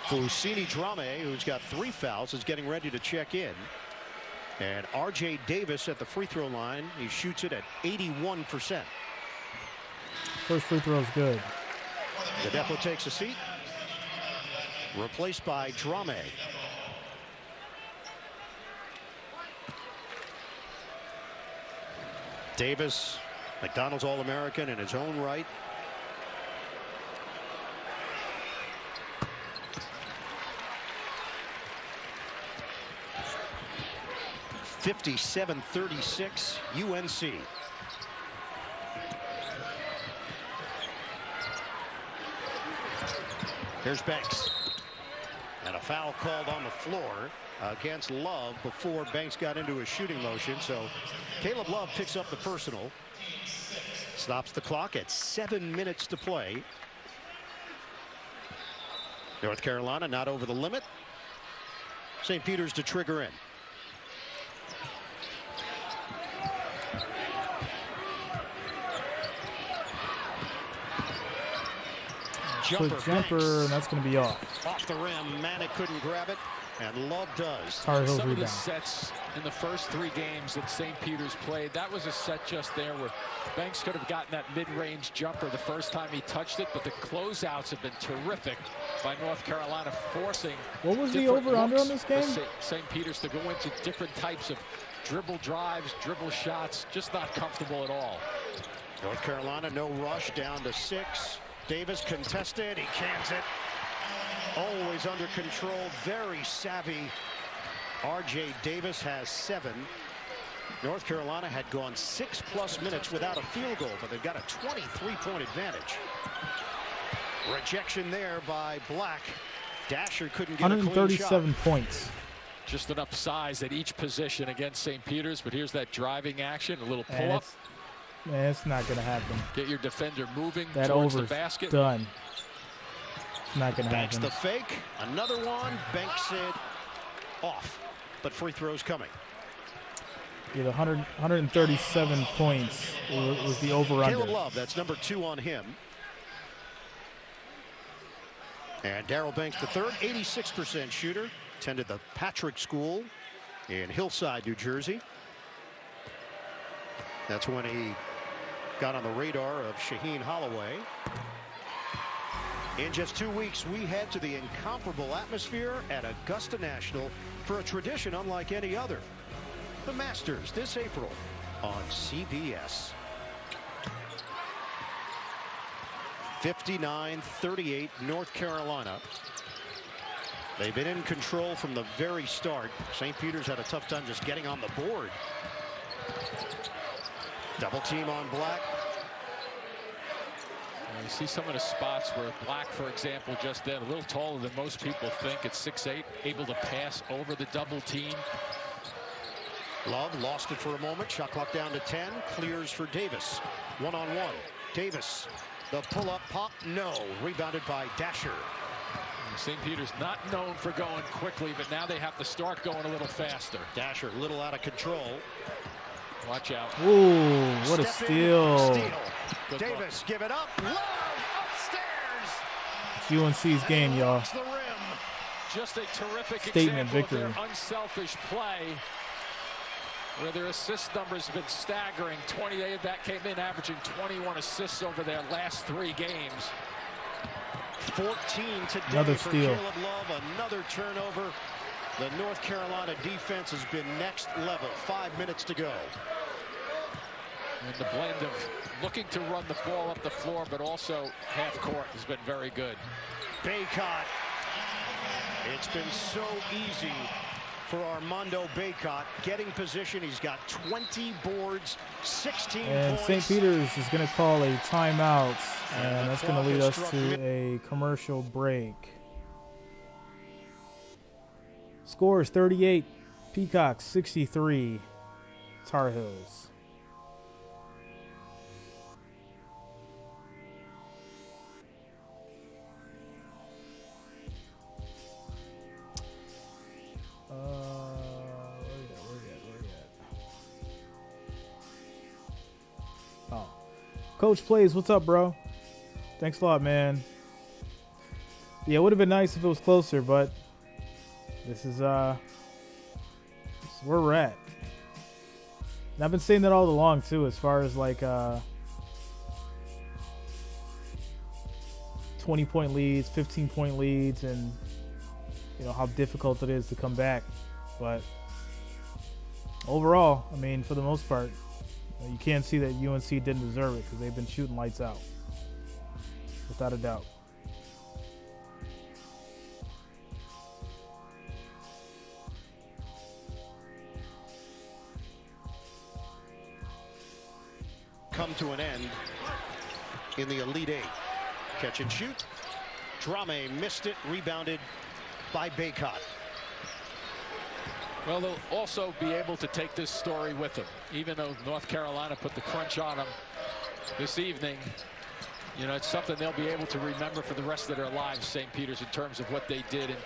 Fusini Drame, who's got 3 fouls, is getting ready to check in. And R.J. Davis at the free throw line. He shoots it at 81%. First free throw is good. Nadefo takes a seat. Replaced by Drame. Davis, McDonald's All-American in his own right. 57-36 UNC. Here's Banks. And a foul called on the floor against Love before Banks got into a shooting motion. So Caleb Love picks up the personal. Stops the clock at 7 minutes to play. North Carolina not over the limit. St. Peter's to trigger in. Quick jumper, and that's going to be off. Off the rim, Manick couldn't grab it, and Love does. Tar Heels Some of the rebound. sets in the first 3 games that St. Peter's played, that was a set just there where Banks could have gotten that mid-range jumper the first time he touched it, but the closeouts have been terrific by North Carolina, forcing. What was the over-under on this game? St. Peter's to go into different types of dribble drives, dribble shots, just not comfortable at all. North Carolina, no rush, down to 6. Davis contested, he cans it. Always under control, very savvy. R.J. Davis has 7. North Carolina had gone 6+ minutes without a field goal, but they've got a 23-point advantage. Rejection there by Black. Dasher couldn't get a clean shot. 137 points. Just enough size at each position against St. Peter's, but here's that driving action, a little pull-up. Man, it's not going to happen. Get your defender moving that towards over's the basket. Done. It's not going to Banks happen. the fake. Another one. Banks it off. But free throws coming. Yeah, the 137 points was the over-under. Caleb Love, that's number 2 on him. And Darrell Banks III, 86% shooter. Attended the Patrick School in Hillside, New Jersey. That's when he got on the radar of Shaheen Holloway. In just 2 weeks, we head to the incomparable atmosphere at Augusta National for a tradition unlike any other. The Masters this April on CBS. 59-38 North Carolina. They've been in control from the very start. St. Peter's had a tough time just getting on the board. Double team on Black. And you see some of the spots where Black, for example, just then, a little taller than most people think at 6'8", able to pass over the double team. Love lost it for a moment. Shot clock down to 10. Clears for Davis. One-on-one. Davis. The pull-up pop. No. Rebounded by Dasher. St. Peter's not known for going quickly, but now they have to start going a little faster. Dasher a little out of control. Watch out. Ooh, what a steal. Good Davis, give it up. Love upstairs. It's UNC's game, y'all. The rim. Just a terrific Statement example victory. of their unselfish play, where their assist numbers have been staggering. 28 that came in averaging 21 assists over their last 3 games. 14 today Another for steal. Caleb Love. Another turnover. The North Carolina defense has been next level. 5 minutes to go. And the blend of looking to run the ball up the floor, but also half court has been very good. Baycott. It's been so easy for Armando Baycott. Getting position. He's got 20 boards, 16 And points. St. Peter's is going to call a timeout, and that's going to lead us to a commercial break. Scores 38, Peacocks 63, Tar Heels. Where we at? Oh. Coach Plays, what's up, bro? Thanks a lot, man. Yeah, it would have been nice if it was closer, but this is where we're at. And I've been saying that all along too, as far as like 20-point leads, 15-point leads, and you know how difficult it is to come back. But overall, I mean, for the most part, you can't see that UNC didn't deserve it because they've been shooting lights out, without a doubt. come to an end in the Elite Eight. Catch and shoot. Jreasn missed it, rebounded by Peacocks. Well, they'll also be able to take this story with them, even though North Carolina put the crunch on them this evening. You know, it's something they'll be able to remember for the rest of their lives, St. Peter's, in terms of what they did and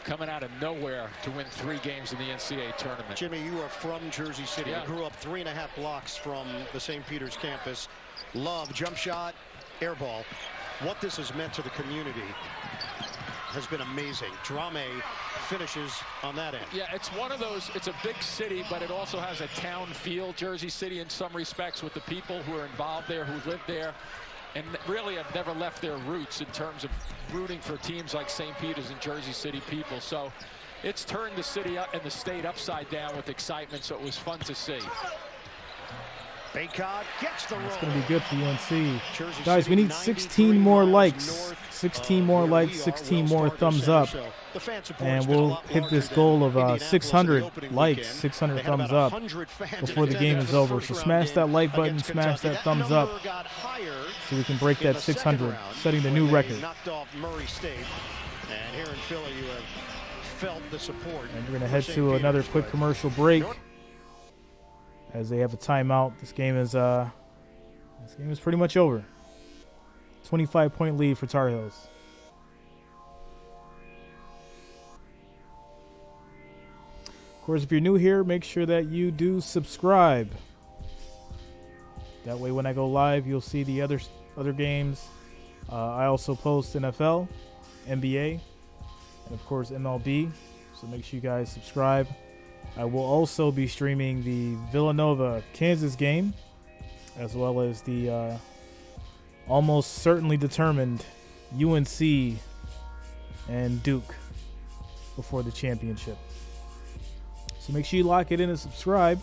coming out of nowhere to win 3 games in the NCAA tournament. Jimmy, you are from Jersey City. Yeah. You grew up 3.5 blocks from the St. Peter's campus. Love, jump shot, air ball. What this has meant to the community has been amazing. Jreasn finishes on that end. Yeah, it's one of those, it's a big city, but it also has a town feel, Jersey City, in some respects, with the people who are involved there, who live there, and really have never left their roots in terms of rooting for teams like St. Peter's and Jersey City people. So it's turned the city up and the state upside down with excitement, so it was fun to see. Peacocks gets the roll. It's going to be good for UNC. Jersey Guys, we City, need 16 more 93 likes. north 16 more likes, 16 more thumbs up. And we'll hit this goal of 600 likes, 600 thumbs up before the game is over. So smash that like button, smash that thumbs up so we can break that 600, setting the new record. Knocked off Murray State. And here in Philly, you have felt the support. And we're going to head to another quick commercial break as they have a timeout. This game is pretty much over. 25-point lead for Tar Heels. Of course, if you're new here, make sure that you do subscribe. That way when I go live, you'll see the other games. I also post NFL, NBA, and of course MLB. So make sure you guys subscribe. I will also be streaming the Villanova-Kansas game, as well as the almost certainly determined UNC and Duke before the championship. So make sure you lock it in and subscribe.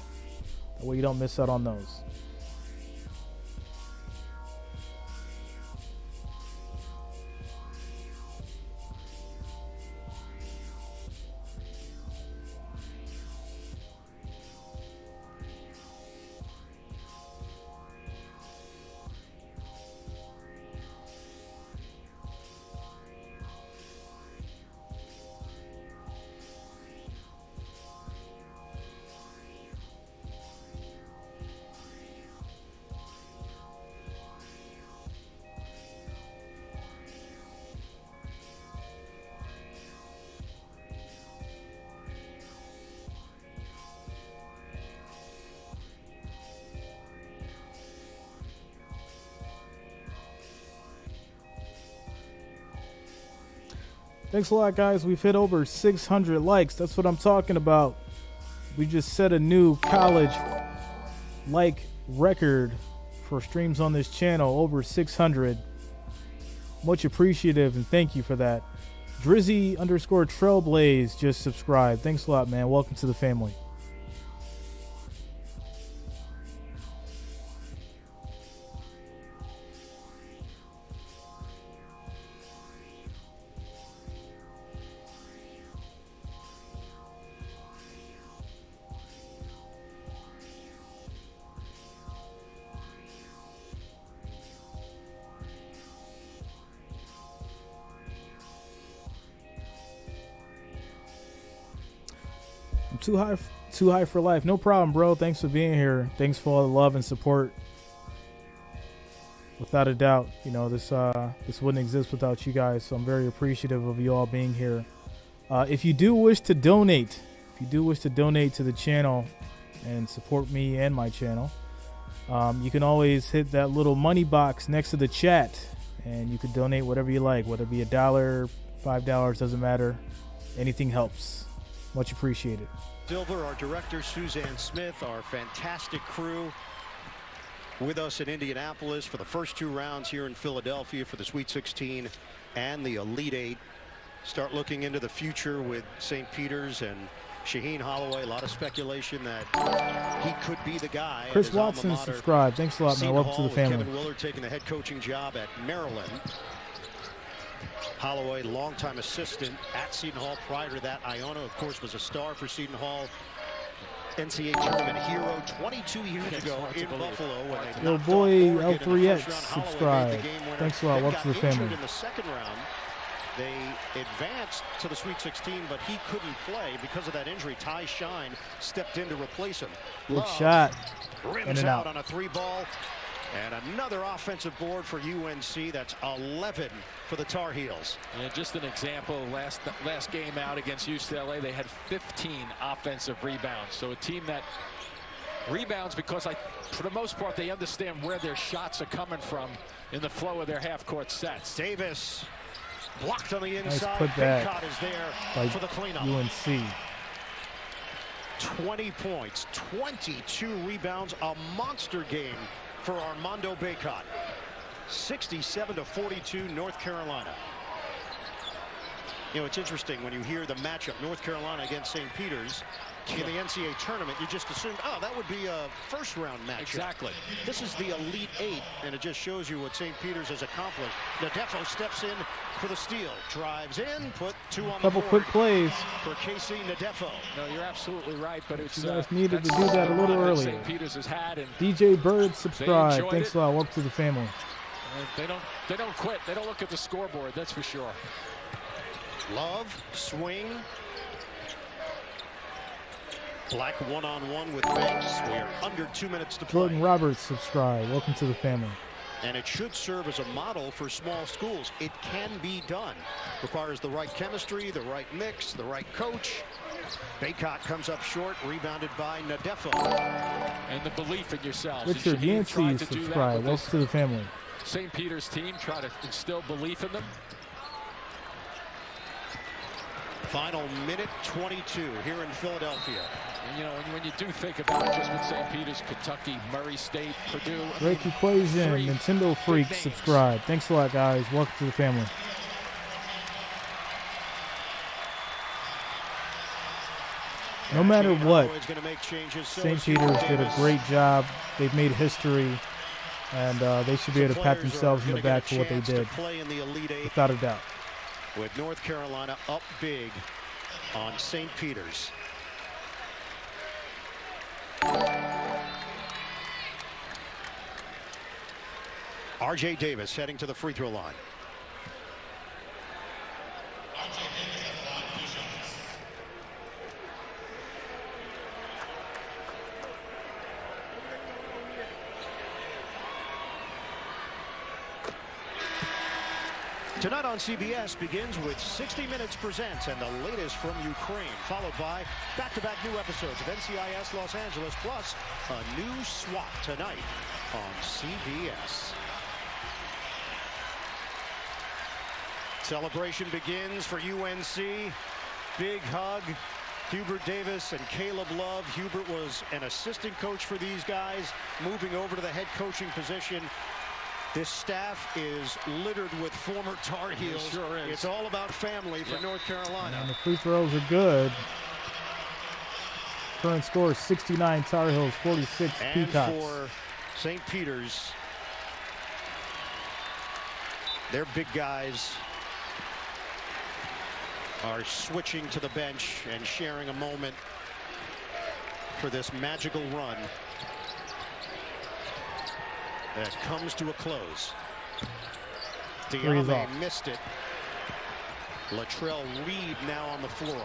That way you don't miss out on those. Thanks a lot, guys. We've hit over 600 likes. That's what I'm talking about. We just set a new college like record for streams on this channel, over 600. Much appreciative, and thank you for that. Drizzy_Trailblaze just subscribed. Thanks a lot, man. Welcome to the family. Too high for life. No problem, bro. Thanks for being here. Thanks for all the love and support. Without a doubt, you know, this wouldn't exist without you guys. So I'm very appreciative of you all being here. If you do wish to donate to the channel and support me and my channel, you can always hit that little money box next to the chat, and you can donate whatever you like, whether it be $1, $5, doesn't matter. Anything helps. Much appreciated. Silver, our director, Suzanne Smith, our fantastic crew with us in Indianapolis for the first 2 rounds here in Philadelphia for the Sweet 16 and the Elite Eight. Start looking into the future with St. Peter's and Shaheen Holloway. A lot of speculation that he could be the guy. Chris Watson subscribed. Thanks a lot, man. Welcome to the family. Kevin Willard taking the head coaching job at Maryland. Holloway, longtime assistant at Seton Hall. Prior to that, Iona, of course, was a star for Seton Hall. NCAA tournament hero 22 years ago in Buffalo when they Yo, knocked boy, off Oregon in the L3X, first round. subscribe. Holloway made the game winner. Thanks a lot. Then Welcome to the got family. injured in the second round. They advanced to the Sweet 16, but he couldn't play because of that injury. Ty Shine stepped in to replace him. Good Love shot. In rims and out out. on a 3-ball. And another offensive board for UNC. That's 11 for the Tar Heels. Yeah, just an example, last game out against UCLA, they had 15 offensive rebounds. So a team that rebounds because for the most part, they understand where their shots are coming from in the flow of their half-court sets. Davis blocked on the Nice inside. putback Peacocks is there by for the cleanup. UNC. 20 points, 22 rebounds, a monster game for Armando Bacot. 67-42 North Carolina. You know, it's interesting when you hear the matchup North Carolina against St. Peter's in the NCAA tournament, you just assume, oh, that would be a first-round matchup. Exactly. This is the Elite Eight, and it just shows you what St. Peter's has accomplished. Nadefo steps in for the steal, drives in, put 2 on Couple the board quick plays. for Casey Nadefo. No, you're absolutely right, but it's You guys needed to do that's that a the little run that earlier. St. Peter's has had, and DJ Bird, subscribe. enjoyed Thanks it. a lot. Welcome to the family. they don't quit. They don't look at the scoreboard, that's for sure. Love, swing. Black one-on-one with Banks. We're under 2 minutes to play. Jordan Roberts, subscribe. Welcome to the family. And it should serve as a model for small schools. It can be done. Requires the right chemistry, the right mix, the right coach. Bacot comes up short, rebounded by Nadefo. And the belief in yourselves. Richard Yancey, subscribe. Welcome to the family. St. Peter's team try to instill belief in them. Final minute 22 here in Philadelphia. And, you know, when you do think about it, just with St. Peter's, Kentucky, Murray State, Purdue. Great equation. Three Nintendo big Freak, names. subscribe. Thanks a lot, guys. Welcome to the family. No matter what, Holloway's gonna make changes. So St. is Peter's did a Davis. great job. They've made history, and they should be able to pat Players themselves are in the gonna back get a for what they chance to did, play in the Elite Eight without a doubt. with North Carolina up big on St. Peter's. R.J. Davis heading to the free throw line. Tonight on CBS begins with 60 Minutes Presents and the latest from Ukraine, followed by back-to-back new episodes of NCIS Los Angeles, plus a new swap tonight on CBS. Celebration begins for UNC. Big hug. Hubert Davis and Caleb Love. Hubert was an assistant coach for these guys, moving over to the head coaching position. This staff is littered with former Tar Heels. It sure is. It's all about family for North Carolina. And the free throws are good. Current score is 69 Tar Heels, 46 And Peacocks. for St. Peter's, their big guys are switching to the bench and sharing a moment for this magical run that comes to a close. Three's off. Diame missed it. Latrell Reed now on the floor.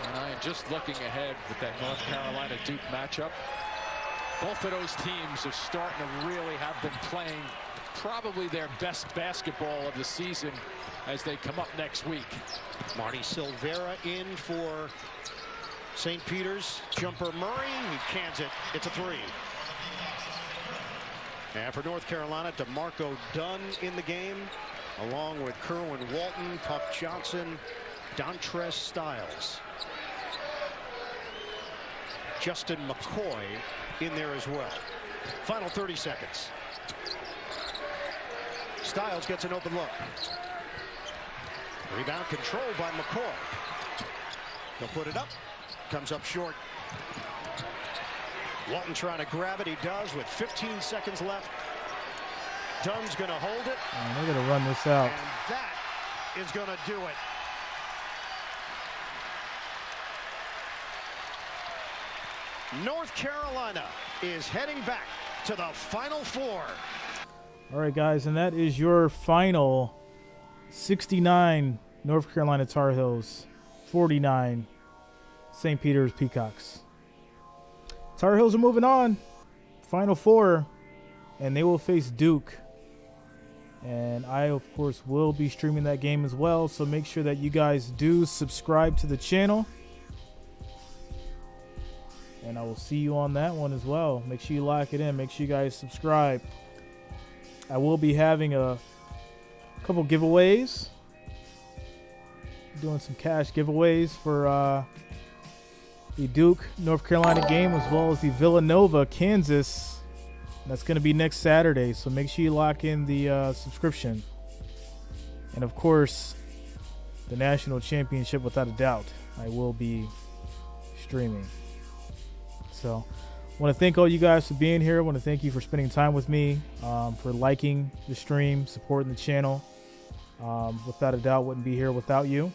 And I am just looking ahead with that North Carolina Duke matchup. Both of those teams are starting to really have been playing probably their best basketball of the season as they come up next week. Marty Silvera in for St. Peter's. Jumper Murray, he cans it. It's a three. And for North Carolina, DeMarco Dunn in the game, along with Kerwin Walton, Puff Johnson, Dontrez Styles. Justin McCoy in there as well. Final 30 seconds. Styles gets an open look. Rebound controlled by McCoy. He'll put it up. Comes up short. Walton trying to grab it. He does with 15 seconds left. Dunn's going to hold it. And they're going to run this out. And that is going to do it. North Carolina is heading back to the Final Four. All right, guys, and that is your final 69 North Carolina Tar Heels, 49 St. Peter's Peacocks. Tar Heels are moving on. Final Four, and they will face Duke. And I, of course, will be streaming that game as well, so make sure that you guys do subscribe to the channel. And I will see you on that one as well. Make sure you lock it in. Make sure you guys subscribe. I will be having a couple giveaways. Doing some cash giveaways for the Duke North Carolina game, as well as the Villanova Kansas. That's going to be next Saturday, so make sure you lock in the subscription. And of course, the national championship, without a doubt, I will be streaming. So I want to thank all you guys for being here. I want to thank you for spending time with me, for liking the stream, supporting the channel. Without a doubt, wouldn't be here without you.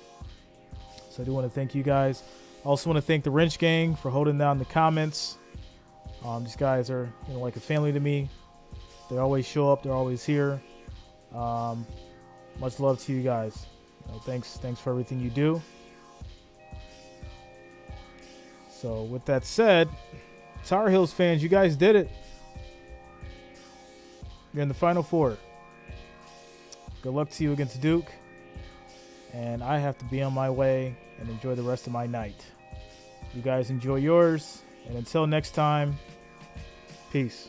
So I do want to thank you guys. I also want to thank the Wrench Gang for holding down the comments. These guys are, like a family to me. They always show up. They're always here. Much love to you guys. Thanks for everything you do. So with that said, Tar Heels fans, you guys did it. You're in the Final Four. Good luck to you against Duke. And I have to be on my way and enjoy the rest of my night. You guys enjoy yours. And until next time, peace.